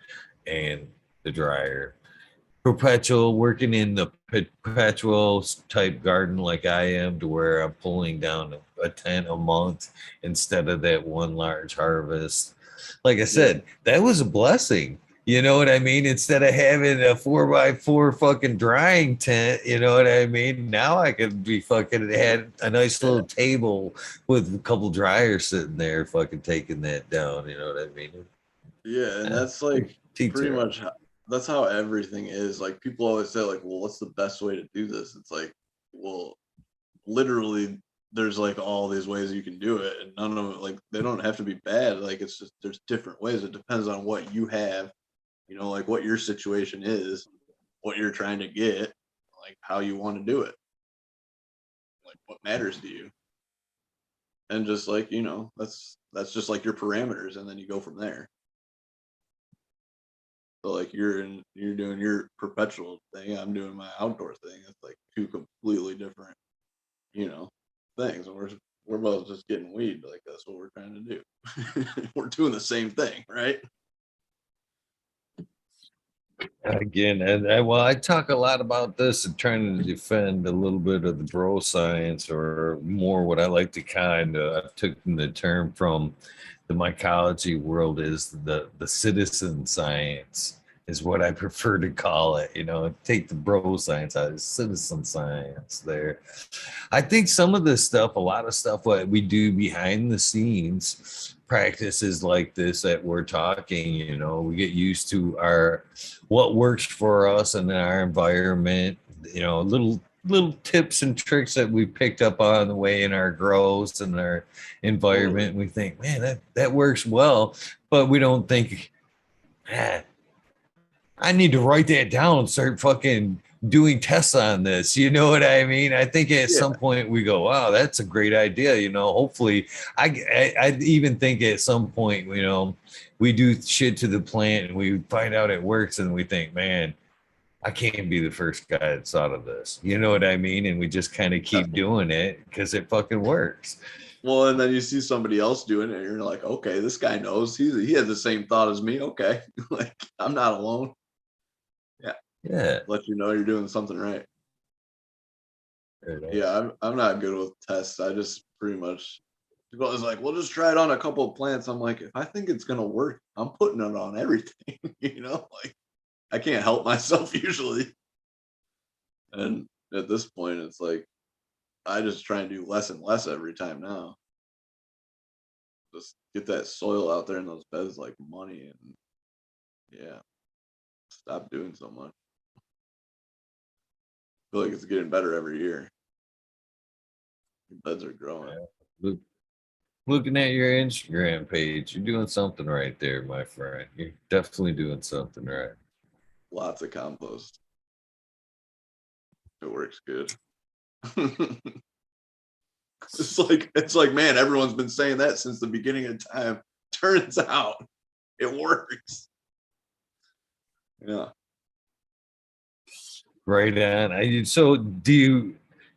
and the dryer. perpetual, working in the perpetual type garden like I am, to where I'm pulling down a tent a month instead of that one large harvest. Like I Yeah. said, that was a blessing. You know what I mean? Instead of having a 4x4 fucking drying tent, you know what I mean? Now I could be fucking had a nice Yeah. little table with a couple dryers sitting there, fucking taking that down. You know what I mean? Yeah, and Yeah. that's like Teach pretty her. much that's how everything is. Like people always say, like, well, what's the best way to do this? It's like, well, literally, there's like all these ways you can do it, and none of it, like, they don't have to be bad. Like it's just there's different ways. It depends on what you have, like what your situation is, what you're trying to get, like how you want to do it, like what matters to you, and just like that's just like your parameters, and then you go from there. So like you're doing your perpetual thing, I'm doing my outdoor thing. It's like two completely different, you know, things. And we're both just getting weed. Like that's what we're trying to do. We're doing the same thing, right? Again, and well, I talk a lot about this and trying to defend a little bit of the bro science, or more what I like to kind of, I've taken the term from the mycology world, is the citizen science is what I prefer to call it. Take the bro science out of citizen science there. I think some of this stuff, a lot of stuff what we do behind the scenes, practices like this that we're talking, we get used to our what works for us and in our environment, little tips and tricks that we picked up on the way in our grows and our Totally. environment. We think, man, that works well, but we don't think, ah, I need to write that down and start fucking doing tests on this. You know what I mean? I think at Yeah. some point we go, wow, that's a great idea. Hopefully, I even think at some point, we do shit to the plant and we find out it works, and we think, man, I can't be the first guy that thought of this. You know what I mean? And we just kind of keep doing it because it fucking works. Well, and then you see somebody else doing it, and you're like, okay, this guy knows. He had the same thought as me. Okay, like I'm not alone. Yeah, Yeah. let you know you're doing something right. There it Yeah, is. I'm not good with tests. I just pretty much people is like, we'll just try it on a couple of plants. I'm like, if I think it's gonna work, I'm putting it on everything. Like I can't help myself usually. And at this point, it's like I just try and do less and less every time now. Just get that soil out there in those beds like money, and yeah, stop doing so much. I feel like it's getting better every year. The beds are growing. Yeah. Looking at your Instagram page, you're doing something right there, my friend. You're definitely doing something right. Lots of compost. It works good. It's like man, everyone's been saying that since the beginning of time. Turns out it works. Yeah. Right on. So do you,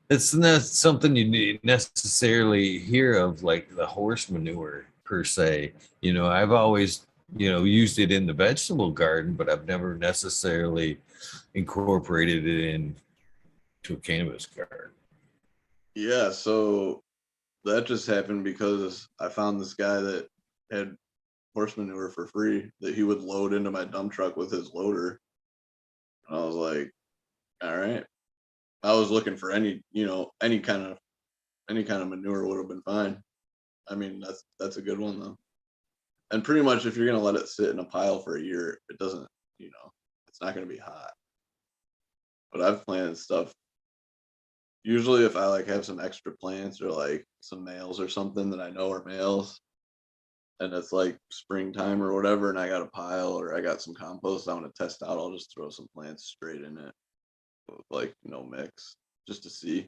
it's not something you need necessarily hear of, like the horse manure per se. I've always, used it in the vegetable garden, but I've never necessarily incorporated it into a cannabis garden. Yeah, so that just happened because I found this guy that had horse manure for free that he would load into my dump truck with his loader. And I was like, all right. I was looking for any kind of manure would have been fine. I mean, that's a good one though. And pretty much if you're gonna let it sit in a pile for a year, it doesn't, it's not gonna be hot. But I've planted stuff. Usually if I like have some extra plants or like some males or something that I know are males, and it's like springtime or whatever, and I got a pile or I got some compost I want to test out, I'll just throw some plants straight in it with like no mix just to see.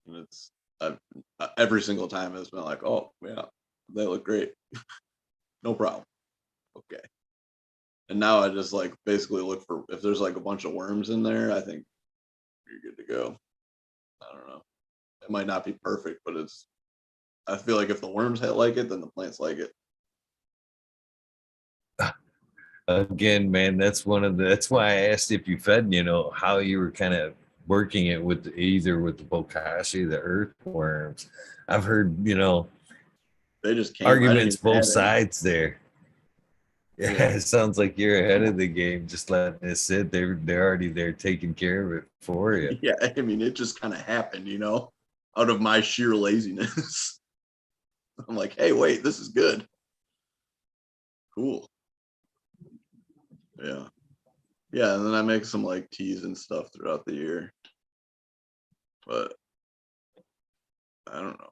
And I've, every single time it's been like, oh yeah, they look great, no problem, okay. And now I just like basically look for if there's like a bunch of worms in there, I think you're good to go. I don't know. It might not be perfect, but I feel like if the worms like it, then the plants like it. again, man, that's that's why I asked if you fed, how you were kind of working it with either with the bokashi, the earthworms. I've heard, They just came. I didn't arguments even both add any. sides there. Yeah, Yeah. it sounds like you're ahead of the game, just letting it sit. They're already there taking care of it for you. Yeah. I mean, it just kind of happened, out of my sheer laziness. I'm like, hey, wait, this is good. Cool. Yeah. Yeah. And then I make some like teas and stuff throughout the year. But I don't know.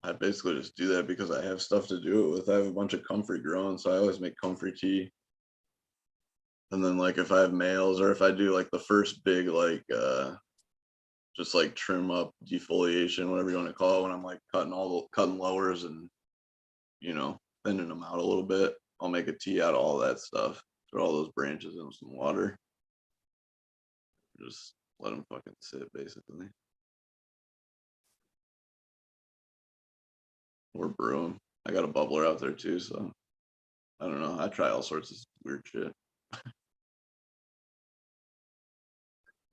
I basically just do that because I have stuff to do it with. I have a bunch of comfrey growing, so I always make comfrey tea. And then like if I have males or if I do like the first big like just like trim up defoliation, whatever you want to call it, when I'm like cutting lowers and thinning them out a little bit, I'll make a tea out of all that stuff. Throw all those branches in some water. Just let them fucking sit basically. Or brew them. I got a bubbler out there too, so I don't know. I try all sorts of weird shit.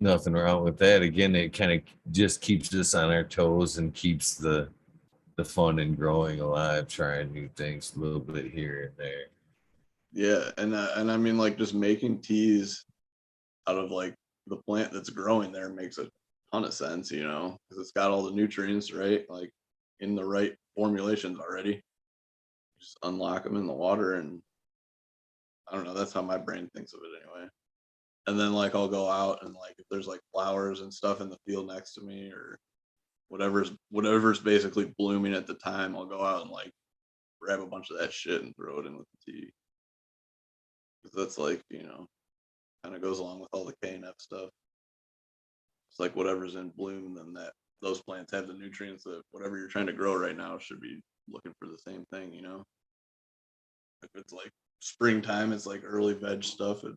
Nothing wrong with that. Again, it kind of just keeps us on our toes and keeps the fun and growing alive, trying new things a little bit here and there. Yeah, and I mean like just making teas out of like the plant that's growing there makes a ton of sense, because it's got all the nutrients right, like in the right formulations already. Just unlock them in the water, and I don't know. That's how my brain thinks of it anyway. And then like I'll go out and like if there's like flowers and stuff in the field next to me or whatever's basically blooming at the time, I'll go out and like grab a bunch of that shit and throw it in with the tea. Because that's like kind of goes along with all the KNF stuff. It's like whatever's in bloom, then those plants have the nutrients that whatever you're trying to grow right now should be looking for the same thing. If it's like springtime, it's like early veg stuff. You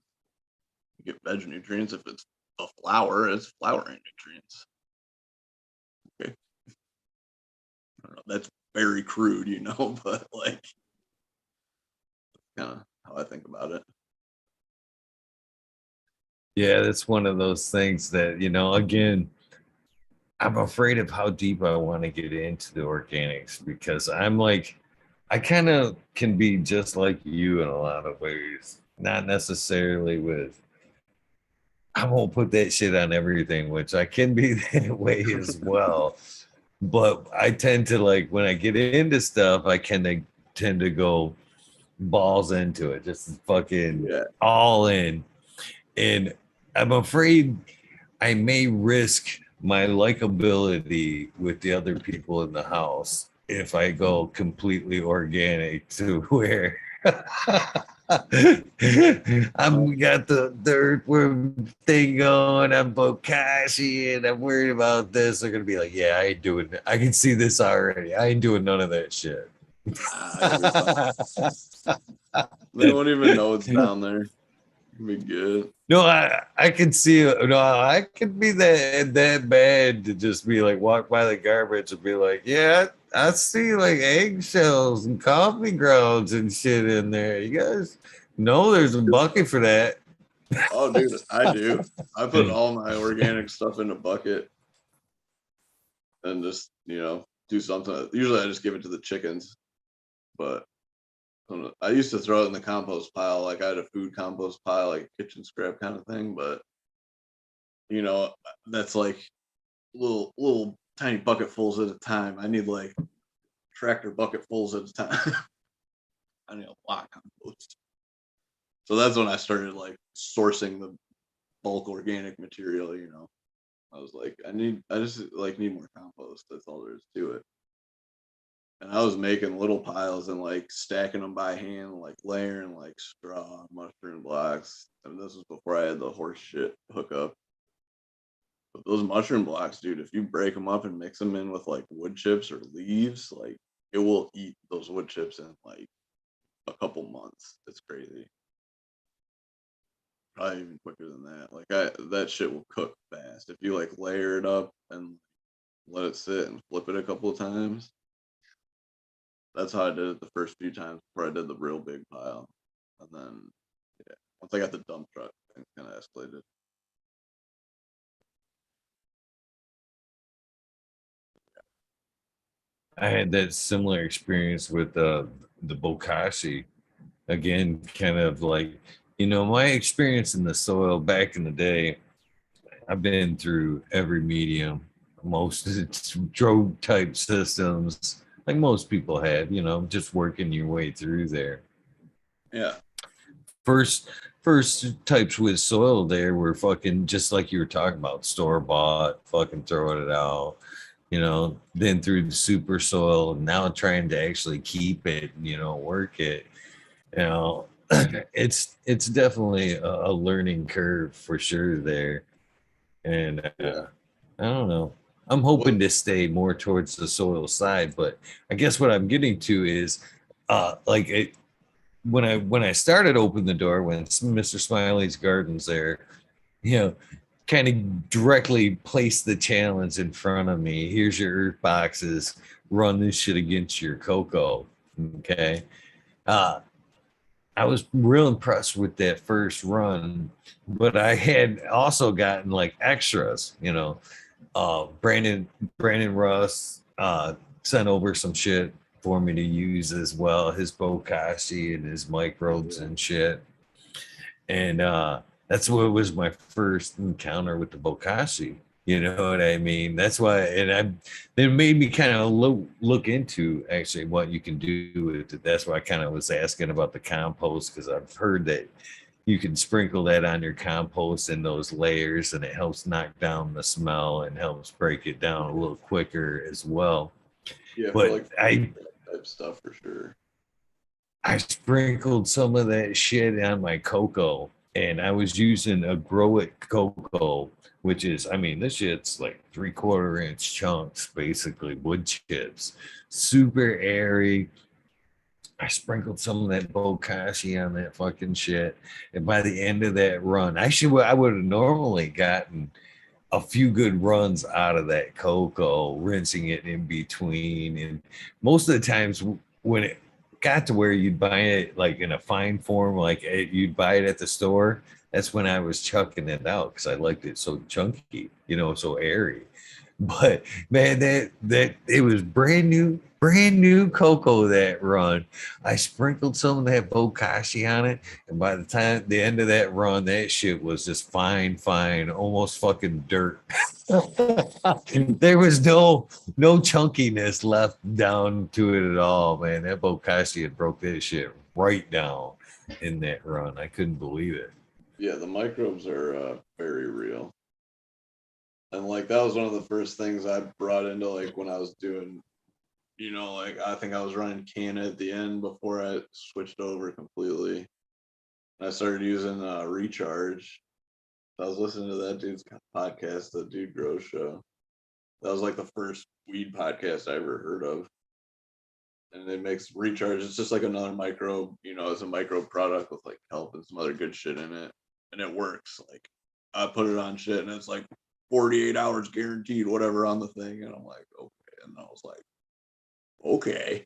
get veg nutrients. If it's a flower, it's flowering nutrients. Okay, I don't know. That's very crude, but like kind of how I think about it. Yeah, that's one of those things that, again, I'm afraid of how deep I want to get into the organics because I'm like, I kind of can be just like you in a lot of ways, not necessarily with, I won't put that shit on everything, which I can be that way as well. But I tend to like, when I get into stuff, I kind of tend to go balls into it, just fucking Yeah. all in. And I'm afraid I may risk my likability with the other people in the house if I go completely organic to where I'm got the earthworm thing going, I'm bokashi, and I'm worried about this. They're gonna be like, yeah, I ain't doing it. I can see this already. I ain't doing none of that shit. You'll be fine. They won't even know it's down there. It'll be good. No, I can see. No, I could be that bad to just be like walk by the garbage and be like, yeah, I see like eggshells and coffee grounds and shit in there. You guys know there's a bucket for that. Oh, dude, I do. I put all my organic stuff in a bucket and just do something. Usually, I just give it to the chickens, but I used to throw it in the compost pile. Like I had a food compost pile, like a kitchen scrap kind of thing. But that's like little tiny bucketfuls at a time. I need like tractor bucketfuls at a time. I need a lot of compost. So that's when I started like sourcing the bulk organic material. I was like, I just like need more compost. That's all there is to it. And I was making little piles and like stacking them by hand, like layering like straw, mushroom blocks. And this was before I had the horse shit hookup. But those mushroom blocks, dude, if you break them up and mix them in with like wood chips or leaves, like it will eat those wood chips in like a couple months. It's crazy. Probably even quicker than that. Like that shit will cook fast if you like layer it up and let it sit and flip it a couple of times. That's how I did it the first few times before I did the real big pile. And then Once I got the dump truck, it kind of escalated. I had that similar experience with the bokashi. Again, kind of like, my experience in the soil back in the day, I've been through every medium, most drove type systems, like most people had, just working your way through there. Yeah. First types with soil there were fucking just like you were talking about, store bought, fucking throwing it out, then through the super soil, now trying to actually keep it, work it, you know. It's definitely a learning curve for sure there. And Yeah. I don't know. I'm What? hoping to stay more towards the soil side, but I guess what I'm getting to is like when I started open the door, when Mr. Smiley's Gardens there, you know, kind of directly placed the challenge in front of me. Here's your earth boxes, run this shit against your cocoa. Okay. Uh I was real impressed with that first run, but I had also gotten like extras, Brandon Russ sent over some shit for me to use as well, his bokashi and his microbes and shit. And that's what was my first encounter with the bokashi. You know what I mean? That's why, it made me kind of look into actually what you can do with it. That's why I kind of was asking about the compost, because I've heard that you can sprinkle that on your compost in those layers, and it helps knock down the smell and helps break it down a little quicker as well. Yeah, for But like I type stuff for sure. I sprinkled some of that shit on my cocoa, and I was using a Grow It cocoa, which is, I mean, this shit's like 3/4 inch chunks, basically wood chips, super airy. I sprinkled some of that bokashi on that fucking shit, and by the end of that run, actually, I would have normally gotten a few good runs out of that cocoa, rinsing it in between. And most of the times when it got to where you'd buy it like in a fine form, like you'd buy it at the store, that's when I was chucking it out because I liked it so chunky, so airy. But man, that it was brand new cocoa that run. I sprinkled some of that bokashi on it, and by the time the end of that run, that shit was just fine, almost fucking dirt. There was no chunkiness left down to it at all, man. That bokashi had broke that shit right down in that run. I couldn't believe it. Yeah, the microbes are very real. And like that was one of the first things I brought into like when I was doing, like I think I was running Canna at the end before I switched over completely. And I started using Recharge. I was listening to that dude's podcast, the Dude Grows Show. That was like the first weed podcast I ever heard of. And it makes Recharge. It's just like another microbe, it's a microbe product with like kelp and some other good shit in it. And it works. Like I put it on shit and it's like 48 hours guaranteed, whatever on the thing. And I'm like, okay. And I was like, okay.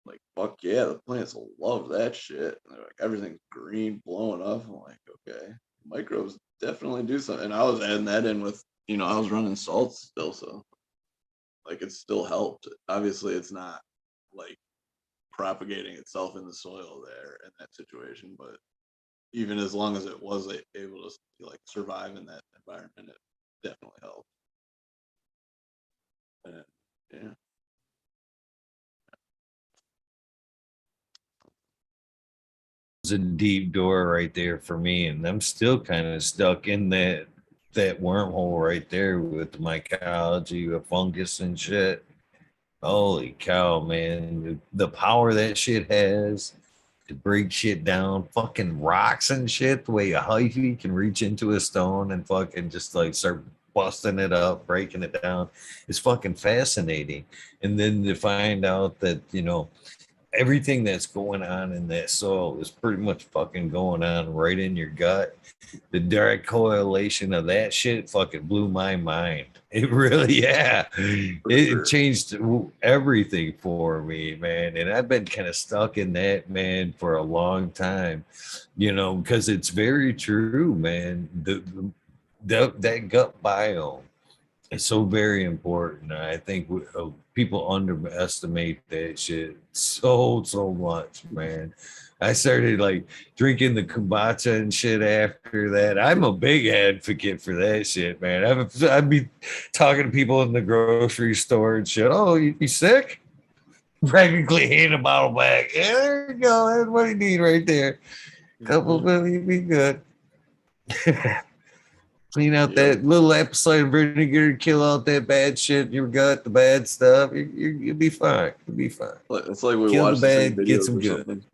Like, fuck yeah, the plants love that shit. And they're like, everything's green, blowing up. I'm like, okay. Microbes definitely do something. And I was adding that in with, I was running salts still. So, like, it still helped. Obviously, it's not like propagating itself in the soil there in that situation. But even as long as it was able to, like, survive in that environment, it definitely helped. And, yeah. A deep door right there for me, and I'm still kind of stuck in that wormhole right there with the mycology of fungus and shit. Holy cow, man. The power that shit has to break shit down, fucking rocks and shit, the way a hyphy can reach into a stone and fucking just like start busting it up, breaking it down, is fucking fascinating. And then to find out that, everything that's going on in that soil is pretty much fucking going on right in your gut. The direct correlation of that shit fucking blew my mind. It really, yeah, it changed everything for me, man. And I've been kind of stuck in that, man, for a long time, you know, because it's very true, man. That gut biome is so very important. I think people underestimate that shit so much, man. I started like drinking the kombucha and shit after that. I'm a big advocate for that shit, man. I'd be talking to people in the grocery store and shit. Oh, you sick? Practically hand a bottle back. Yeah, there you go. That's what you need right there. Couple of them, you'd be good. Clean out that little apple vinegar, kill out that bad shit in your gut, the bad stuff. You'll be fine. You'll be fine. It's like we Kill the watched the same bad, get videos some or good. something.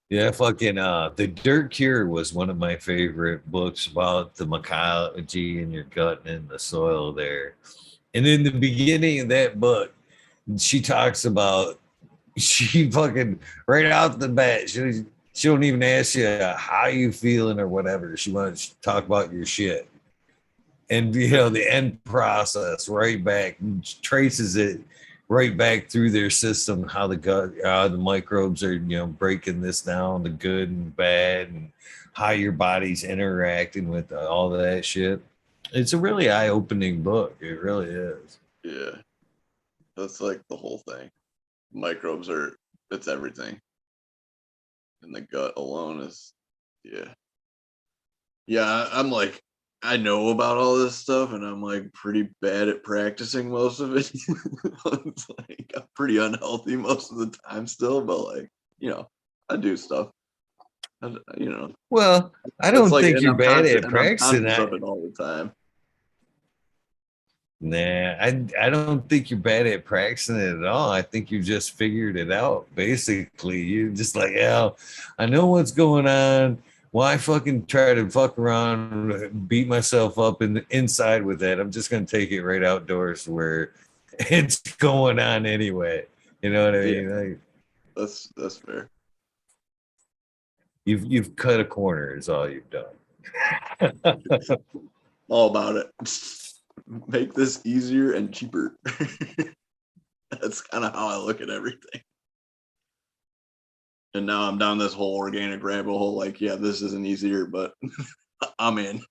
Yeah, fucking The Dirt Cure was one of my favorite books about the mycology in your gut and in the soil there. And in the beginning of that book, she talks about she fucking right out the bat, she don't even ask you how you feeling or whatever. She wants to talk about your shit. And you know, the end process right back traces it right back through their system, how the gut, the microbes are, you know, breaking this down, the good and bad, and how your body's interacting with all that shit. It's a really eye-opening book. It really is. Yeah, that's like the whole thing. Microbes are, it's everything. And the gut alone is, yeah. Yeah, I'm like, I know about all this stuff and I'm like pretty bad at practicing most of it. It's like I'm pretty unhealthy most of the time still, but like, you know, I do stuff. You know, Well, I it's don't like, think and you're I'm bad conscious, at and I'm practicing. conscious of it all the time. Nah, I don't think you're bad at practicing it at all. I think you just figured it out. Basically, you're just like, yeah, I know what's going on. Why fucking try to fuck around, beat myself up in the inside with that? I'm just gonna take it right outdoors where it's going on anyway. You know what I Yeah, mean? Like, that's fair. you've cut a corner is all you've done. All about it. Make this easier and cheaper. That's kind of how I look at everything. And now I'm down this whole organic rabbit hole. Like, yeah, this isn't easier, but I'm in.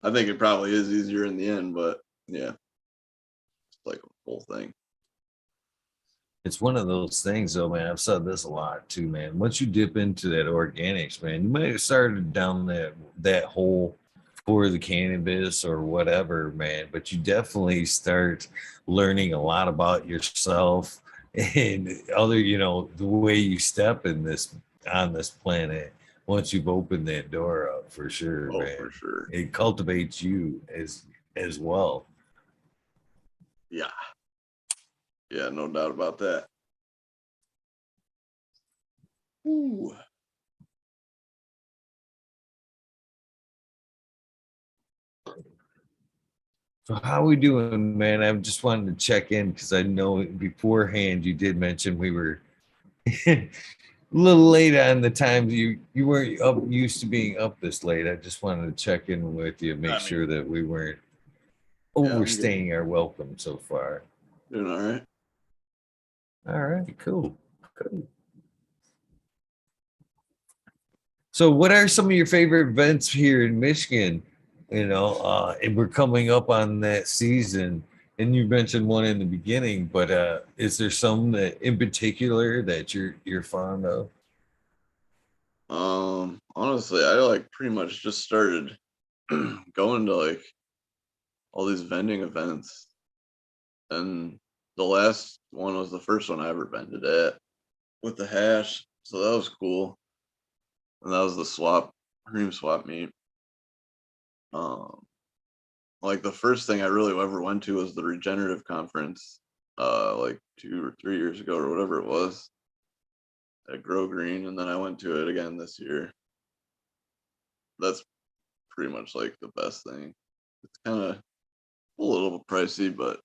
I think it probably is easier in the end, but yeah, it's like a whole thing. It's one of those things, though, man. I've said this a lot too, man. Once you dip into that organics, man, you might have started down that hole for the cannabis or whatever, man. But you definitely start learning a lot about yourself and other, you know, the way you step in this on this planet. Once you've opened that door up, for sure, Oh, for man. sure. It cultivates you as well. Yeah. Yeah, no doubt about that. Ooh. So how we doing, man? I just wanted to check in because I know beforehand you did mention we were a little late on the time. You weren't up used to being up this late. I just wanted to check in with you, make I mean, sure that we weren't yeah, I'm good. overstaying our welcome so far. Doing all right. All right, cool. Cool. So what are some of your favorite events here in Michigan? You know, and we're coming up on that season. And you mentioned one in the beginning, but is there some that in particular that you're fond of? Honestly, I like pretty much just started going to like all these vending events, and the last one was the first one I ever vended at with the hash, so that was cool. And that was the cream swap meet. Um, like the first thing I really ever went to was the regenerative conference, like 2 or 3 years ago or whatever it was at Grow Green, and then I went to it again this year. That's pretty much like the best thing. it's kind of a little pricey, but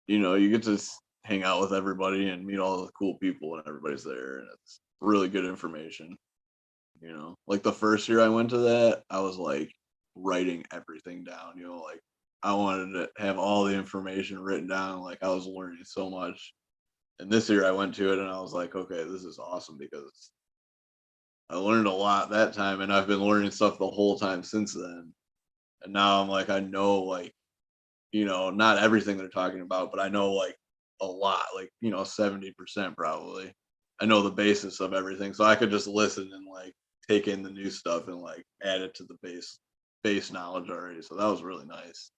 you get to hang out with everybody and meet all the cool people when everybody's there, and it's really good information. Like the first year I went to that, I was like writing everything down. Like I wanted to have all the information written down. Like I was learning so much. And this year I went to it and I was like, okay, this is awesome because I learned a lot that time, and I've been learning stuff the whole time since then. And now I'm like, I know, like, not everything they're talking about, but I know like a lot, like, 70% probably. I know the basis of everything. So I could just listen and like take in the new stuff and like add it to the base knowledge already. So that was really nice.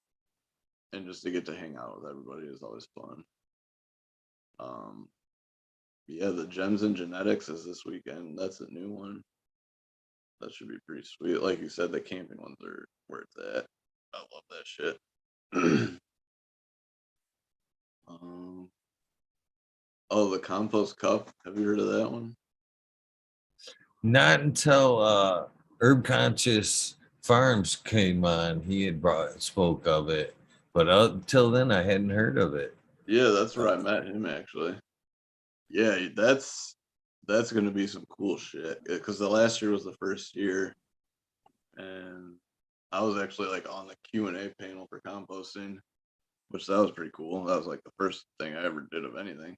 And just to get to hang out with everybody is always fun. Yeah, the Gems and Genetics is this weekend. That's a new one. That should be pretty sweet. Like you said, the camping ones are where it's at. I love that shit. Oh, the Compost Cup. Have you heard of that one? Not until Herb Conscious Farms came on, he had spoke of it, but until then, I hadn't heard of it. Yeah, that's where I met him actually. Yeah, that's gonna be some cool shit. Because the last year was the first year, and I was actually like on the Q&A panel for composting, which that was pretty cool. That was like the first thing I ever did of anything.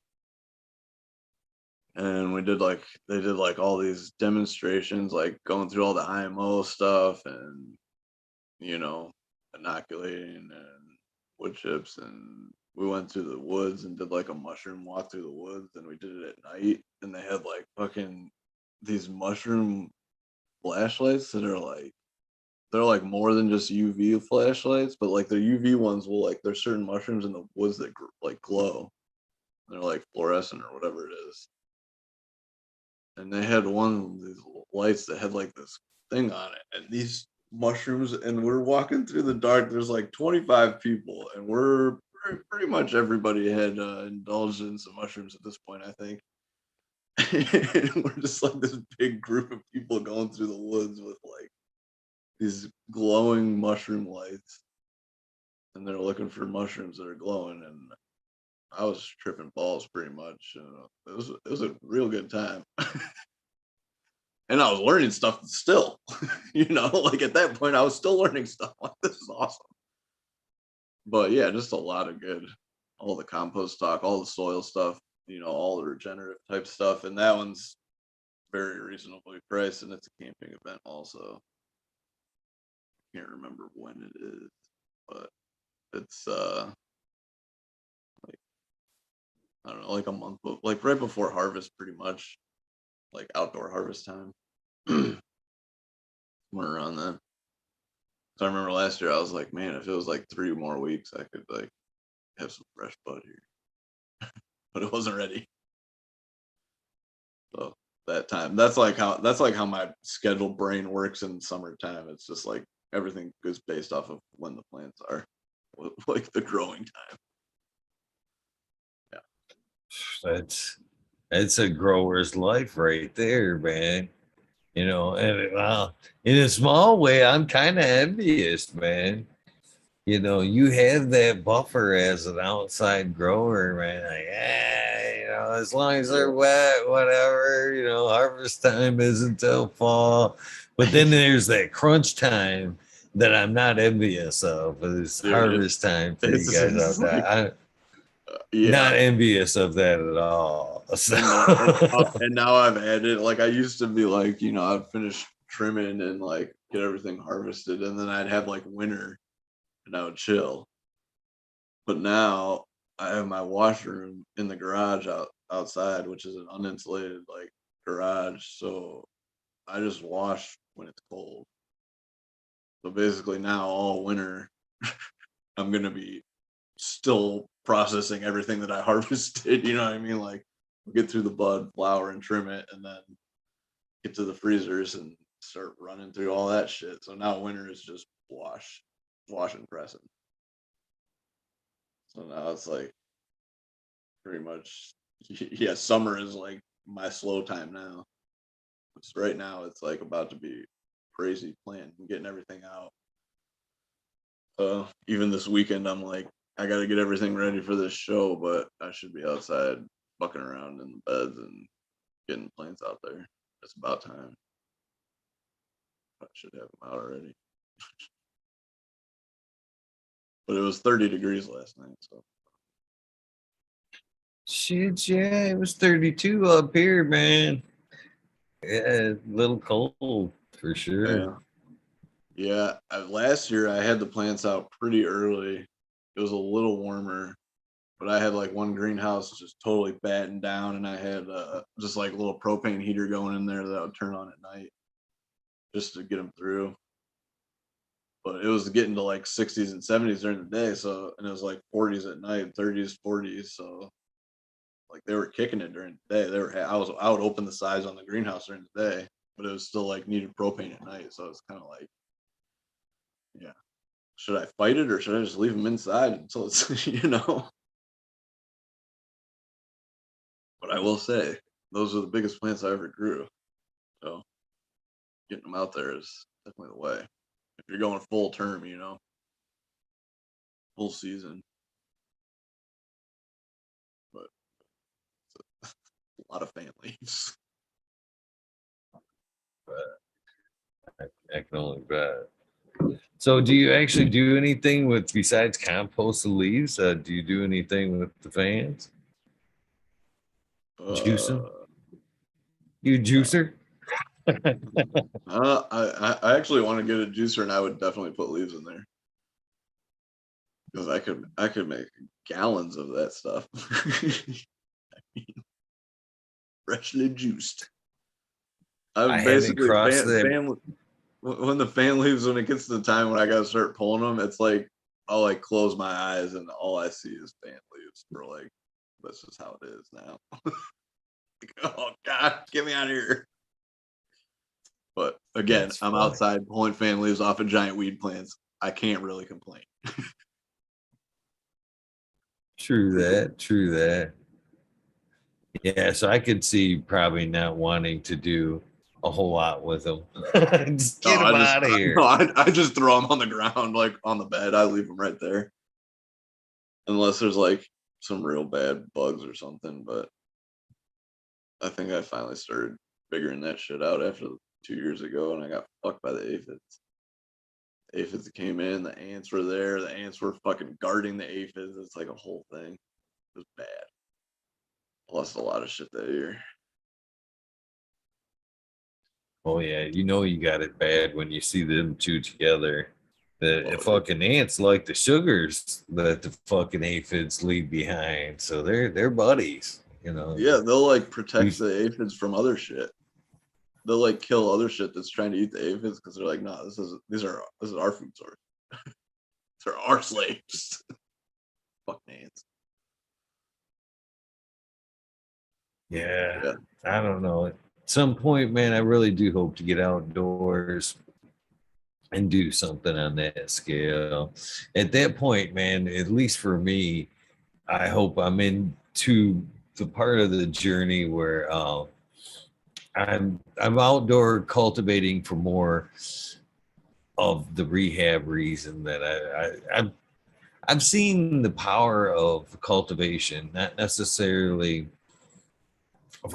And they did like all these demonstrations, like going through all the IMO stuff and inoculating and wood chips, and we went through the woods and did like a mushroom walk through the woods, and we did it at night, and they had like fucking these mushroom flashlights that are like they're like more than just UV flashlights, but like the UV ones will like there's certain mushrooms in the woods that like glow. They're like fluorescent or whatever it is. And they had one of these lights that had like this thing on it, and these mushrooms, and we're walking through the dark. There's like 25 people, and we're pretty much everybody had indulged in some mushrooms at this point, I think. And we're just like this big group of people going through the woods with like these glowing mushroom lights, and they're looking for mushrooms that are glowing. And I was tripping balls pretty much. It was a real good time. And I was learning stuff still, like at that point I was still learning stuff. Like this is awesome. But yeah, just a lot of good, all the compost talk, all the soil stuff, all the regenerative type stuff. And that one's very reasonably priced, and it's a camping event also. Can't remember when it is, but it's like I don't know, like a month, like right before harvest, pretty much, like outdoor harvest time. Somewhere around then. So I remember last year I was like, man, if it was like 3 more weeks, I could like have some fresh bud here. But it wasn't ready. So that time, that's like how my scheduled brain works in summertime. It's just like everything is based off of when the plants are, like the growing time. Yeah. That's a grower's life right there, man. And in a small way, I'm kind of envious, man. You have that buffer as an outside grower, man. Like, as long as they're wet, whatever, harvest time isn't till fall. But then there's that crunch time that I'm not envious of. It's Dude, harvest time for you guys out there. I'm yeah. not envious of that at all. So. And now I've added, like I used to be like, I'd finish trimming and like get everything harvested, and then I'd have like winter and I would chill. But now I have my washroom in the garage outside, which is an uninsulated like garage. So I just wash when it's cold. So basically now all winter I'm gonna be still processing everything that I harvested, you know what I mean? Like get through the bud, flower, and trim it, and then get to the freezers and start running through all that shit. So now winter is just wash and pressing. So now it's like pretty much, yeah, summer is like my slow time now. Because right now it's like about to be crazy planting, getting everything out. Even this weekend, I'm like, I got to get everything ready for this show, but I should be outside fucking around in the beds and getting plants out there. It's about time. I should have them out already. But it was 30 degrees last night, so. Shit, yeah, it was 32 up here, man. Yeah, a little cold for sure. Yeah. Last year I had the plants out pretty early. It was a little warmer, but I had like one greenhouse just totally battened down, and I had just like a little propane heater going in there that I would turn on at night just to get them through. But it was getting to like 60s and 70s during the day, so, and it was like 40s at night, 30s, 40s, so like they were kicking it during the day. I would open the sides on the greenhouse during the day, but it was still like needed propane at night, so it's kind of like, yeah, should I fight it or should I just leave them inside until it's But I will say those are the biggest plants I ever grew, so getting them out there is definitely the way if you're going full term, full season. But it's a lot of fan leaves. I can only bet. So, do you actually do anything with besides compost the leaves? Do you do anything with the fans? Juicing? Uh, You juicer? I actually want to get a juicer, and I would definitely put leaves in there because I could make gallons of that stuff. Freshly juiced. I I'm haven't basically crossed that. when the fan leaves, when it gets to the time when I gotta start pulling them, it's like I'll like close my eyes and all I see is fan leaves. For like, that's just how it is now. Like, oh God, get me out of here. But again, That's I'm funny. outside pulling fan leaves off of giant weed plants. I can't really complain. True that. True that. Yeah, so I could see probably not wanting to do a whole lot with them. Just No, get them out of no, here. I just throw them on the ground, like on the bed. I leave them right there, unless there's like some real bad bugs or something. But I think I finally started figuring that shit out after 2 years ago, and I got fucked by the aphids. Aphids came in, the ants were there, the ants were fucking guarding the aphids. It's like a whole thing. It was bad. I lost a lot of shit that year. Oh yeah, you know you got it bad when you see them two together. The Oh, fucking ants like the sugars that the fucking aphids leave behind, so they're buddies. You know, yeah, they'll like we protect the aphids from other shit. They'll like kill other shit that's trying to eat the aphids because they're like, nah, this is our food source. They're our slaves. Fucking ants. yeah, Yeah. I don't know. At some point, man, I really do hope to get outdoors and do something on that scale. At that point, man, at least for me, I hope I'm into the part of the journey where I'm outdoor cultivating for more of the rehab reason that I've seen the power of cultivation, not necessarily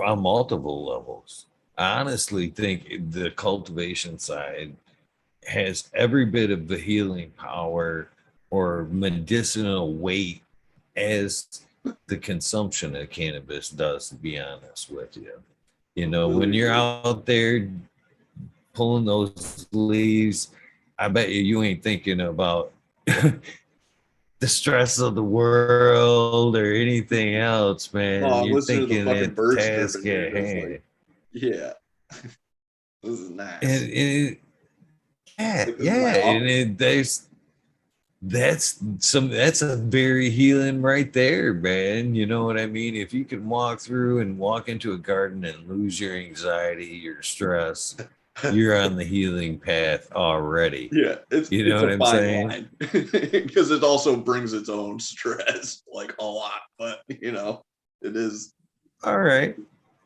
on multiple levels. I honestly think the cultivation side has every bit of the healing power or medicinal weight as the consumption of cannabis does, to be honest with you. You know, when Completely you're agree. out there pulling those leaves, I bet you ain't thinking about the stress of the world or anything else, No, man. I'm You're listening to the thinking fucking at the birds chirping task here, at just like, hand. yeah, this is And, nice. yeah, Like, this is yeah, my and office. that's a very healing right there, man. You know what I mean? If you can walk through and walk into a garden and lose your anxiety, your stress, you're on the healing path already. Yeah, You know it's what a I'm fine saying? line because it also brings its own stress, like a lot. But it is All right.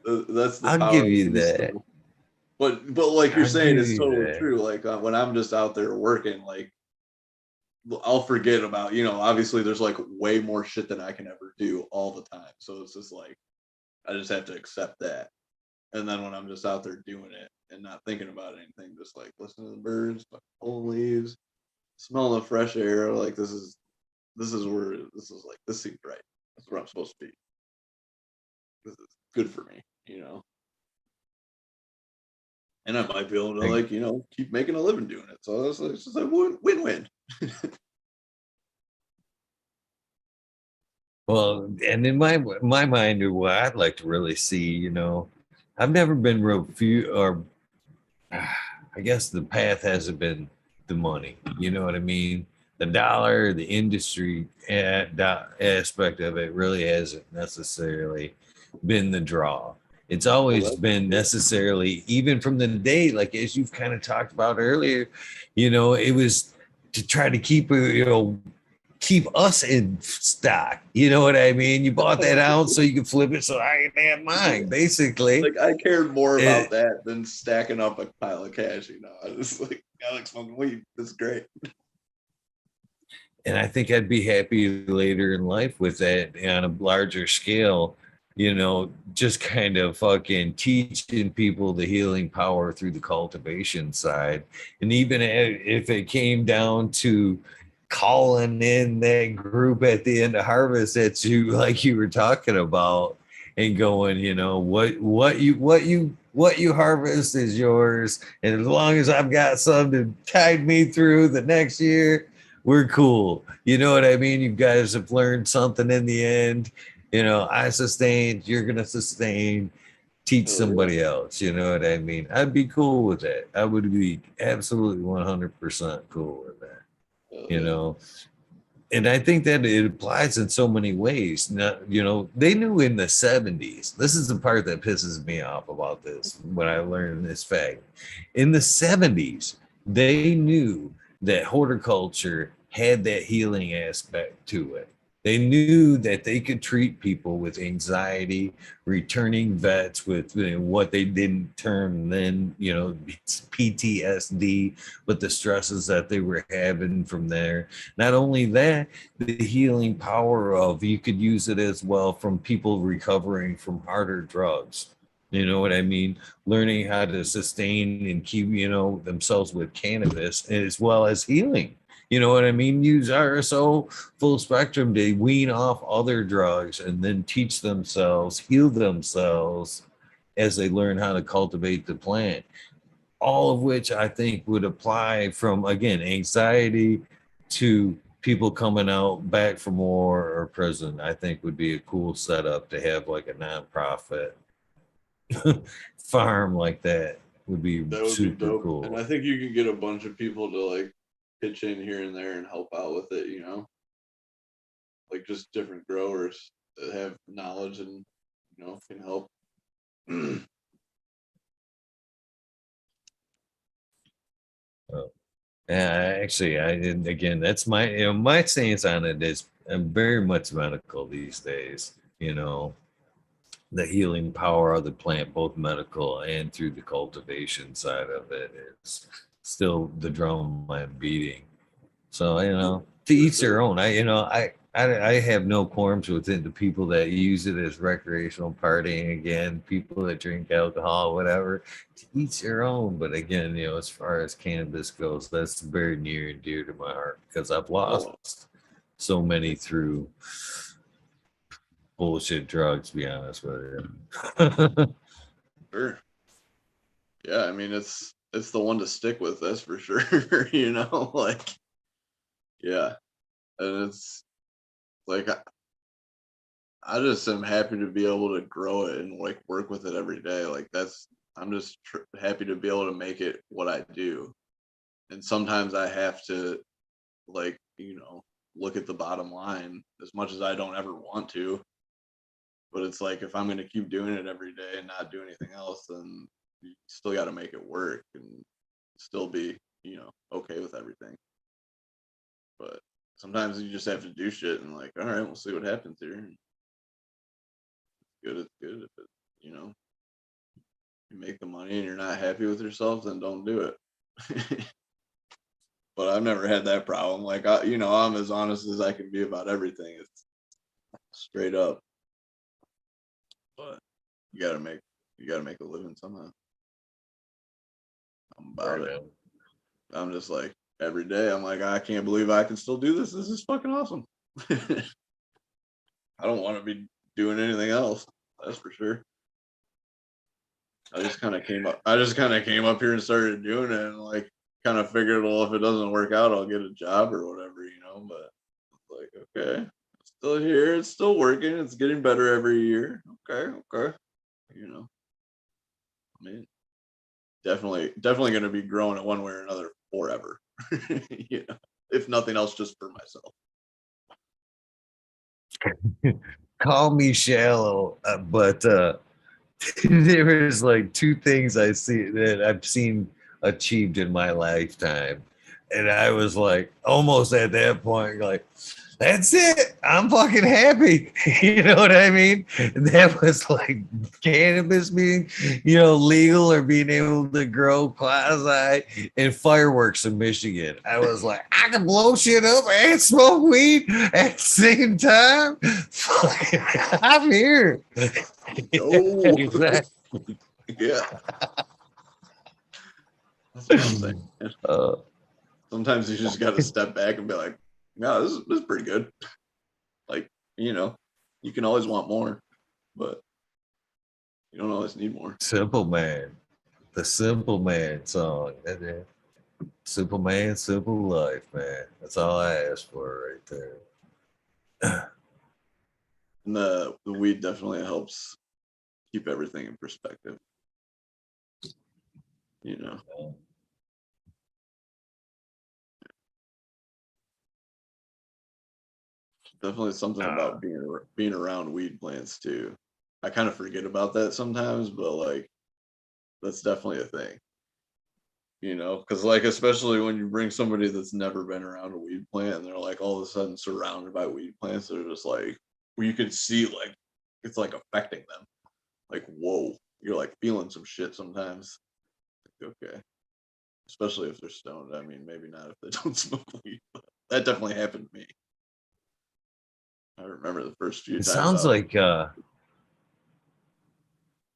that's the I'll power give of the you beast. that. Though. But like you're I'll saying, give it's you totally that. true. Like when I'm just out there working, like I'll forget about, obviously there's like way more shit than I can ever do all the time. So it's just like, I just have to accept that. And then when I'm just out there doing it and not thinking about anything, just like listening to the birds, pulling leaves, smelling the fresh air, like this is like, this seems right. That's where I'm supposed to be. This is good for me. And I might be able to like, keep making a living doing it. So it's just a win-win. Well, and in my mind, or what I'd like to really see, I've never been real few, or I guess the path hasn't been the money. You know what I mean? The dollar, the industry aspect of it really hasn't necessarily been the draw. It's always been necessarily, even from the day, like as you've kind of talked about earlier, it was to try to keep us in stock. You know what I mean? You bought that ounce so you could flip it so I can have mine, basically. Like I cared more about that than stacking up a pile of cash, I was like, I like smoking weed. That's great. And I think I'd be happy later in life with that on a larger scale, just kind of fucking teaching people the healing power through the cultivation side. And even if it came down to calling in that group at the end of harvest that you were talking about, and going, what you harvest is yours, and as long as I've got some to tide me through the next year, we're cool. You know what I mean? You guys have learned something in the end. I sustained, you're gonna sustain, teach somebody else. You know what I mean? I'd be cool with that. I would be absolutely 100% cool with that. And I think that it applies in so many ways. Now, they knew in the 70s. This is the part that pisses me off about this when I learned this fact. In the 70s, they knew that horticulture had that healing aspect to it. They knew that they could treat people with anxiety, returning vets with what they didn't term then, PTSD, but the stresses that they were having from there. Not only that, the healing power of, you could use it as well from people recovering from harder drugs. You know what I mean? Learning how to sustain and keep, themselves with cannabis as well as healing. You know what I mean? Use RSO full spectrum to wean off other drugs and then teach themselves, heal themselves as they learn how to cultivate the plant. All of which I think would apply from, again, anxiety to people coming out back from war or prison. I think would be a cool setup to have like a nonprofit farm like that. Would be super cool. And I think you can get a bunch of people to like pitch in here and there and help out with it, like just different growers that have knowledge and can help. Yeah, actually, again, that's my stance on it is I'm very much medical these days. The healing power of the plant, both medical and through the cultivation side of it, is still the drum I'm beating. So, to each their own. I have no qualms with it. The people that use it as recreational partying, again, people that drink alcohol, whatever, to each their own. But again, as far as cannabis goes, that's very near and dear to my heart because I've lost so many through bullshit drugs, to be honest with you. Sure. Yeah, I mean it's the one to stick with, that's for sure. Like, yeah. And it's like I just am happy to be able to grow it and like work with it every day. Like I'm just happy to be able to make it what I do. And sometimes I have to like, look at the bottom line as much as I don't ever want to. But it's like if I'm going to keep doing it every day and not do anything else, then you still got to make it work and still be, okay with everything. But sometimes you just have to do shit and like, all right, we'll see what happens here. Good, it's good. If it, you make the money and you're not happy with yourself, then don't do it. but I've never had that problem. Like I'm as honest as I can be about everything. It's straight up. But you gotta make a living somehow. I'm about it. I'm just like every day. I'm like, I can't believe I can still do this. This is fucking awesome. I don't want to be doing anything else. That's for sure. I just kind of came up here and started doing it, and like kind of figured, well, if it doesn't work out, I'll get a job or whatever, But it's like, okay, it's still here, it's still working, it's getting better every year. Okay. I mean, definitely going to be growing it one way or another forever. If nothing else, just for myself. Call me shallow, but there is like two things I see that I've seen achieved in my lifetime, and I was like almost at that point, like, that's it. I'm fucking happy. You know what I mean? And that was like cannabis being, legal or being able to grow quasi and fireworks in Michigan. I was like, I can blow shit up and smoke weed at the same time. I'm here. Oh, exactly. Yeah. That's what I'm saying. Sometimes you just got to step back and be like, no, this is pretty good. Like, you can always want more, but you don't always need more. Simple Man. The Simple Man song. Simple Man, simple life, man. That's all I ask for right there. And the weed definitely helps keep everything in perspective. Definitely something about being around weed plants too. I kind of forget about that sometimes, but like that's definitely a thing. Because like especially when you bring somebody that's never been around a weed plant and they're like all of a sudden surrounded by weed plants, they're just like, well, you can see like it's like affecting them. Like, whoa, you're like feeling some shit sometimes. Like, okay. Especially if they're stoned. I mean, maybe not if they don't smoke weed, but that definitely happened to me. I remember the first few It times. sounds like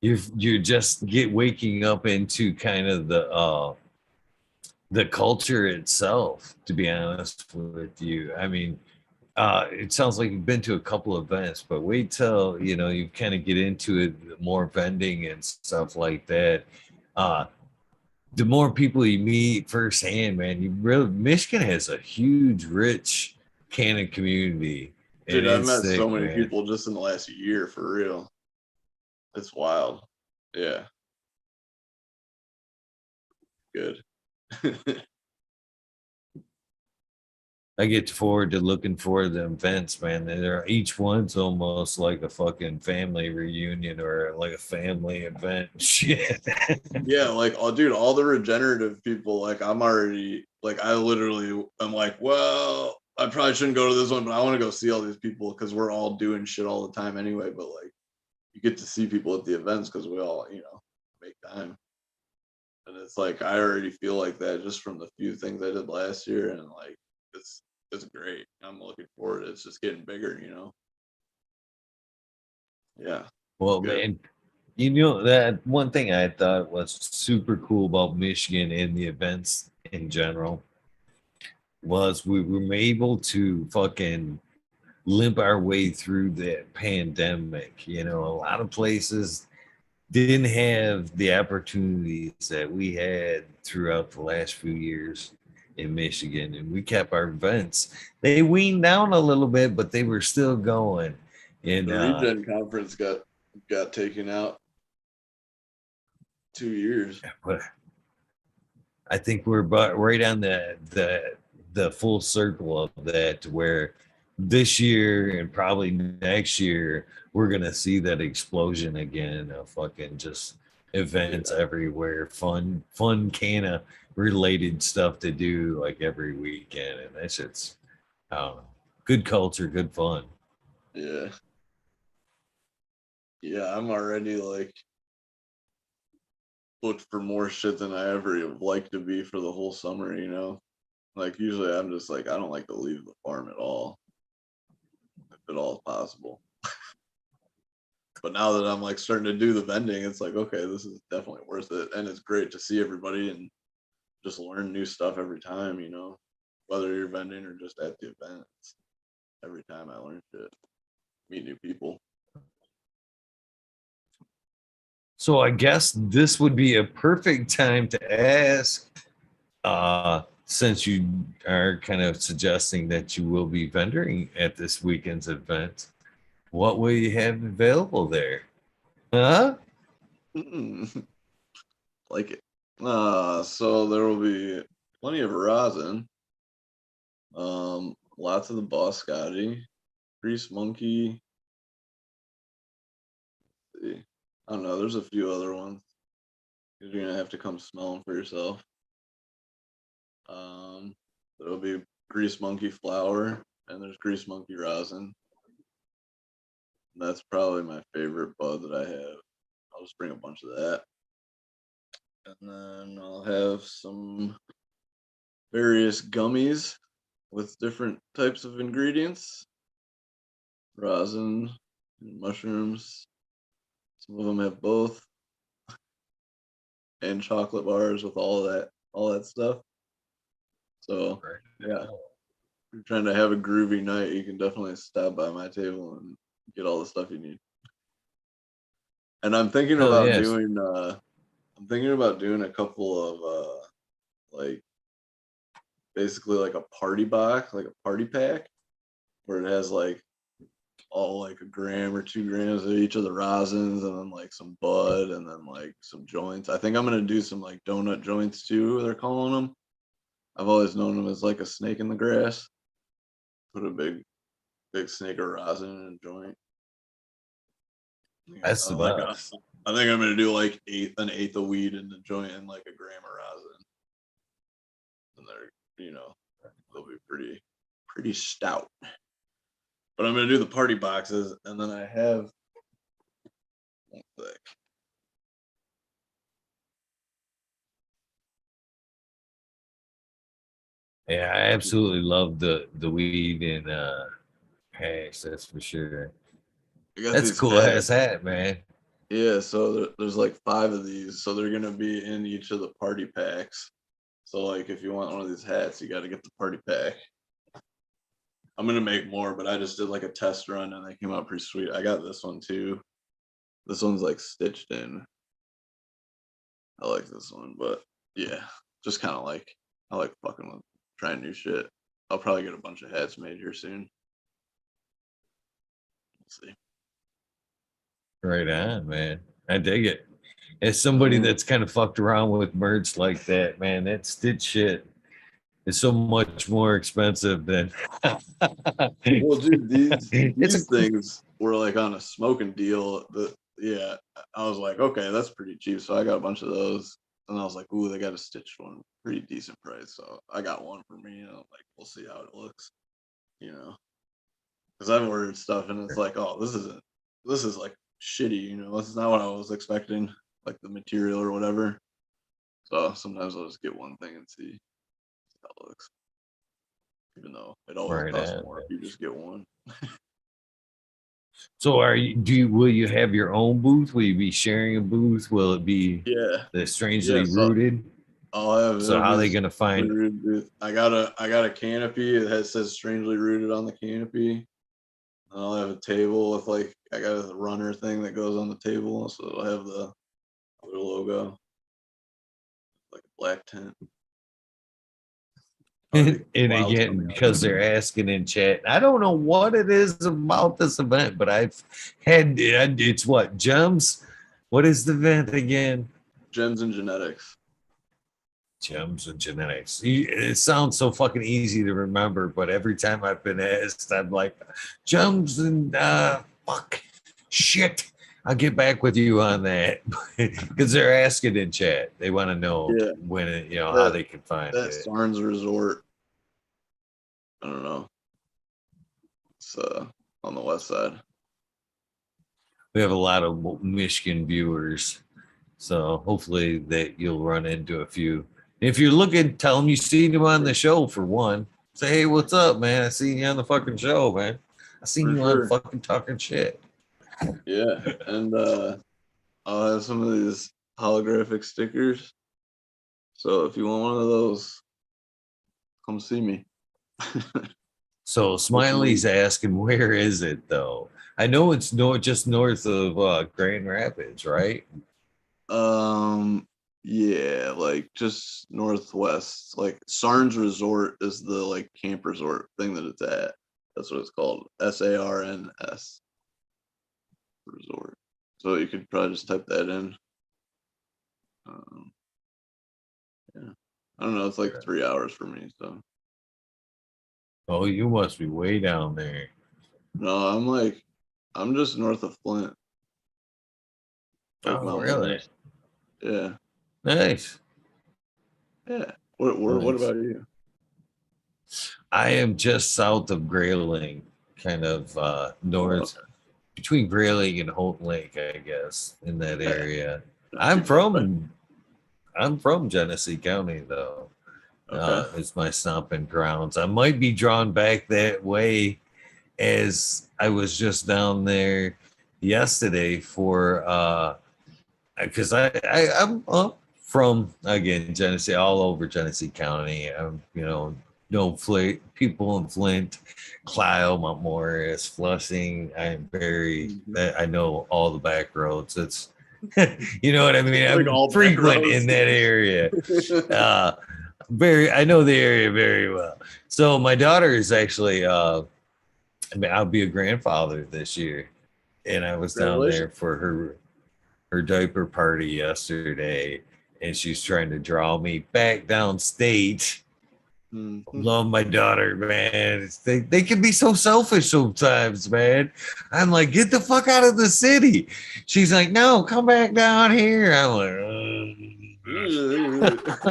you just waking up into kind of the culture itself, to be honest with you. I mean, it sounds like you've been to a couple of events, but wait till you kind of get into it, more vending and stuff like that. The more people you meet firsthand, man, Michigan has a huge, rich canning community. Dude, I've met sick, so many man. people just in the last year, for real. It's wild. Yeah. Good. I get forward to looking for the events, man. Each one's almost like a fucking family reunion or like a family event. Shit. Yeah, like, oh, dude, all the regenerative people, like, I'm like, well, I probably shouldn't go to this one, but I want to go see all these people because we're all doing shit all the time anyway. But like, you get to see people at the events because we all, make time. And it's like I already feel like that just from the few things I did last year, and like it's great. I'm looking forward. It's just getting bigger, Yeah. Well, man, that one thing I thought was super cool about Michigan and the events in general was we were able to fucking limp our way through the pandemic. A lot of places didn't have the opportunities that we had throughout the last few years in Michigan, and we kept our events. They weaned down a little bit, but they were still going. And The Regen conference got taken out 2 years. But I think we're right on the full circle of that, where this year and probably next year we're gonna see that explosion again of fucking just events everywhere, fun kind of related stuff to do like every weekend, and that shit's, I don't know, good culture, good fun. Yeah. Yeah, I'm already like booked for more shit than I ever would like to be for the whole summer, Like usually I'm just like, I don't like to leave the farm at all, if at all possible. But now that I'm like starting to do the vending, it's like, okay, this is definitely worth it. And it's great to see everybody and just learn new stuff every time, you know, whether you're vending or just at the events. Every time I learn shit, meet new people. So I guess this would be a perfect time to ask, since you are kind of suggesting that you will be vendoring at this weekend's event, what will you have available there? Huh? Like it. So there will be plenty of rosin. Lots of the Boscotti, Grease Monkey. I don't know. There's a few other ones. You're gonna have to come smell them for yourself. There'll be Grease Monkey flour, and there's Grease Monkey rosin. That's probably my favorite bud that I have. I'll just bring a bunch of that, and then I'll have some various gummies with different types of ingredients, rosin, and mushrooms. Some of them have both, and chocolate bars with all that stuff. So yeah, if you're trying to have a groovy night, you can definitely stop by my table and get all the stuff you need. And I'm thinking Oh, about yes. doing a couple of like basically like a party box, like a party pack, where it has like all like a gram or 2 grams of each of the rosins, and then like some bud, and then like some joints. I think I'm gonna do some like donut joints too, they're calling them. I've always known them as like a snake in the grass. Put a big snake of rosin in a joint. That's the Like best. I think I'm gonna do like an eighth of weed in the joint and like a gram of rosin, and they'll be pretty stout. But I'm gonna do the party boxes, and then I have one sec. Yeah, I absolutely love the weed and hash, that's for sure. I got That's a these cool ass hats. hat, man. Yeah, so there's like 5 of these, so they're gonna be in each of the party packs. So like, if you want one of these hats, you got to get the party pack. I'm gonna make more, but I just did like a test run and they came out pretty sweet. I got this one too. This one's like stitched in. I like this one, but yeah, just kind of like I like fucking with trying new shit. I'll probably get a bunch of hats made here soon. Let's see. Right on, man. I dig it. As I somebody mean, that's kind of fucked around with merch like that, man, that stitch shit is so much more expensive than well, dude, it's a these things were like on a smoking deal. Yeah, I was like, okay, that's pretty cheap. So I got a bunch of those, and I was like, ooh, they got a stitched one, pretty decent price. So I got one for me. And I'm like, we'll see how it looks, you know, because I've ordered stuff and it's like, oh, this is like shitty, you know, this is not what I was expecting, like the material or whatever. So sometimes I'll just get one thing and see how it looks, even though it always right costs on, more if man. you just get one. So will you have your own booth? Will you be sharing a booth? Will it be Yeah, the yeah. strangely So rooted? I'll have So it'll how be are the they gonna strangely find rooted booth. I got a canopy that says strangely rooted on the canopy. I'll have a table with like I got a runner thing that goes on the table, so it'll have the other logo, like a black tent. Probably and be wild again, coming out. because they're asking in chat, I don't know what it is about this event, but I've had it's what gems. What is the event again? Gems and genetics. Gems and genetics. It sounds so fucking easy to remember, but every time I've been asked, I'm like, gems and fuck shit. I'll get back with you on that because they're asking in chat. They want to know Yeah, when how that they can find that it. Sarnes Resort. I don't know. It's on the west side. We have a lot of Michigan viewers, so hopefully that you'll run into a few. If you're looking, tell them you seen him on the show for one. Say, hey, what's up, man? I seen you on the fucking show, man. I seen For you on sure. fucking talking shit. Yeah, and I'll have some of these holographic stickers. So if you want one of those, come see me. So Smiley's asking, where is it though? I know it's just north of Grand Rapids, right? Yeah, like just northwest. Like Sarns Resort is the like camp resort thing that it's at. That's what it's called. SARNS Resort. So you could probably just type that in. Yeah. I don't know, it's like 3 hours for me, so Oh, you must be way down there. no, I'm just north of Flint. Like Oh, Mount really? Morris. Yeah. Nice. Yeah. What Nice. about you? I am just south of Grayling, kind of north Okay. between Grayling and Holt Lake, I guess, in that Yeah, area. not I'm too far away. from Genesee County though. Okay. It's my stomping grounds. I might be drawn back that way as I was just down there yesterday for because I'm up from again Genesee, all over Genesee County. Know people in Flint, Clio, Mount Morris, Flushing. Mhm. I know all the back roads. It's you know what I mean. Like I'm all back frequent roads. in that area. I know the area very well. So my daughter is actually I'll be a grandfather this year, and I was down there Congratulations. for her diaper party yesterday, and she's trying to draw me back downstate. Mhm. Love my daughter, man. They can be so selfish sometimes, man. I'm like, get the fuck out of the city. She's like, no, come back down here. I'm like,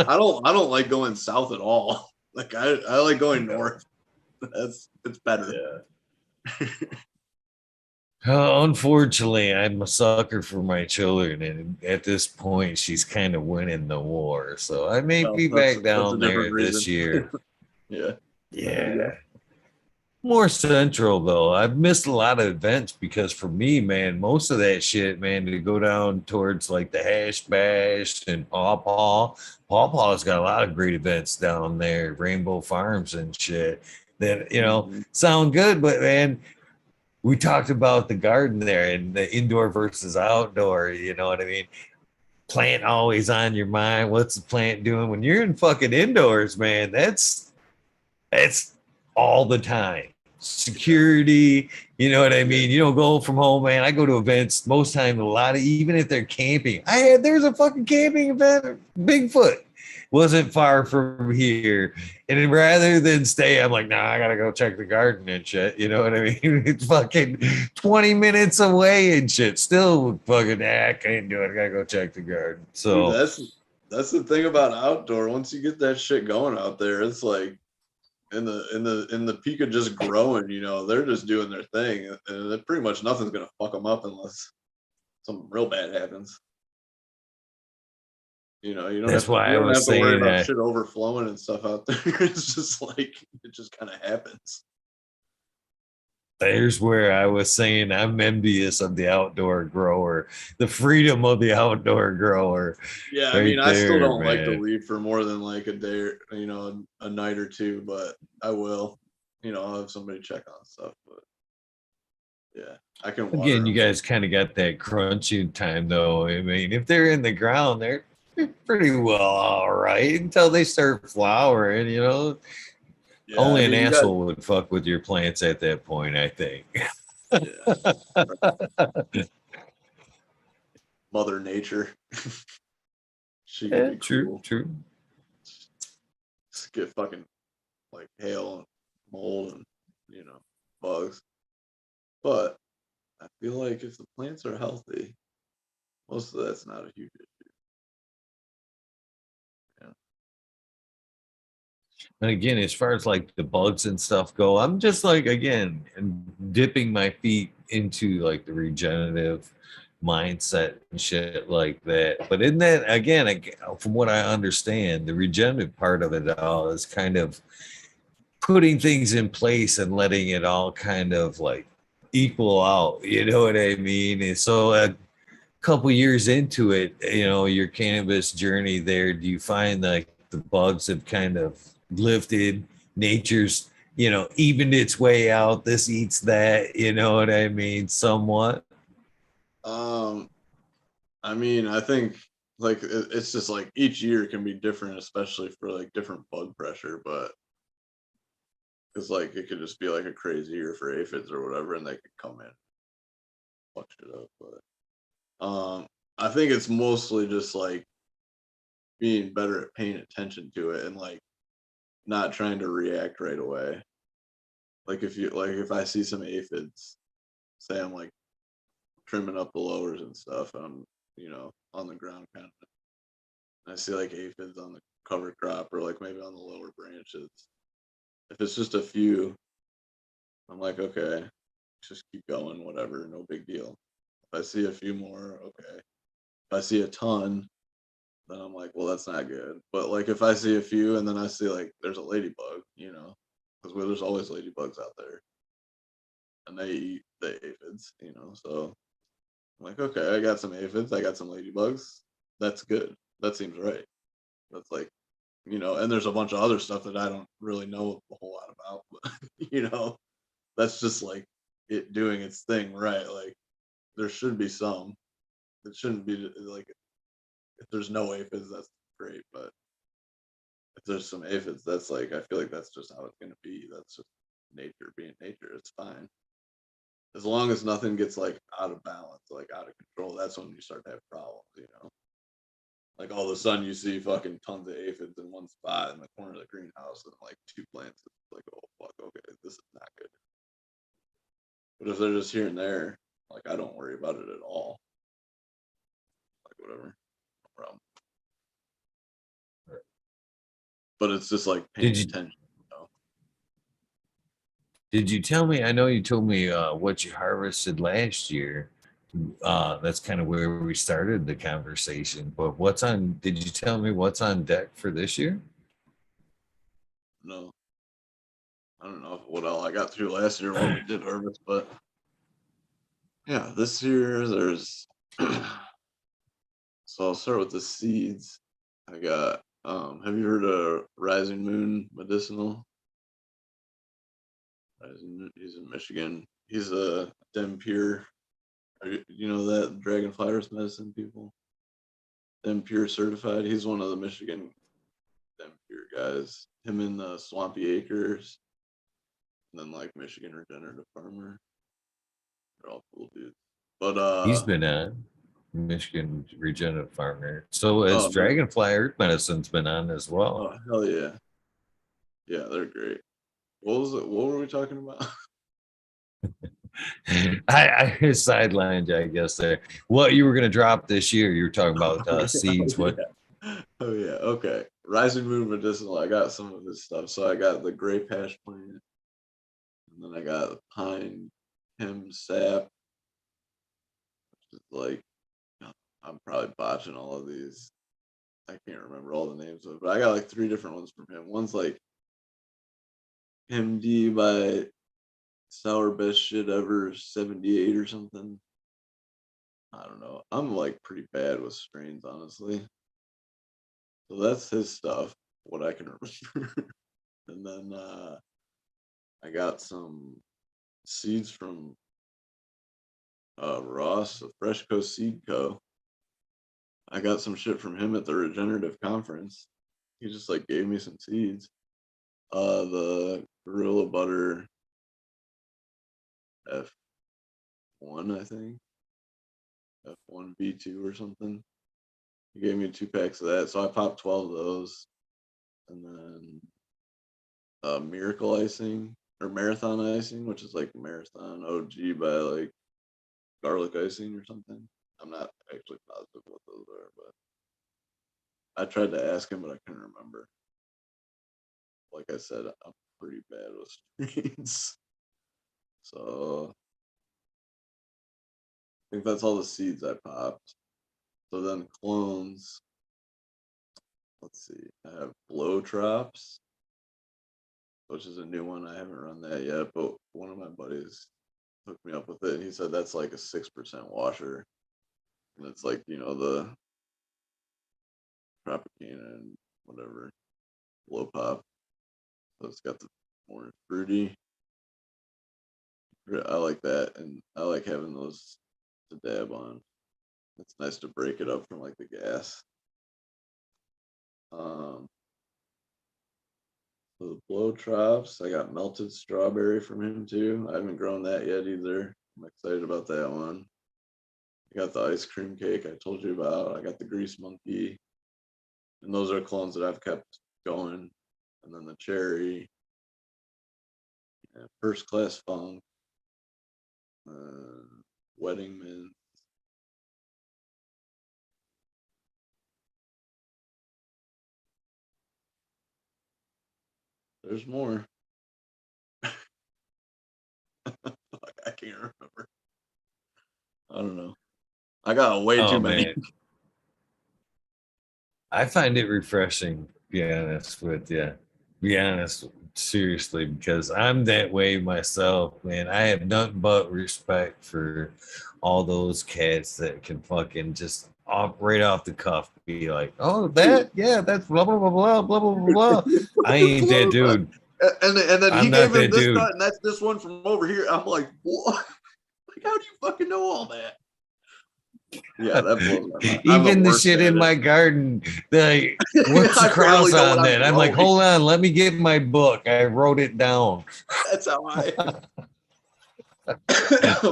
I don't like going south at all. Like I like going north. It's better. yeah. Unfortunately, I'm a sucker for my children, and at this point, she's kind of winning the war. So I may Well, be that's back a down different there reason. this year. Yeah. There you Yeah. go. More central though. I've missed a lot of events because for me, man, most of that shit, man, to go down towards like the Hash Bash and Paw Paw's got a lot of great events down there, Rainbow Farms and shit that, Mhm. sound good, but man, we talked about the garden there and the indoor versus outdoor, you know what I mean? Plant always on your mind. What's the plant doing? When you're in fucking indoors, man, that's all the time. Security, you know what I mean? You don't go from home, man. I go to events most times, a lot of even if they're camping. There's a fucking camping event, Bigfoot. Wasn't far from here. And then rather than stay, I'm like, nah, I gotta go check the garden and shit. You know what I mean? It's fucking 20 minutes away and shit. Still fucking I can't do it. I gotta go check the garden. Dude, So that's the thing about outdoor. Once you get that shit going out there, it's like in the peak of just growing, they're just doing their thing, and pretty much nothing's gonna fuck them up unless something real bad happens. You that's why I don't was have to worry saying about that. shit overflowing and stuff out there. It's just like it just kind of happens. There's where I was saying I'm envious of the outdoor grower, the freedom of the outdoor grower, Yeah, I mean, right I still there, don't like to man. leave for more than like a day or a night or two, but I will. I'll have somebody check on stuff, but yeah, I can water Again, you them. guys kind of got that crunching time, though. I mean, if they're in the ground, they're pretty well all right until they start flowering. Yeah, I Only an mean, you got asshole would fuck with your plants at that point, I think. yeah, Mother Nature. She could Yeah, be true, cruel. true. Just get fucking like hail and mold and bugs. But I feel like if the plants are healthy, most of that's not a huge issue. Yeah. And again, as far as like the bugs and stuff go, I'm just like again dipping my feet into like the regenerative mindset and shit like that. But isn't that, again, from what I understand, the regenerative part of it all is kind of putting things in place and letting it all kind of like equal out. You know what I mean? And so a couple years into it, you know, your cannabis journey there, do you find like the bugs have kind of lifted, nature's, you know, evened its way out, this eats that, you know what I mean, somewhat? I mean, I think like it's just like each year can be different, especially for like different bug pressure, but because like it could just be like a crazy year for aphids or whatever, and they could come in, fuck shit up. But I think it's mostly just like being better at paying attention to it and like not trying to react right away. Like if I see some aphids, say I'm like trimming up the lowers and stuff, and I'm on the ground kind of, and I see like aphids on the cover crop or like maybe on the lower branches. If it's just a few, I'm like, okay, just keep going, whatever, no big deal. If I see a few more, okay. If I see a ton, then I'm like, well, that's not good. But like if I see a few and then I see like there's a ladybug, because there's always ladybugs out there and they eat the aphids, So I'm like, okay, I got some aphids, I got some ladybugs. That's good. That seems right. That's like, and there's a bunch of other stuff that I don't really know a whole lot about, but that's just like it doing its thing, right? Like there should be some. It shouldn't be like if there's no aphids, that's great. But if there's some aphids, that's like I feel like that's just how it's gonna be. That's just nature being nature. It's fine. As long as nothing gets like out of balance, like out of control, that's when you start to have problems. Like all of a sudden you see fucking tons of aphids in one spot in the corner of the greenhouse and like two plants. It's like, oh fuck, okay, this is not good. But if they're just here and there, like I don't worry about it at all. Like whatever, no problem. But it's just like paying Did you attention. did you tell me? I know you told me what you harvested last year. That's kind of where we started the conversation. But did you tell me what's on deck for this year? No, I don't know what all I got through last year, what we did harvest, but yeah, this year there's. So I'll start with the seeds. I got. Have you heard of Rising Moon Medicinal? He's in Michigan. He's a Dem Pure. You know that Dragonflyers medicine people? Dem Pure certified. He's one of the Michigan Dem Pure guys. Him and the Swampy Acres, and then like Michigan Regenerative Farmer. They're all cool dudes. But He's been on Michigan Regenerative Farmer. So has oh no, Dragonfly Earth Medicine's been on as well. oh hell yeah, yeah, they're great. What was it? What were we talking about? I sidelined you, I guess there. What you were going to drop this year? You were talking about Oh seeds. What? yeah, oh yeah. Okay, Rising Moon Medicinal. I got some of his stuff. So I got the Gray Patch plant, and then I got the Pine Hem Sap. Which is like I'm probably botching all of these. I can't remember all the names of it, but I got like three different ones from him. One's like MD by Sour Best Shit Ever 78 or something. I don't know. I'm like pretty bad with strains, honestly. So that's his stuff, what I can remember. And then I got some seeds from Ross, of Fresh Coast Seed Co. I got some shit from him at the regenerative conference. He just like gave me some seeds. The Gorilla Butter F1, I think. F1 V2 or something. He gave me 2 packs of that. So I popped 12 of those. And then Miracle Icing or Marathon Icing, which is like Marathon OG by like Garlic Icing or something. I'm not actually positive what those are, but I tried to ask him, but I couldn't remember. Like I said, I'm pretty bad with streets. So think that's all the seeds I popped. So then clones. Let's see. I have blow drops, which is a new one. I haven't run that yet, but one of my buddies hooked me up with it. And he said that's like a 6% washer. And it's like, you know, the Tropicana and whatever blow pop. So it's got the more fruity. I like that, and I like having those to dab on. It's nice to break it up from like the gas. So the blow drops, I got melted strawberry from him too. I haven't grown that yet either. I'm excited about that one. I got the ice cream cake I told you about. I got the grease monkey, and those are clones that I've kept going. And then the cherry, first class funk, wedding mint. There's more. I can't remember. I don't know. I got way too many. Man. I find it refreshing, to be honest with you. Be honest, seriously, because I'm that way myself, man. I have nothing but respect for all those cats that can fucking just right off the cuff be like, oh, that, yeah, that's blah blah blah blah blah blah blah. I ain't that dude. And then he gave him this cut, and that's this one from over here. I'm like, what? Like, how do you fucking know all that? Yeah, that blows my mind. Even the shit in my garden, like, what's the cross on that? I'm like, hold on, let me get my book. I wrote it down. That's how I'm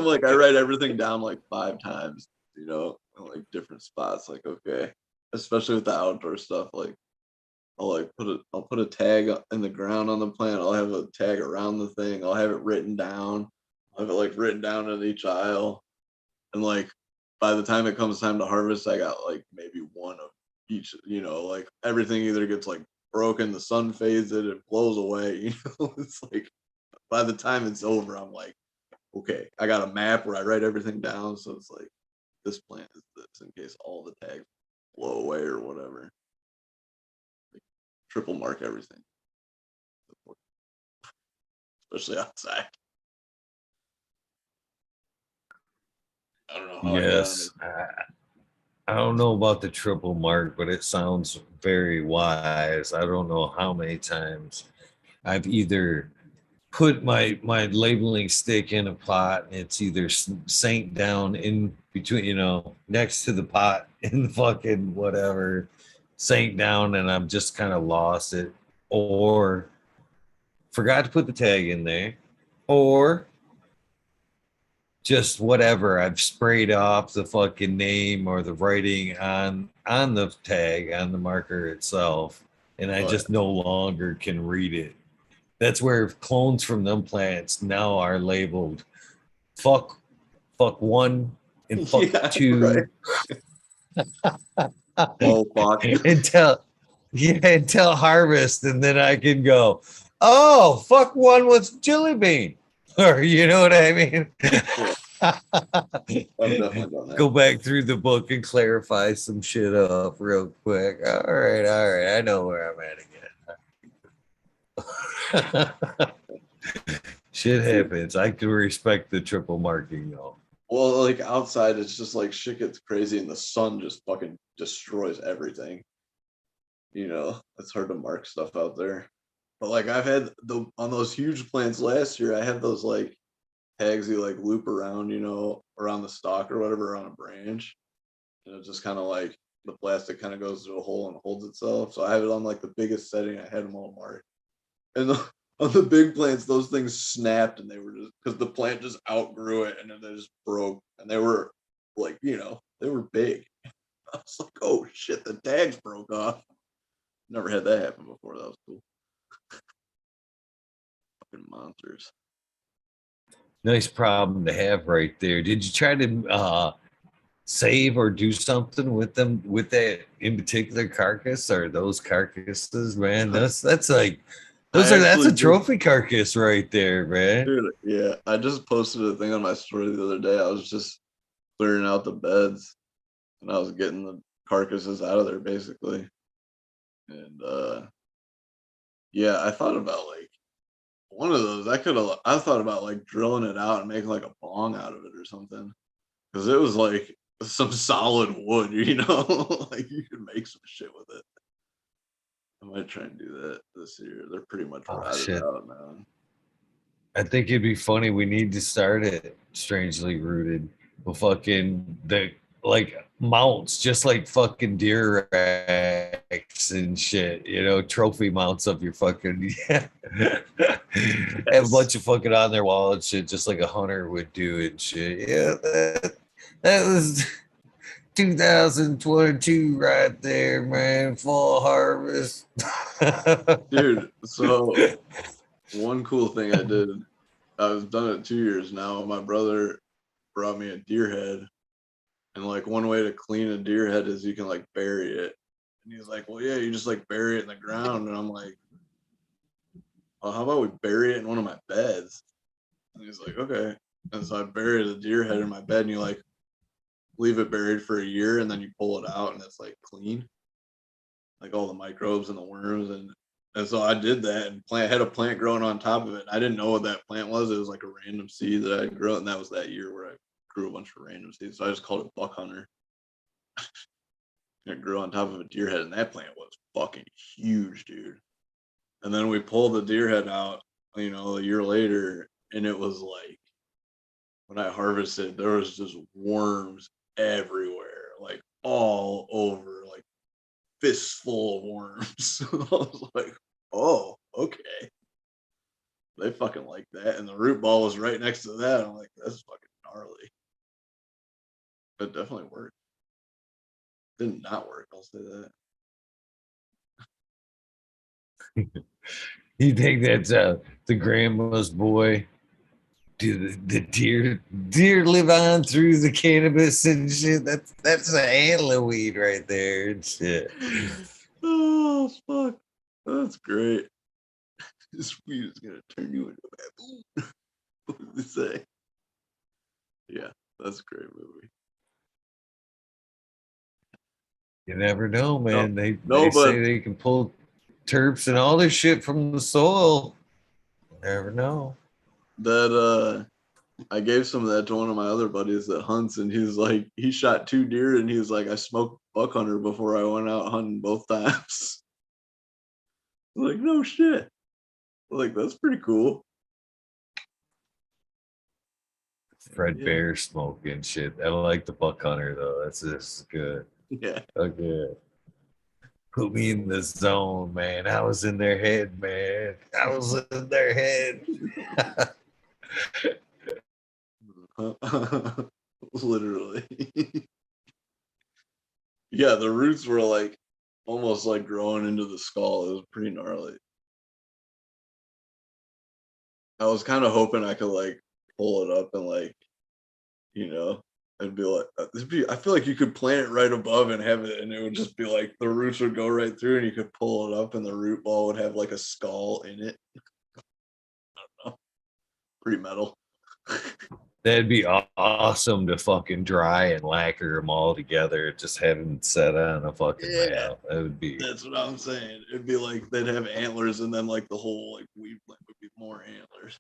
like, I write everything down like 5 times, you know, in like different spots. Like, okay, especially with the outdoor stuff, like I'll put a tag in the ground on the plant. I'll have a tag around the thing. I'll have it written down. I'll have it like written down in each aisle. And like by the time it comes time to harvest, I got like maybe one of each, you know, like everything either gets like broken, the sun fades it, it blows away, you know. It's like by the time it's over, I'm like, okay, I got a map where I write everything down. So it's like this plant is this in case all the tags blow away or whatever. Triple mark everything, especially outside. I don't know how. Yes, I don't know about the triple mark, but it sounds very wise. I don't know how many times I've either put my labeling stick in a pot and it's either sank down in between, you know, next to the pot in the fucking whatever, sank down, and I'm just kind of lost it, or forgot to put the tag in there, or just whatever, I've sprayed off the fucking name or the writing on the tag, on the marker itself, and I just no longer can read it. That's where clones from them plants now are labeled fuck 1 and fuck 2. Oh fuck. until harvest, and then I can go, oh, fuck 1 with chili bean. Or you know what I mean? Go back through the book and clarify some shit up real quick. All right. I know where I'm at again. Shit happens. I can respect the triple marking though. Well, like outside, it's just like shit gets crazy and the sun just fucking destroys everything. You know, it's hard to mark stuff out there. But like I've had on those huge plants last year, I had those like tags you like loop around, you know, around the stalk or whatever on a branch. And it just kind of like the plastic kind of goes through a hole and holds itself. So I have it on like the biggest setting. I had them all marked. And on the big plants, those things snapped and they were just because the plant just outgrew it and then they just broke. And they were like, you know, they were big. I was like, oh shit, the tags broke off. Never had that happen before. That was cool. Fucking monsters. Nice problem to have right there. Did you try to save or do something with them, with that in particular carcass or those carcasses, man? That's like that's a trophy carcass right there, man. Dude, yeah, I just posted a thing on my story the other day. I was just clearing out the beds, and I was getting the carcasses out of there basically. And yeah, I thought about like one of those. I thought about like drilling it out and making like a bong out of it or something, because it was like some solid wood, you know, like you could make some shit with it. I might try and do that this year. They're pretty much rotted out now. I think it'd be funny. We need to start it strangely rooted. Well, fucking the like mounts, just like fucking deer racks and shit, you know, trophy mounts of your fucking have a bunch of fucking on their wall and shit, just like a hunter would do and shit. Yeah, that was 2022 right there, man. Fall harvest. Dude, so one cool thing I did, I've done it 2 years now. My brother brought me a deer head, and like one way to clean a deer head is you can like bury it. And he's like, well, yeah, you just like bury it in the ground. And I'm like, well, how about we bury it in one of my beds? And he's like, okay. And so I buried a deer head in my bed, and you like leave it buried for a year, and then you pull it out, and it's like clean, like all the microbes and the worms. And so I did that, and had a plant growing on top of it. I didn't know what that plant was. It was like a random seed that I grew, and that was that year where I grew a bunch of random seeds. So I just called it Buck Hunter. It grew on top of a deer head, and that plant was fucking huge, dude. And then we pulled the deer head out, you know, a year later, and it was like, when I harvested, there was just worms everywhere, like all over, like fistful of worms. I was like, oh, okay. They fucking like that. And the root ball was right next to that. I'm like, that's fucking gnarly. It definitely worked. Did not work, I'll say that. You think that's the grandma's boy? Do the deer live on through the cannabis and shit? That's an antler weed right there and shit. Oh fuck. That's great. This weed is gonna turn you into a baboon. What did they say? Yeah, that's a great movie. You never know, man. No, They say but they can pull terps and all this shit from the soil. You never know. that I gave some of that to one of my other buddies that hunts, and he's like, he shot 2 deer, and he was like, I smoked buck hunter before I went out hunting both times. Like, no shit. Like, that's pretty cool. Fred Bear smoking shit. I like the buck hunter though. That's just good. Yeah. Okay. Put me in the zone, man. I was in their head, man. I was in their head. Literally. Yeah, the roots were like almost like growing into the skull. It was pretty gnarly. I was kind of hoping I could like pull it up and like, you know, it'd be like, I feel like you could plant it right above and have it, and it would just be like the roots would go right through, and you could pull it up, and the root ball would have like a skull in it. I don't know. Pretty metal. That'd be awesome to fucking dry and lacquer them all together. Just have them set on a fucking map. That would be. That's what I'm saying. It'd be like they'd have antlers, and then like the whole like weed plant would be more antlers.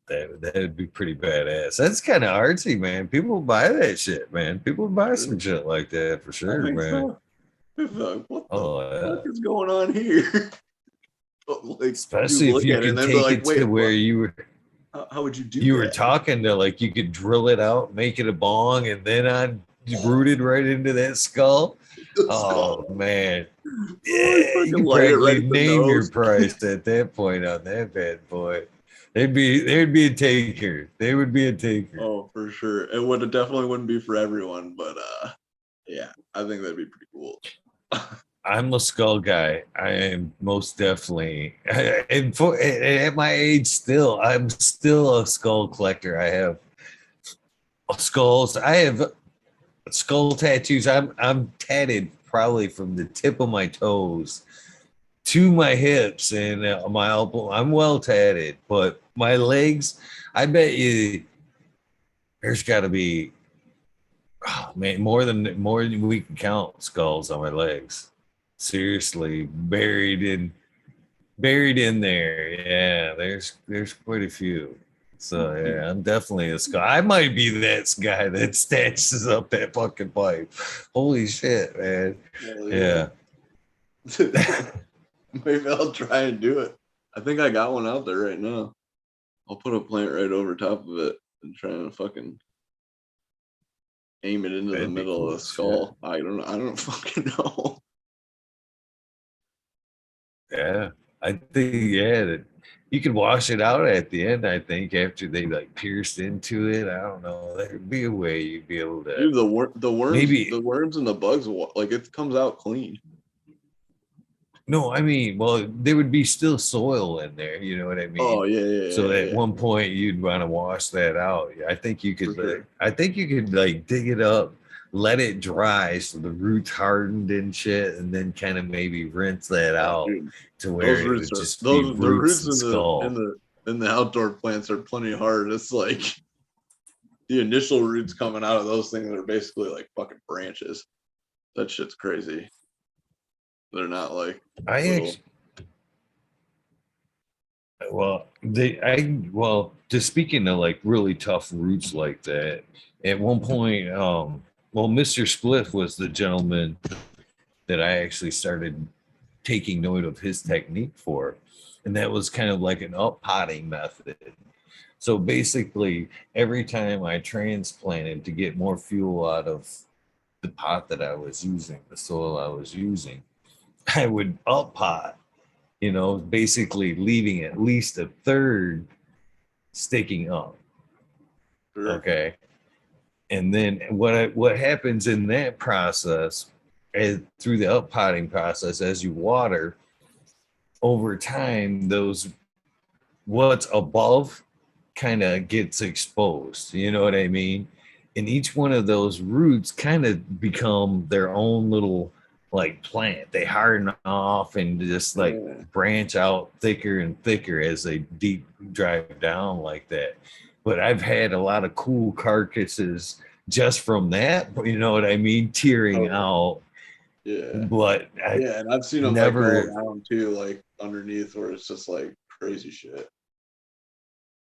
That'd be pretty badass. That's kind of artsy, man. People buy that shit, man. People buy some shit like that for sure, man. So. What the fuck is going on here? Like, especially if you can take like, it to where you were. How would you do? You were talking to like you could drill it out, make it a bong, and then rooted right into that skull. Oh man, yeah, you could practically name your price at that point on that bad boy. They'd be a taker. They would be a taker. Oh, for sure. It definitely wouldn't be for everyone, but yeah, I think that'd be pretty cool. I'm a skull guy. I am most definitely, and at my age, I'm still a skull collector. I have skulls. I have skull tattoos. I'm tatted probably from the tip of my toes to my hips and my elbow. I'm well tatted, but my legs, I bet you there's got to be, oh man, more than we can count skulls on my legs. Seriously, buried in there. Yeah, there's quite a few. So yeah, I'm definitely a skull. I might be that guy that stashes up that fucking pipe. Holy shit, man. Hell Yeah. Maybe I'll try and do it. I think I got one out there right now. I'll put a plant right over top of it and try and fucking aim it into the That'd be middle cool of the as shit. skull. I don't fucking know. Yeah. I think that you could wash it out at the end, I think, after they like pierced into it. I don't know. There'd be a way you'd be able to Dude, the maybe worms and the bugs, like it comes out clean. no, I mean, well, there would be still soil in there, you know what I Oh mean? yeah, yeah, So yeah, at yeah, one point you'd want to wash that out. I think you for could sure. I think you could like dig it up, let it dry so the roots hardened and shit, and then kind of maybe rinse that Oh, out dude, to where those it roots would are just be those the roots roots and skull. in the outdoor plants are plenty hard. It's like the initial roots coming out of those things are basically like fucking branches. That shit's crazy. They're not like I little. actually just speaking of like really tough roots like that, at one point, Mr. Spliff was the gentleman that I actually started taking note of his technique for. And that was kind of like an up potting method. So basically, every time I transplanted to get more fuel out of the pot that I was using, the soil I was using, I would up pot, basically leaving at least a third sticking up. Sure. Okay. And then what happens in that process, through the up potting process, as you water, over time, those what's above kind of gets exposed. You know what I mean? And each one of those roots kind of become their own little like plant. They harden off and just like Yeah. branch out thicker and thicker as they deep drive down like that. But I've had a lot of cool carcasses just from that, you know what I mean? Tearing Oh out. yeah. But I Yeah, and I've seen them like go never around too, like underneath where it's just like crazy shit.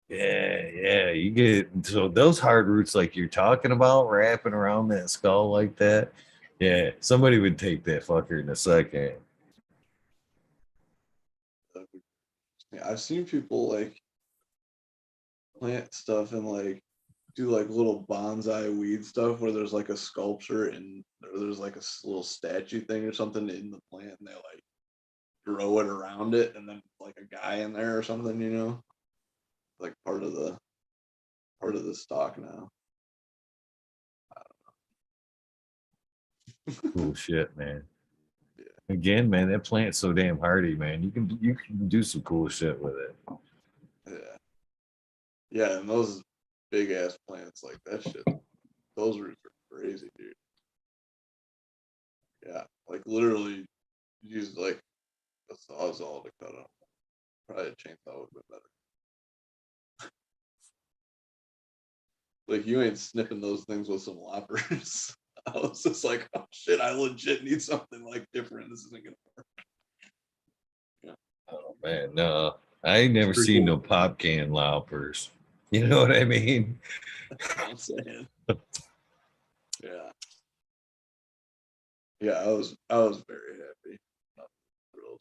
Yeah, you get so those hard roots like you're talking about wrapping around that skull like that. Yeah, somebody would take that fucker in a second. Yeah, I've seen people like plant stuff and like do like little bonsai weed stuff where there's like a sculpture and there's like a little statue thing or something in the plant and they like grow it around it and then like a guy in there or something, like part of the stock now. Cool shit, man. Yeah, Again, man, that plant's so damn hardy, man. You can do some cool shit with it. yeah, yeah, and those big ass plants like that shit, those roots are crazy, dude. Yeah, like literally use like a sawzall to cut them. Probably a chainsaw would be better. Like you ain't snipping those things with some loppers. I was just like, oh shit, I legit need something like different. This isn't gonna work. Yeah, Oh man, no. I ain't never pretty seen cool. no pop can loppers. You know what I mean? I'm saying. Yeah. Yeah, I was very happy. I'm thrilled.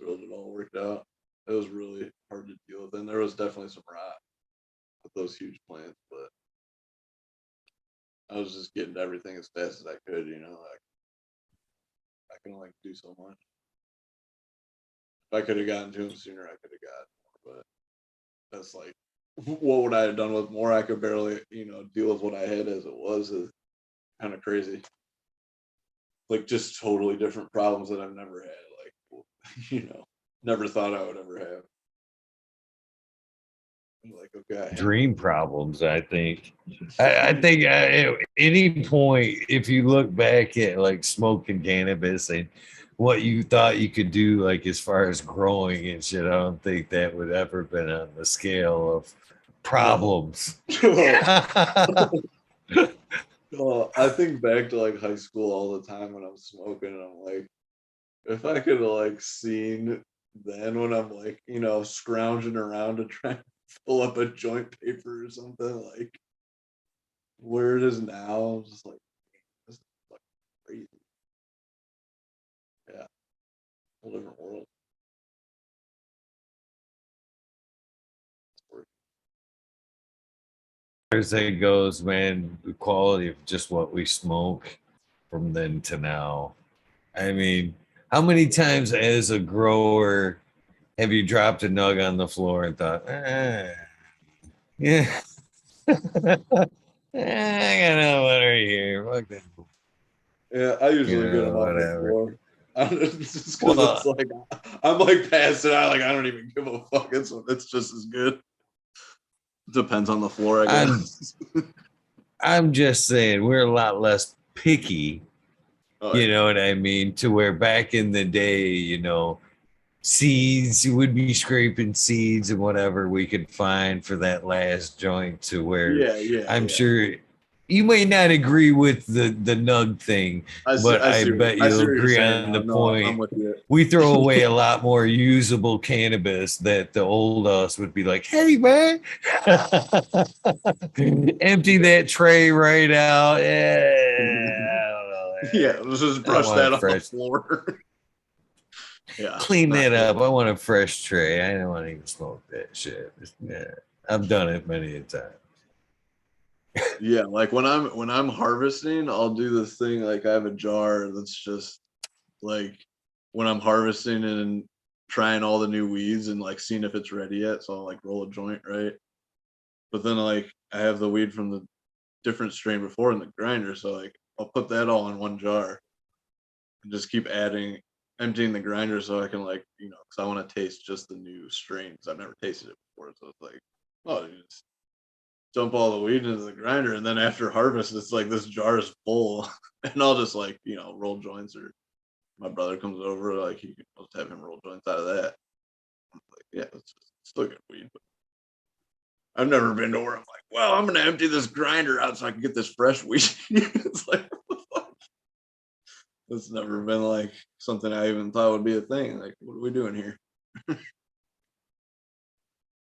Thrilled it all worked out. It was really hard to deal with. And there was definitely some rot with those huge plants, but I was just getting to everything as fast as I could, like I can only do so much. If I could have gotten to them sooner, I could have got more, but that's like what would I have done with more? I could barely, deal with what I had as it was is kind of crazy. Like just totally different problems that I've never had. Like, never thought I would ever have. I'm like, okay, I have Dream problems, I think. I think at any point, if you look back at like smoking cannabis and what you thought you could do, like as far as growing and shit, I don't think that would ever been on the scale of problems. I think back to like high school all the time when I'm smoking, and I'm like, if I could have like seen then when I'm like, you know, scrounging around to try and pull up a joint paper or something, like where it is now, I'm just like, this is like crazy. Yeah, whole different world. As it goes, man, the quality of just what we smoke from then to now. I mean, how many times as a grower have you dropped a nug on the floor and thought, yeah, I got no water here. Fuck that. Yeah, I usually get them off the Whatever. floor. Just because it's like I'm like passing out, like I don't even give a fuck. It's just as good. Depends on the floor, I guess. I'm just saying we're a lot less picky. Oh, You yeah. know what I mean? To where back in the day, you know, seeds, you would be scraping seeds and whatever we could find for that last joint, to where I'm sure you may not agree with the nug thing, but I bet I see you'll what you're agree saying on now. the No, I'm point. with you. We throw away a lot more usable cannabis that the old us would be like, hey man, empty that tray right out. Yeah, I don't know. Yeah, let's just brush that off the floor. Yeah, Clean that up. I want a fresh tray. I don't want to even smoke that shit. Yeah, I've done it many a time. Yeah, like when I'm harvesting, I'll do this thing. Like I have a jar that's just like when I'm harvesting and trying all the new weeds and like seeing if it's ready yet. So I'll like roll a joint, right? But then like I have the weed from the different strain before in the grinder, so like I'll put that all in one jar and just keep adding, emptying the grinder so I can like, you know, because I want to taste just the new strains. I've never tasted it before, so it's like, oh, you just dump all the weed into the grinder, and then after harvest, it's like this jar is full, and I'll just like, you know, roll joints, or my brother comes over, like he can just have him roll joints out of that. I'm like, yeah, it's still good weed, but I've never been to where I'm like, well, I'm gonna empty this grinder out so I can get this fresh weed. It's like, what the fuck? It's never been like something I even thought would be a thing. Like, what are we doing here?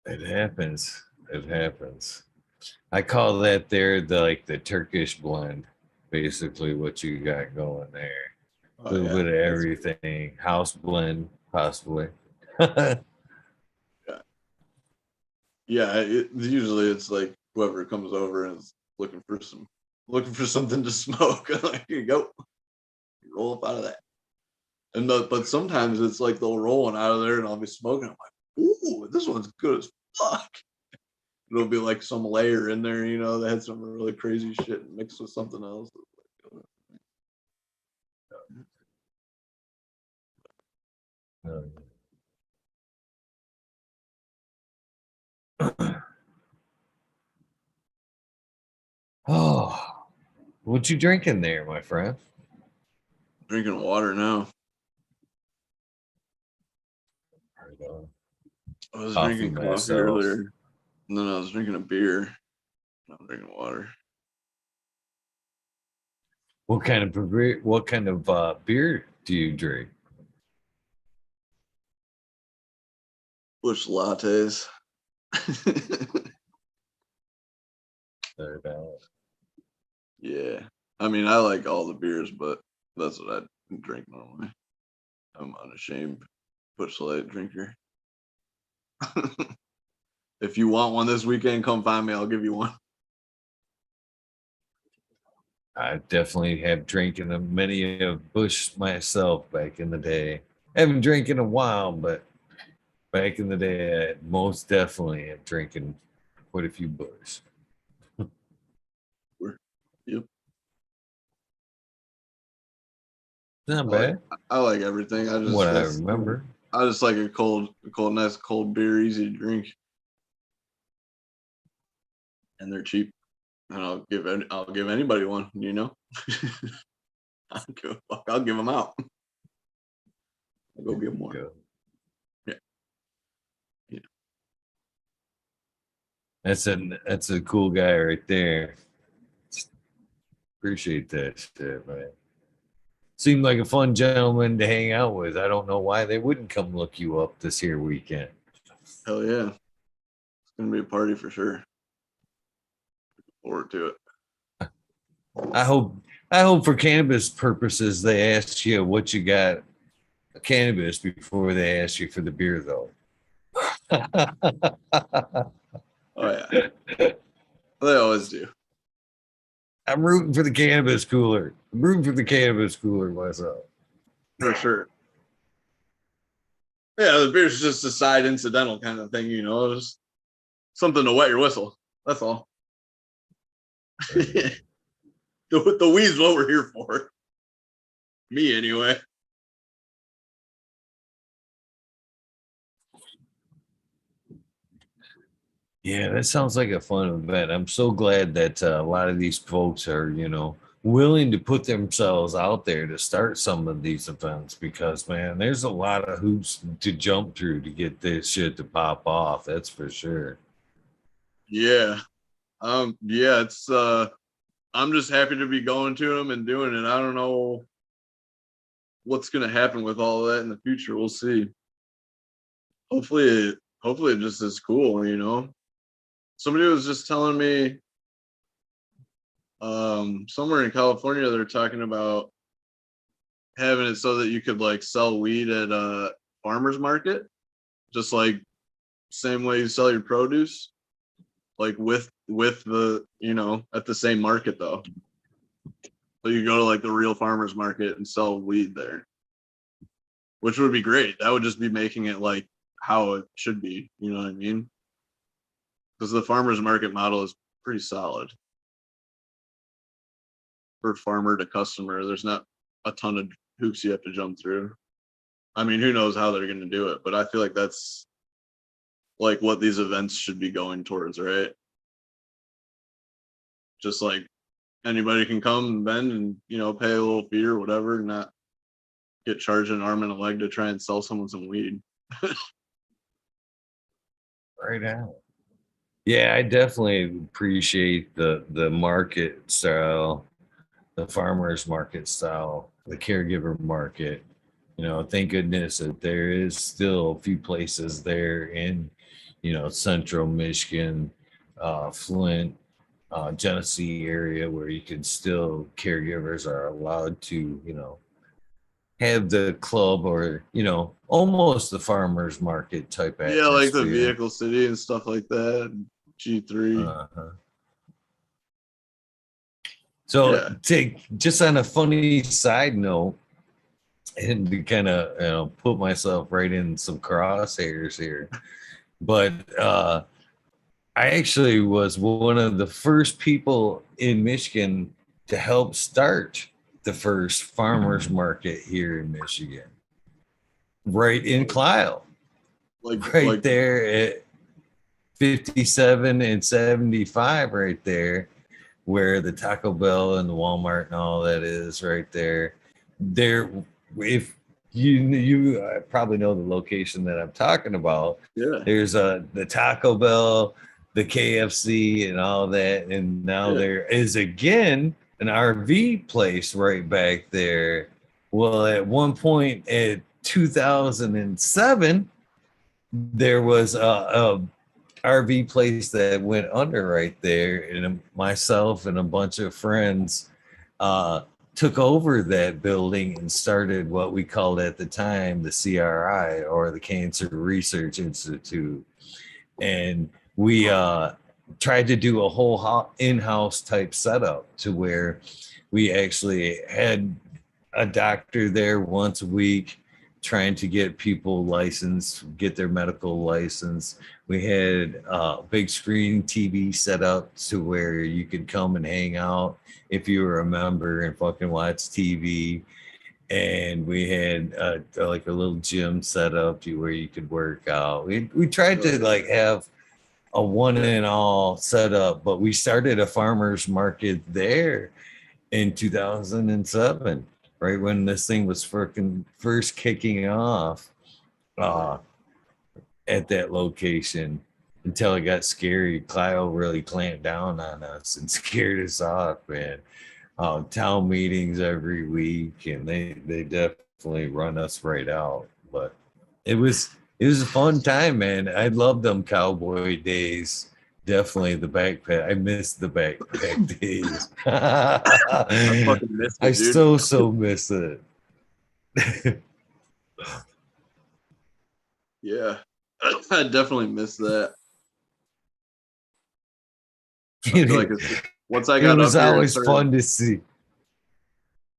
It happens. It happens. I call that there the Turkish blend. Basically, what you got going there. A Oh little yeah, bit of everything. House blend, possibly. yeah, yeah. Usually it's like whoever comes over and is looking for something to smoke. Like, here you go, roll up out of that. And but sometimes it's like they'll roll one out of there, and I'll be smoking. I'm like, ooh, this one's good as fuck. It'll be like some layer in there, you know, that had some really crazy shit mixed with something else. Oh, what you drinking there, my friend? Drinking water now. I was Coffee drinking coffee myself. earlier, and then I was drinking a beer. Now I'm drinking water. What kind of beer do you drink? Bush lattes. Yeah. I mean, I like all the beers, but that's what I drink normally. I'm unashamed Bush Light drinker. If you want one this weekend, come find me. I'll give you one. I definitely have drinking of many of Bush myself back in the day. I haven't drank in a while, but back in the day, I most definitely have drinking quite a few Bush. Yep. Not bad. I like everything. What I remember. I just like nice cold beer, easy to drink, and they're cheap. And I'll give anybody one. You know, I don't give a fuck. I'll give them out. I'll go get more. Go. Yeah. Yeah. That's a cool guy right there. Appreciate that shit, man. Seemed like a fun gentleman to hang out with. I don't know why they wouldn't come look you up this here weekend. Hell yeah. It's gonna be a party for sure. Looking forward to it. I hope for cannabis purposes they asked you what you got cannabis before they asked you for the beer though. Oh yeah. They always do. I'm rooting for the cannabis cooler. I'm rooting for the cannabis cooler myself. For sure. Yeah, the beer's just a side incidental kind of thing, you know, just something to wet your whistle. That's all. the weed's what we're here for. Me anyway. Yeah, that sounds like a fun event. I'm so glad that a lot of these folks are, willing to put themselves out there to start some of these events because, man, there's a lot of hoops to jump through to get this shit to pop off. That's for sure. Yeah. Yeah, it's I'm just happy to be going to them and doing it. I don't know what's gonna happen with all of that in the future. We'll see. Hopefully it just is cool, you know. Somebody was just telling me somewhere in California they're talking about having it so that you could like sell weed at a farmer's market, just like same way you sell your produce, like with the, you know, at the same market though. So you go to like the real farmer's market and sell weed there, which would be great. That would just be making it like how it should be, you know what I mean? Because the farmer's market model is pretty solid for farmer to customer. There's not a ton of hoops you have to jump through. I mean, who knows how they're going to do it, but I feel like that's like what these events should be going towards, right? Just like anybody can come and vend and, you know, pay a little fee or whatever, and not get charged an arm and a leg to try and sell someone some weed. Right now. Yeah, I definitely appreciate the market style, the farmers market style, the caregiver market. Thank goodness that there is still a few places there in, central Michigan, Flint, Genesee area where you can still caregivers are allowed to, have the club or, almost the farmers market type Yeah, like the atmosphere. vehicle city and stuff like that. G3. Uh-huh. So Yeah. take just on a funny side note, and to kind of put myself right in some crosshairs here, but I actually was one of the first people in Michigan to help start the first farmers market here in Michigan, right in Clio, right Like there at 57 and 75, right there where the Taco Bell and the Walmart and all that is right there. There, if you probably know the location that I'm talking about. yeah. There's the Taco Bell, the KFC, and all that, and now Yeah. there is again an RV place right back there. Well, at one point at 2007, there was a RV place that went under right there, and myself and a bunch of friends took over that building and started what we called at the time the CRI, or the Cancer Research Institute, and we tried to do a whole in-house type setup to where we actually had a doctor there once a week trying to get people licensed, get their medical license. We had a big screen TV set up to where you could come and hang out if you were a member and fucking watch TV. And we had like a little gym set up to where you could work out. We tried to like have a one and all setup, but we started a farmers market there in 2007, right when this thing was first kicking off at that location. until it got scary. Kyle really clamped down on us and scared us off, man. Town meetings every week, and they definitely run us right out. But it was a fun time, man. I love them cowboy days. Definitely the backpack. I miss the backpack days. I fucking missed I it, dude. so miss it. Yeah, I definitely missed that. I feel like it once I got was up here and always started fun to see.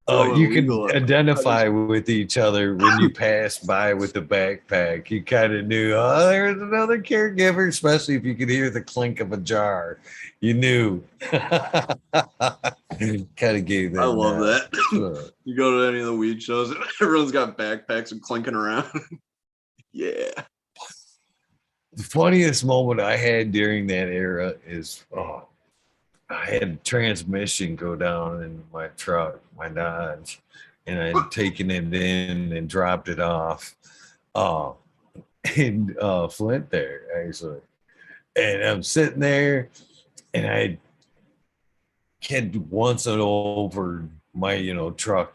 going You can legal, I just identify with each other when you pass by with the backpack. You kind of knew, oh, there's another caregiver, especially if you could hear the clink of a jar. You knew. Kind of gave I that love nod. that. You go to any of the weed shows, and everyone's got backpacks and clinking around. Yeah. The funniest moment I had during that era is, I had transmission go down in my truck, my Dodge, and I'd taken it in and dropped it off uh, in Flint there, actually. And I'm sitting there, and I had once over my, truck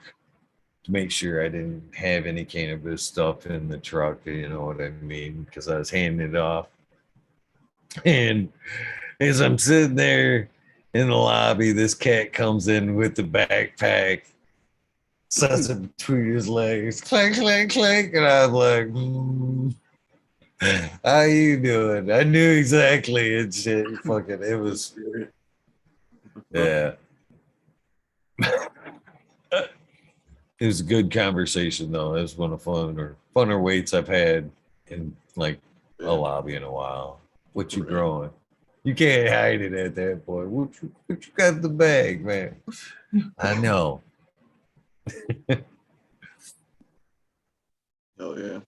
to make sure I didn't have any cannabis stuff in the truck, you know what I mean? Because I was handing it off. And as I'm sitting there in the lobby, this cat comes in with the backpack, sets it between his legs, clank, clank, clank. And I was like, how you doing? I knew exactly and shit. Fucking, it was, yeah. It was a good conversation though. It was one of funner weights I've had in like a Yeah. lobby in a while. What you Right. growing? You can't hide it at that point. What you got in the bag, man? I know. Oh yeah.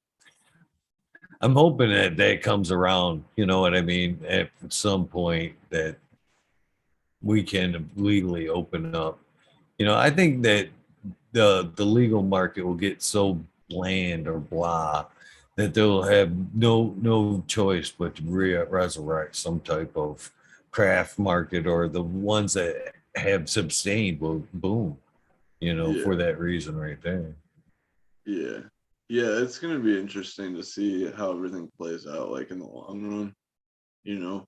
I'm hoping that that comes around. You know what I mean? At some point that we can legally open up. I think that the legal market will get so bland or blah that they'll have no choice but to resurrect some type of craft market, or the ones that have sustained will boom, Yeah. for that reason right there. Yeah. Yeah. It's gonna be interesting to see how everything plays out, like in the long run. You know,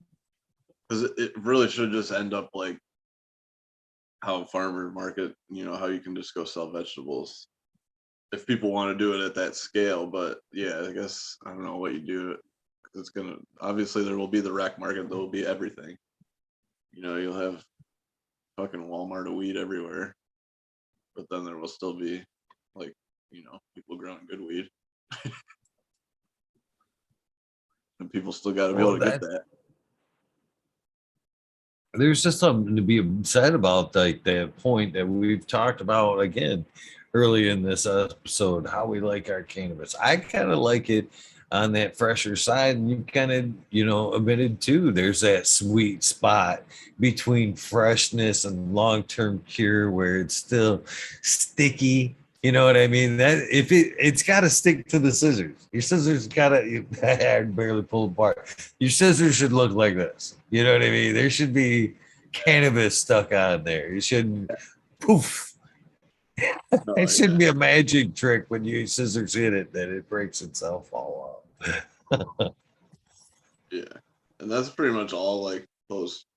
because it really should just end up like how farmer market. You know, how you can just go sell vegetables if people want to do it at that scale. But yeah, I guess I don't know what you do. It's gonna obviously there will be the rack market. There will be everything. You know, you'll have fucking Walmart of weed everywhere, but then there will still be like people growing good weed, and people still got to be able Well, to get that that. there's just something to be said about like that point that we've talked about again early in this episode, how we like our cannabis. I kind of like it on that fresher side, and you kind of admitted too there's that sweet spot between freshness and long-term cure where it's still sticky. You know what I mean? That if it's got to stick to the scissors. Your scissors got to. I barely pulled apart. Your scissors should look like this. You know what I mean? There should be cannabis stuck on there. You shouldn't poof. Oh It yeah, shouldn't be a magic trick when you scissors hit it that it breaks itself all off. yeah, and that's pretty much all like post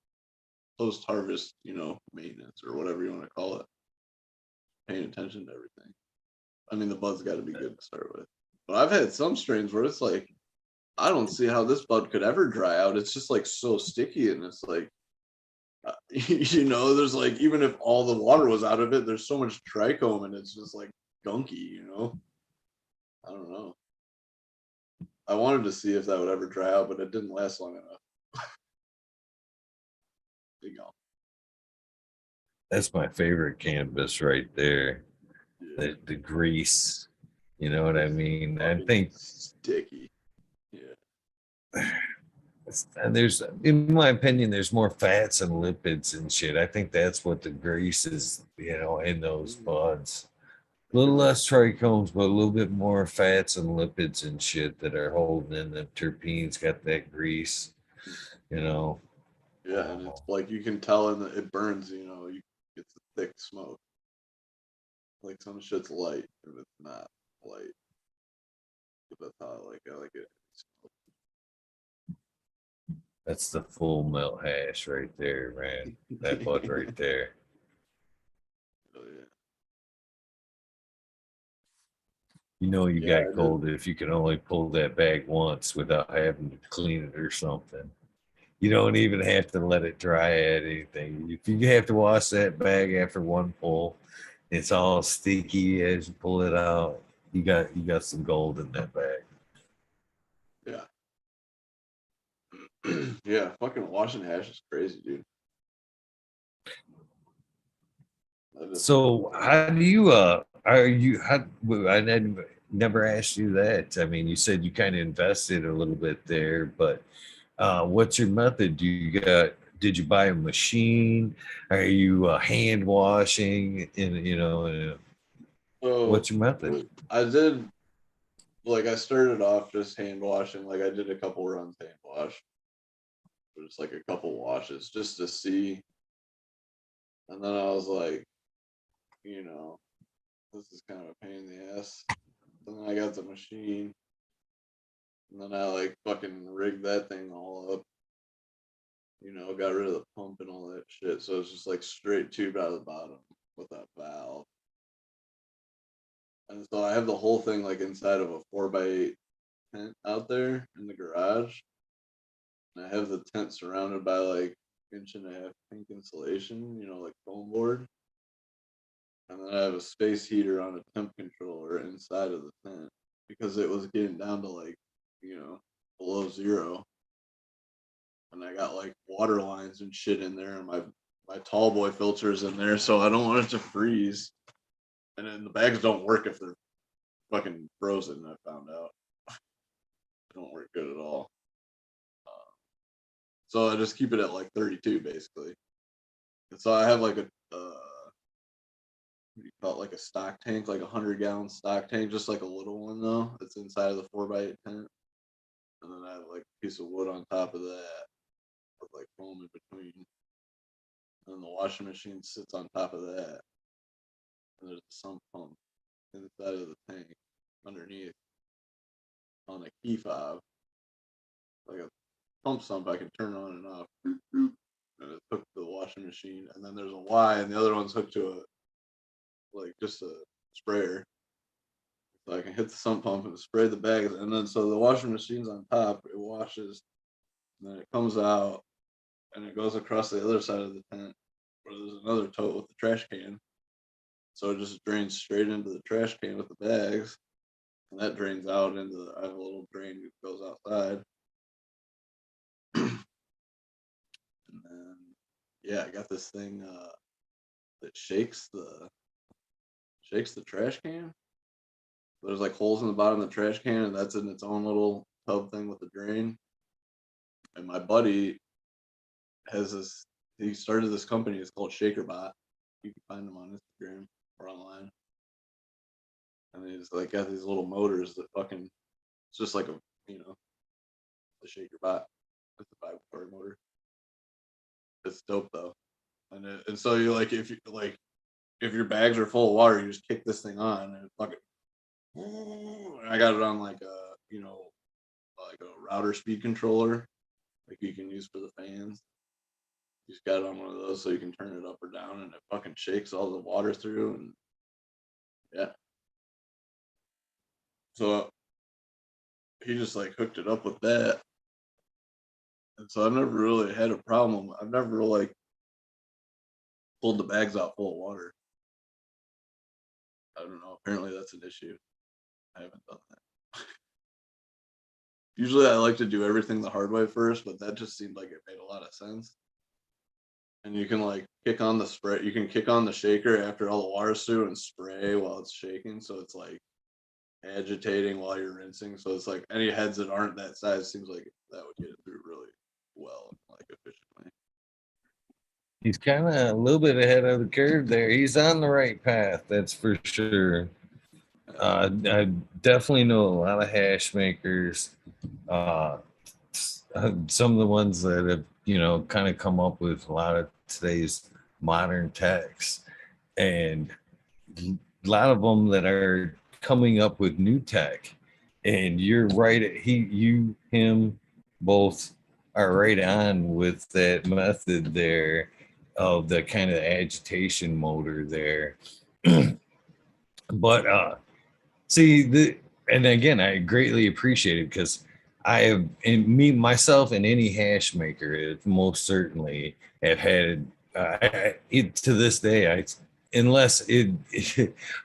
harvest, maintenance or whatever you want to call it. Paying attention to everything. I mean, the bud's got to be good to start with. But I've had some strains where it's like I don't see how this bud could ever dry out. It's just like so sticky, and it's like there's like even if all the water was out of it, there's so much trichome, and it's just like gunky. I don't know. I wanted to see if that would ever dry out, but it didn't last long enough. You know. That's my favorite cannabis right there. Yeah. The grease. You know what I It's mean? I fucking think sticky. Yeah. and there's, in my opinion, there's more fats and lipids and shit. I think that's what the grease is, in those buds. A little less trichomes, but a little bit more fats and lipids and shit that are holding in the terpenes. Got that grease. you know. Yeah, and it's like you can tell and it burns, you get the thick smoke. Like some shit's light if it's not light. But that's how I like it. That's the full melt hash right there, man. That bud right there. Oh, yeah. You know you Yeah, got I did. cold if you can only pull that bag once without having to clean it or something. You don't even have to let it dry at anything. If you have to wash that bag after one pull, it's all sticky as you pull it out. You got some gold in that bag. Yeah. Yeah, fucking washing hash is crazy, dude. So how do you are you how I never asked you that. I mean, you said you kind of invested a little bit there, but what's your method? Did you buy a machine? Are you hand washing So what's your method? I did I started off just hand washing. Like I did a couple runs hand wash, just like a couple washes just to see. And then I was like, you know, this is kind of a pain in the ass. And then I got the machine, and then I fucking rigged that thing all up. Got rid of the pump and all that shit. So it's just like straight tube out of the bottom with that valve. And so I have the whole thing like inside of a 4x8 tent out there in the garage. And I have the tent surrounded by like inch and a half pink insulation, like foam board. And then I have a space heater on a temp controller inside of the tent because it was getting down to below zero. And I got like water lines and shit in there, and my tall boy filters in there, so I don't want it to freeze. And then the bags don't work if they're fucking frozen. I found out they don't work good at all. So I just keep it at like 32 basically. And so I have like a what do you call it, like a stock tank, like 100-gallon stock tank, just like a little one though. It's inside of the 4x8 tent, and then I have like a piece of wood on top of that with like foam in between. And then the washing machine sits on top of that, and there's a sump pump inside of the tank underneath on a key fob, like a pump sump I can turn on and off. And it's hooked to the washing machine, and then there's a Y, and the other one's hooked to just a sprayer. So I can hit the sump pump and spray the bags, and then so the washing machine's on top, it washes, and then it comes out, and it goes across the other side of the tent where there's another tote with the trash can. So it just drains straight into the trash can with the bags, and that drains out into I have a little drain that goes outside. And then yeah, I got this thing that shakes the trash can. There's like holes in the bottom of the trash can, and that's in its own little tub thing with the drain. And my buddy has this. He started this company. It's called ShakerBot. You can find them on Instagram or online. And he's like got these little motors that fucking. It's just like the ShakerBot. It's a 5-cord motor. It's dope though. And so you if your bags are full of water, you just kick this thing on and it fucking. I got it on like a router speed controller, like you can use for the fans. You just got it on one of those so you can turn it up or down, and it fucking shakes all the water through, and yeah. So he just like hooked it up with that, and so I've never really had a problem. I've never like pulled the bags out full of water. I don't know. Apparently that's an issue. I haven't done that. Usually I like to do everything the hard way first, but that just seemed like it made a lot of sense. And you can like kick on the spray. You can kick on the shaker after all the water's through and spray while it's shaking. So it's like agitating while you're rinsing. So it's like any heads that aren't that size seems like that would get it through really well, like efficiently. He's kind of a little bit ahead of the curve there. He's on the right path, that's for sure. I definitely know a lot of hash makers. Uh, some of the ones that have, kind of come up with a lot of today's modern techs, and a lot of them that are coming up with new tech. And you're right. Him, both are right on with that method there of the kind of agitation motor there. But see, and again, I greatly appreciate it because I have, and me myself and any hash maker, most certainly have had to this day. Unless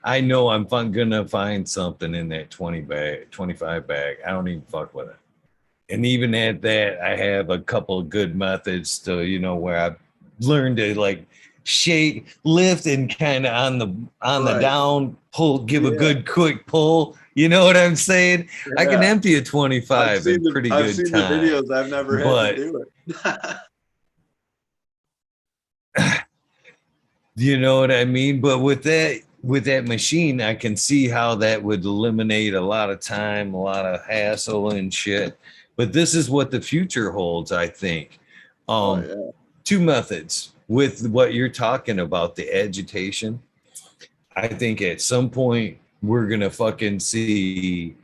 I know I'm gonna find something in that 25 bag. I don't even fuck with it. And even at that, I have a couple of good methods to, where I've learned to like shake, lift, and kind of on the Right. down pull, give a Yeah. good quick pull. You know what I'm saying? I can Yeah. empty a 25 in pretty I've good seen the time, videos. I've never had to but do it. you know what I mean? But with that machine, I can see how that would eliminate a lot of time, a lot of hassle and shit. But this is what the future holds, I think. Oh Um, yeah. Two methods with what you're talking about, the agitation. I think at some point we're gonna fucking see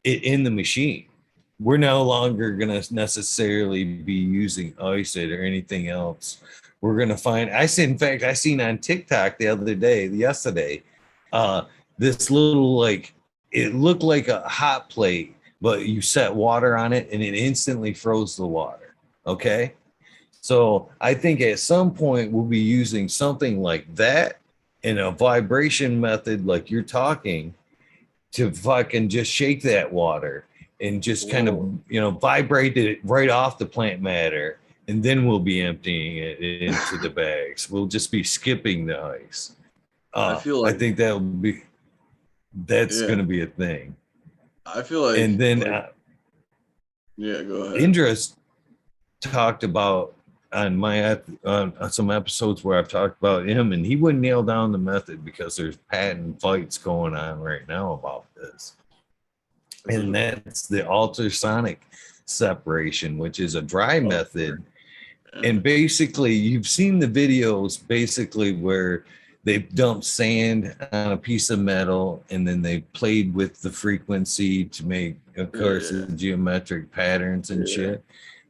it in the machine. We're no longer gonna necessarily be using ice it or anything else. We're gonna find. In fact, I seen on TikTok yesterday, uh, this little like it looked like a hot plate, but you set water on it and it instantly froze the water. Okay, so I think at some point we'll be using something like that in a vibration method, like you're talking, to fucking just shake that water and just kind of, Whoa. vibrate it right off the plant matter. And then we'll be emptying it into the bags. We'll just be skipping the ice. I feel I like think that's yeah. going to be a thing. I feel like And then yeah. Go ahead. Indra's talked about on on some episodes where I've talked about him, and he wouldn't nail down the method because there's patent fights going on right now about this. And that's the ultrasonic separation, which is a dry method. Yeah. And basically, you've seen the videos basically where they've dumped sand on a piece of metal and then they played with the frequency to make, of course, the geometric patterns and shit.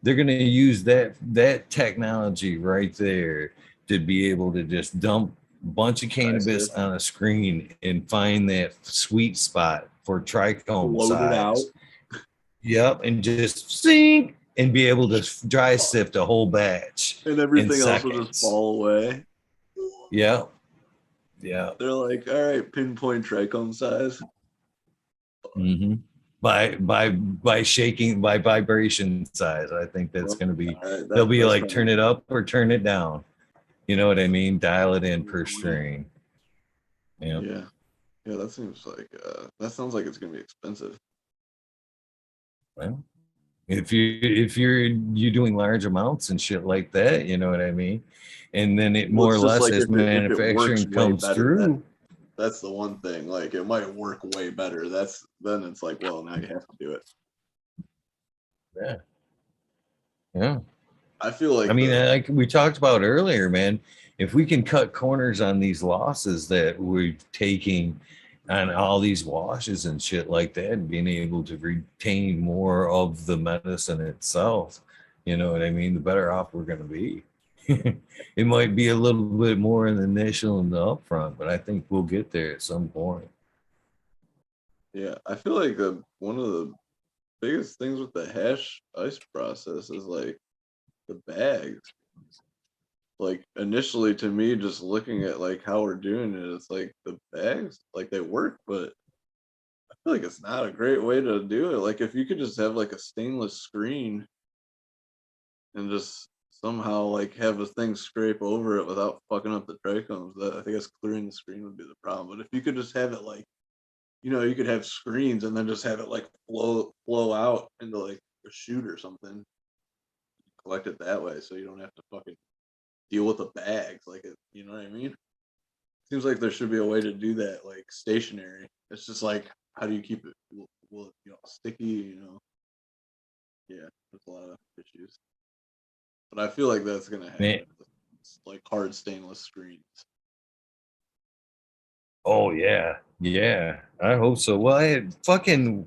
They're going to use that technology right there to be able to just dump a bunch of cannabis on a screen and find that sweet spot for trichome Load it out. size. Yep, and just sink and be able to dry sift a whole batch And in everything else seconds. will just fall away. Yeah, yeah. They're like, all right, pinpoint trichome size. Mm-hmm. By shaking, by vibration size, I think that's going to be. Right, They'll be that's like turn it up or turn it down. You know what I mean? Dial it in per string. Yeah. Yeah. Yeah, that seems like that sounds like it's gonna be expensive. Well, if you're doing large amounts and shit like that, you know what I mean? And then it Well, more it's or just less like as if it works manufacturing way comes better, through. that's the one thing. Like it might work way better. Then it's like, well, now you have to do it. Yeah. Yeah. I feel like I mean, like we talked about earlier, man, if we can cut corners on these losses that we're taking on all these washes and shit like that, and being able to retain more of the medicine itself, you know what I mean? The better off we're going to be. It might be a little bit more in the initial and the upfront, but I think we'll get there at some point. yeah, I feel like one of the biggest things with the hash ice process is like the bags. Like initially to me, just looking at like how we're doing it, it's like the bags, like they work, but I feel like it's not a great way to do it. Like if you could just have like a stainless screen and just somehow like have a thing scrape over it without fucking up the trichomes, I think that's clearing the screen would be the problem. But if you could just have it like, you could have screens and then just have it like flow out into like a chute or something, collect it that way, so you don't have to fucking deal with the bags. Like it, you know what I mean? Seems like there should be a way to do that, like stationary. It's just like, how do you keep it, sticky? Yeah, There's a lot of issues. But I feel like that's gonna happen. Man. Like hard stainless screens. Oh yeah, yeah. I hope so. Well, I had fucking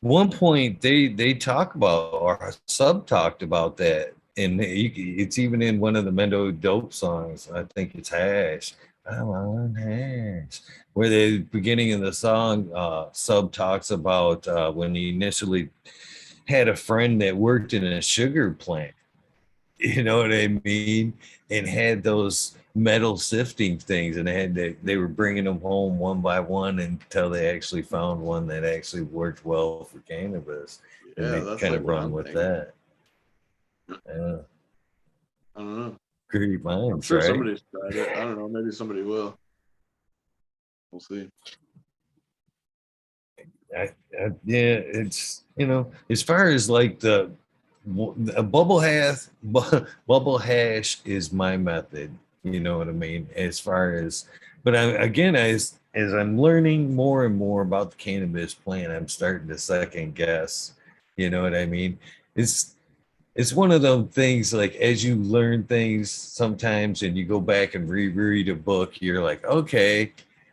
one point they talk about or sub talked about that, and it's even in one of the Mendo Dope songs. I think it's Hash. I'm on Hash, where the beginning of the song sub talks about when he initially had a friend that worked in a sugar plant. You know what I mean? And had those metal sifting things, and they were bringing them home one by one until they actually found one that actually worked well for cannabis, and Yeah, they that's kind like of what run I'm with thinking. that. Yeah, I don't know. great I'm minds, sure right? somebody's tried it. I don't know. Maybe somebody will. We'll see. Yeah, it's as far as like a bubble hash is my method. You know what I mean? As far as, but again, as I'm learning more and more about the cannabis plant, I'm starting to second guess. You know what I mean? It's it's one of those things like as you learn things sometimes and you go back and reread a book, you're like, okay,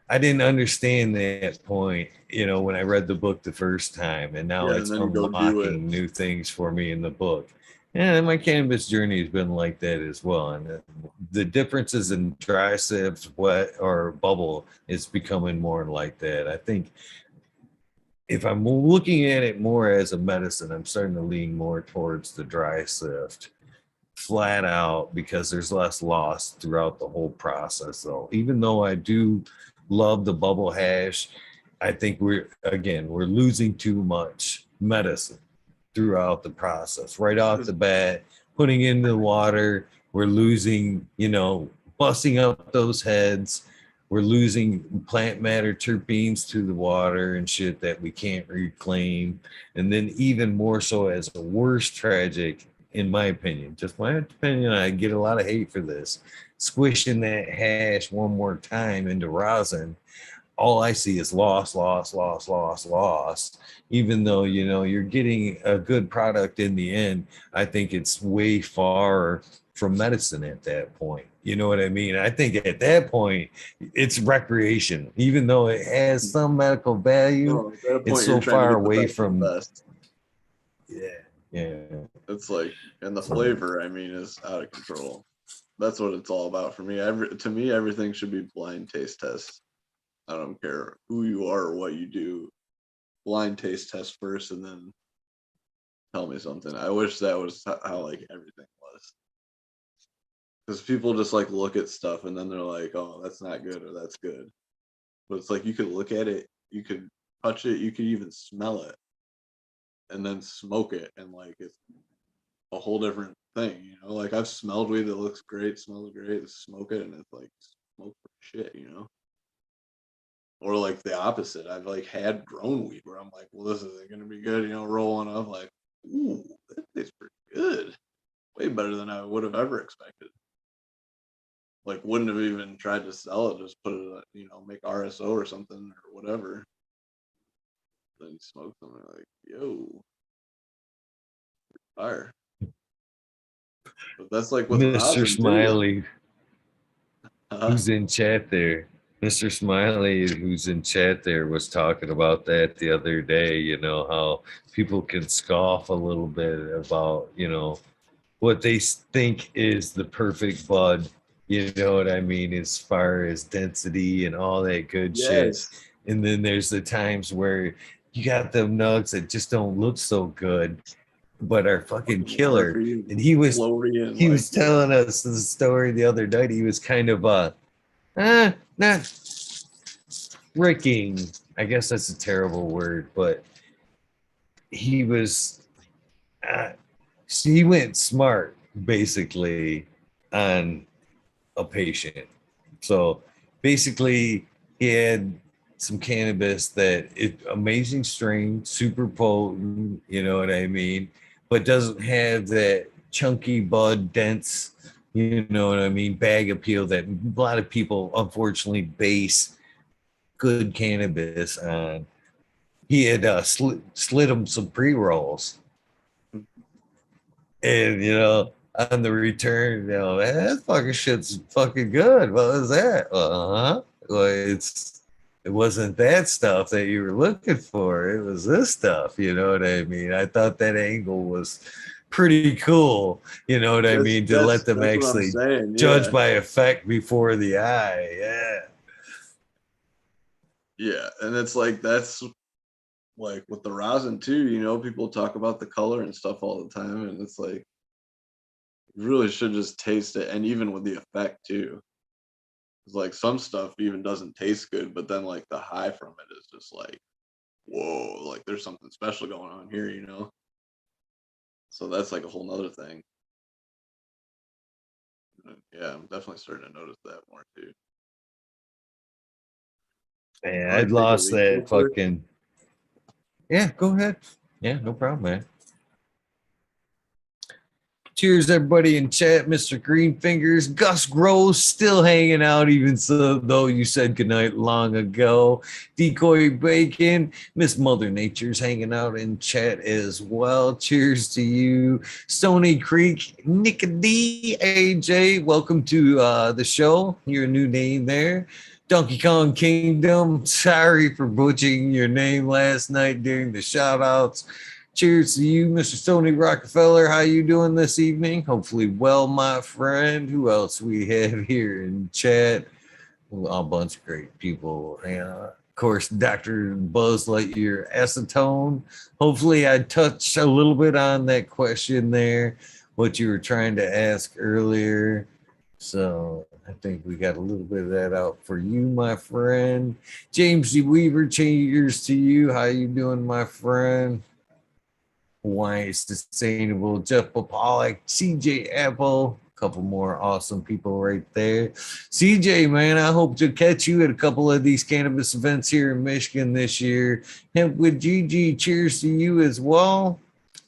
I didn't understand that point, when I read the book the first time, and now Yeah, and it's then you go do it. unlocking new things for me in the book. And my cannabis journey has been like that as well. And the differences in dry sift, wet, or bubble is becoming more like that. I think if I'm looking at it more as a medicine, I'm starting to lean more towards the dry sift flat out because there's less loss throughout the whole process. Though, even though I do love the bubble hash, I think we're losing too much medicine throughout the process. Right off the bat, putting in the water, we're losing, busting up those heads. We're losing plant matter terpenes to the water and shit that we can't reclaim. And then even more so as a worse tragic, in my opinion, just my opinion, I get a lot of hate for this. Squishing that hash one more time into rosin, all I see is loss, loss, loss, loss, loss. Even though, you're getting a good product in the end, I think it's way far from medicine at that point. You know what I mean? I think at that point, it's recreation. Even though it has some medical value, No, at that it's point, you're so trying to far get the away best of the from, best. yeah, yeah. It's like, and the flavor, I mean, is out of control. That's what it's all about for me. To me, everything should be blind taste tests. I don't care who you are or what you do. Blind taste test first, and then tell me something. I wish that was how like everything was. Because people just like look at stuff and then they're like, "Oh, that's not good," or "That's good." But it's like you could look at it, you could touch it, you could even smell it, and then smoke it, and like it's a whole different thing. Like I've smelled weed that looks great, smells great, smoke it, and it's like smoke for shit. Or like the opposite. I've like had grown weed where I'm like, well, this isn't gonna be good, rolling up like, ooh, that tastes pretty good. Way better than I would have ever expected. Like wouldn't have even tried to sell it, just put it, make RSO or something or whatever. Then you smoke them and like, yo, fire. But that's like with Mr. rosin too. Smiley, who's in chat there. Mr. Smiley, who's in chat there, was talking about that the other day, how people can scoff a little bit about, what they think is the perfect bud. You know what I mean? As far as density and all that good shit. Yes. And then there's the times where you got them nugs that just don't look so good, but are fucking killer. Watery, And he was floaty, and he like, was yeah. telling us the story the other night. He was kind of not freaking, I guess that's a terrible word, but he was uh, he went smart basically on a patient. So basically he had some cannabis that it amazing strain, super potent, you know what I mean, but doesn't have that chunky bud dense, you know what I mean, bag appeal that a lot of people unfortunately base good cannabis on. He had slid him some pre rolls, And on the return, man, that fucking shit's fucking good. What was that? Well, it wasn't that stuff that you were looking for. It was this stuff. You know what I mean? I thought that angle was pretty cool. You know what I That's mean? To let that's them that's what I'm actually saying. judge Yeah. by effect before the eye. Yeah. Yeah. And it's like that's like with the rosin too, people talk about the color and stuff all the time, and it's like you really should just taste it, and even with the effect too. It's like some stuff even doesn't taste good, but then like the high from it is just like, whoa, like there's something special going on here. So that's like a whole nother thing. Yeah, I'm definitely starting to notice that more too. Man, I want I'd to take a lost leak real that quick. fucking. Yeah, go ahead. Yeah, no problem, man. Cheers, everybody in chat. Mr. Greenfingers, Gus Gross still hanging out, even so though you said goodnight long ago. Decoy Bacon, Miss Mother Nature's hanging out in chat as well. Cheers to you, Stony Creek, Nick D, AJ. Welcome to the show. Your new name there. Donkey Kong Kingdom. Sorry for butchering your name last night during the shout outs. Cheers to you, Mr. Tony Rockefeller. How you doing this evening? Hopefully well, my friend. Who else we have here in chat? A bunch of great people. And of course, Dr. Buzz Lightyear Acetone. Hopefully I touched a little bit on that question there, what you were trying to ask earlier. So I think we got a little bit of that out for you, my friend. James D. Weaver, cheers to you. How you doing, my friend? Hawaii Sustainable, Jeff Pollock, CJ Apple, a couple more awesome people right there. CJ, man, I hope to catch you at a couple of these cannabis events here in Michigan this year. Hemp with Gigi, cheers to you as well.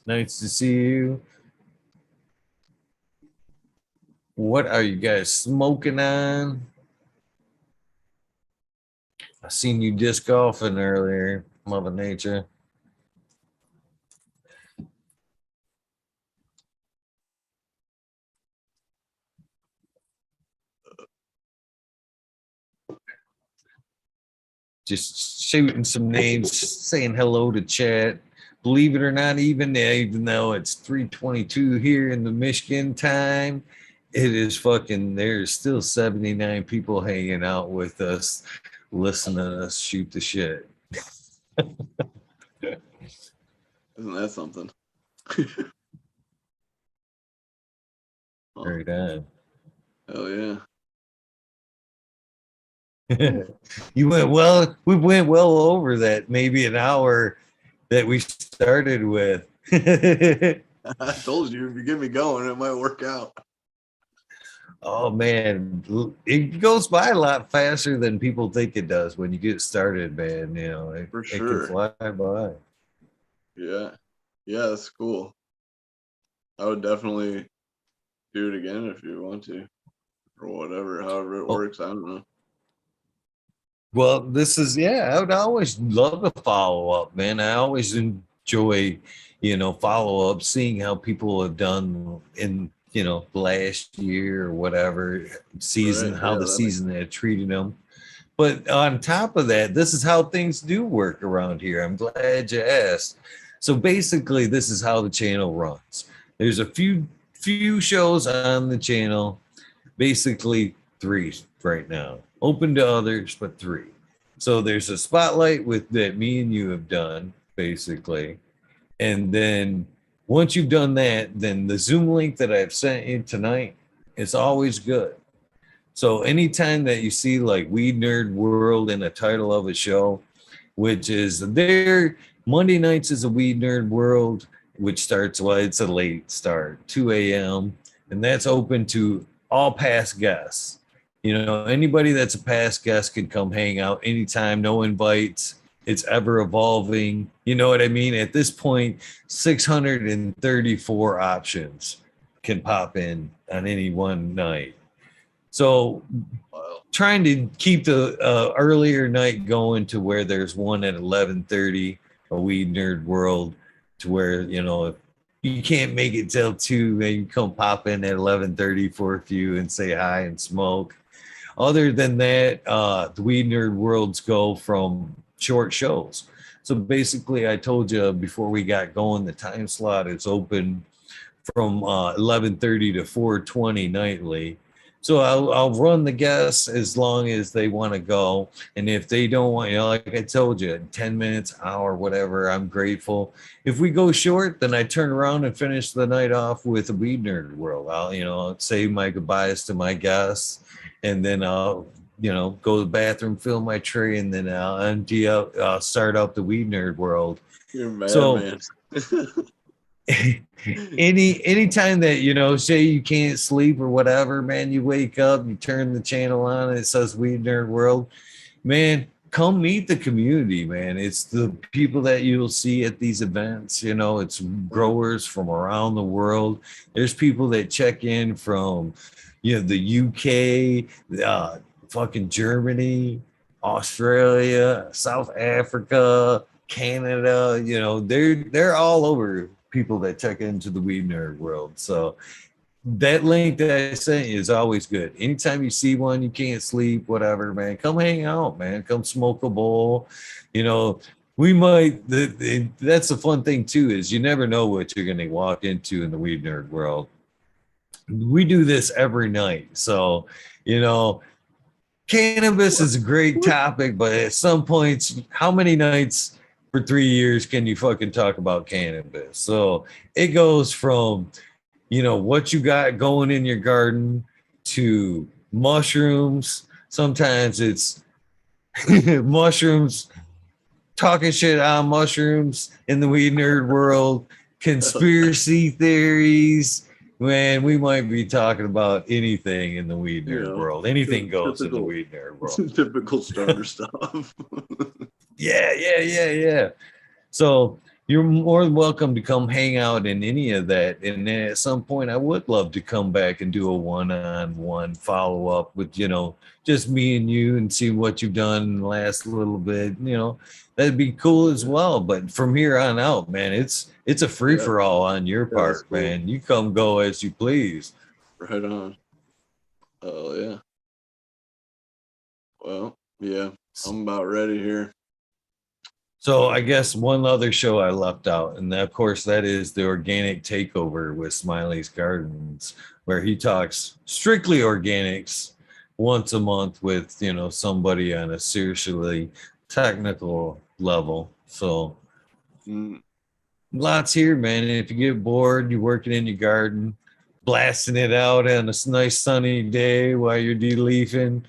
Nice to see you. What are you guys smoking on? I seen you disc golfing earlier, Mother Nature. Just shooting some names, saying hello to chat. Believe it or not, even though it's 3:22 here in the Michigan time, it is fucking. There's still 79 people hanging out with us, listening to us shoot the shit. Isn't that something? Oh, Right on. hell yeah. You went well. We went well over that, maybe an hour that we started with. I told you if you get me going, it might work out. Oh man, it goes by a lot faster than people think it does when you get started, man. For it can sure. fly by. Yeah. Yeah, that's cool. I would definitely do it again if you want to, or whatever, however it Oh, works. I don't know. well, this is I would always love to follow up, man. I always enjoy, follow up, seeing how people have done in last year or whatever season, Right. how Yeah, the that makes season had treated them. But on top of that, this is how things do work around here. I'm glad you asked. So basically, this is how the channel runs. There's a few shows on the channel, basically three right now. Open to others, but three. So there's a spotlight with that me and you have done, basically. And then once you've done that, then the Zoom link that I've sent you tonight, it's always good. So anytime that you see like Weed Nerd World in the title of a show, which is there Monday nights is a Weed Nerd World, which starts it's a late start, 2 a.m. and that's open to all past guests. Anybody that's a past guest can come hang out anytime, no invites. It's ever evolving. You know what I mean? At this point, 634 options can pop in on any one night. So wild. trying to keep the earlier night going to where there's one at 11:30, a Weed Nerd World, to where if you can't make it till 2, and you come pop in at 11:30 for a few and say hi and smoke. Other than that, the Weed Nerd Worlds go from short shows. So basically, I told you before we got going, the time slot is open from 11:30 to 4:20 nightly. So I'll run the guests as long as they want to go. And if they don't want, like I told you, 10 minutes, hour, whatever, I'm grateful. If we go short, then I turn around and finish the night off with a Weed Nerd World. I'll say my goodbyes to my guests, and then I'll, go to the bathroom, fill my tray, and then I'll empty out, start up the Weed Nerd World. You're mad, So, man. anytime that say you can't sleep or whatever, man, you wake up, you turn the channel on, and it says Weed Nerd World, man, come meet the community, man. It's the people that you'll see at these events. It's growers from around the world. There's people that check in from the UK, fucking Germany, Australia, South Africa, Canada. They're all over, people that check into the Weed Nerd World. So that link that I sent you is always good. Anytime you see one, you can't sleep, whatever, man, come hang out, man. Come smoke a bowl. We might, that's the fun thing too, is you never know what you're going to walk into in the Weed Nerd World. We do this every night. So, cannabis is a great topic, but at some points, how many nights for 3 years can you fucking talk about cannabis? So it goes from, what you got going in your garden to mushrooms. Sometimes it's mushrooms, talking shit on mushrooms in the Weed Nerd World, conspiracy theories. Man, we might be talking about anything in the Weed Nerd World. Anything goes in the Weed Nerd World. Typical starter stuff. Yeah. So you're more than welcome to come hang out in any of that. And then at some point, I would love to come back and do a one-on-one follow-up with, just me and you, and see what you've done in the last little bit. That'd be cool as well. But from here on out, man, it's a free-for-all on your part, cool, man. You come go as you please. Right on. Oh, yeah. Well, yeah, I'm about ready here. So I guess one other show I left out, and of course that is the Organic Takeover with Smiley's Gardens, where he talks strictly organics once a month with, somebody on a seriously technical level. So lots here, man. And if you get bored, you're working in your garden, blasting it out on a nice sunny day while you're de-leafing,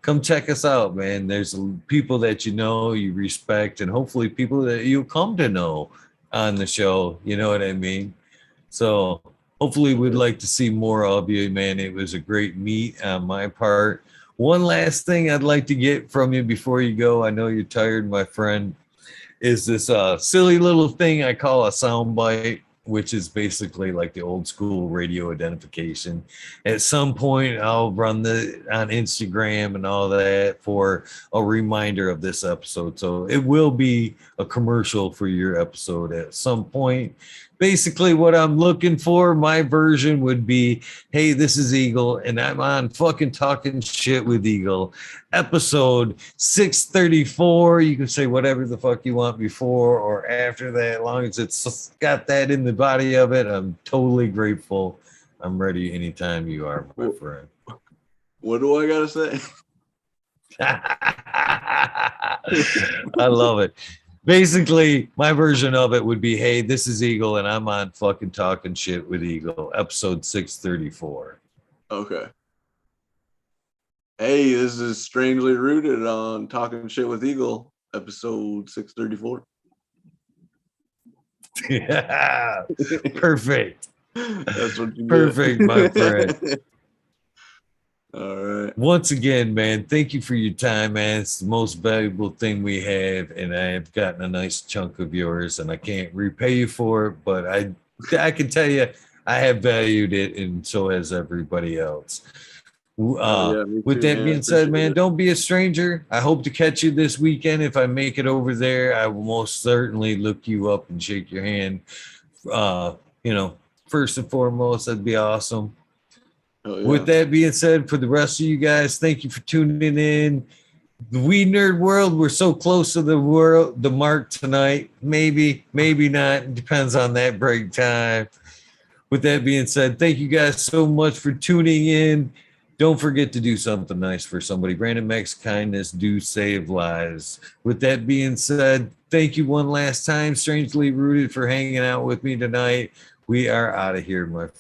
come check us out, man. There's people that you respect, and hopefully people that you'll come to know on the show. You know what I mean? So hopefully we'd like to see more of you, man. It was a great meet on my part. One last thing I'd like to get from you before you go, I know you're tired, my friend, is this silly little thing I call a soundbite, which is basically like the old school radio identification. At some point, I'll run on Instagram and all that for a reminder of this episode. So it will be a commercial for your episode at some point. Basically, what I'm looking for, my version would be, hey, this is Eagle, and I'm on fucking Talking Shit with Eagle, episode 634. You can say whatever the fuck you want before or after that, as long as it's got that in the body of it. I'm totally grateful. I'm ready anytime you are, my friend. What do I gotta say? I love it. Basically, my version of it would be, hey, this is Eagle, and I'm on fucking Talking Shit with Eagle, episode 634. Okay. Hey, this is Strangely Rooted on Talking Shit with Eagle, episode 634. Yeah, perfect. That's what you perfect, my friend. All right. Once again, man, thank you for your time, man. It's the most valuable thing we have, and I have gotten a nice chunk of yours, and I can't repay you for it, but I can tell you I have valued it, and so has everybody else. With that being said, man, don't be a stranger. I hope to catch you this weekend. If I make it over there, I will most certainly look you up and shake your hand You know, first and foremost, that'd be awesome. Oh, yeah. With that being said, for the rest of you guys, thank you for tuning in. The Weed Nerd World, we're so close to the mark tonight. Maybe not. It depends on that break time. With that being said, thank you guys so much for tuning in. Don't forget to do something nice for somebody. Random Max kindness do save lives. With that being said, thank you one last time, Strangely Rooted, for hanging out with me tonight. We are out of here, my friends.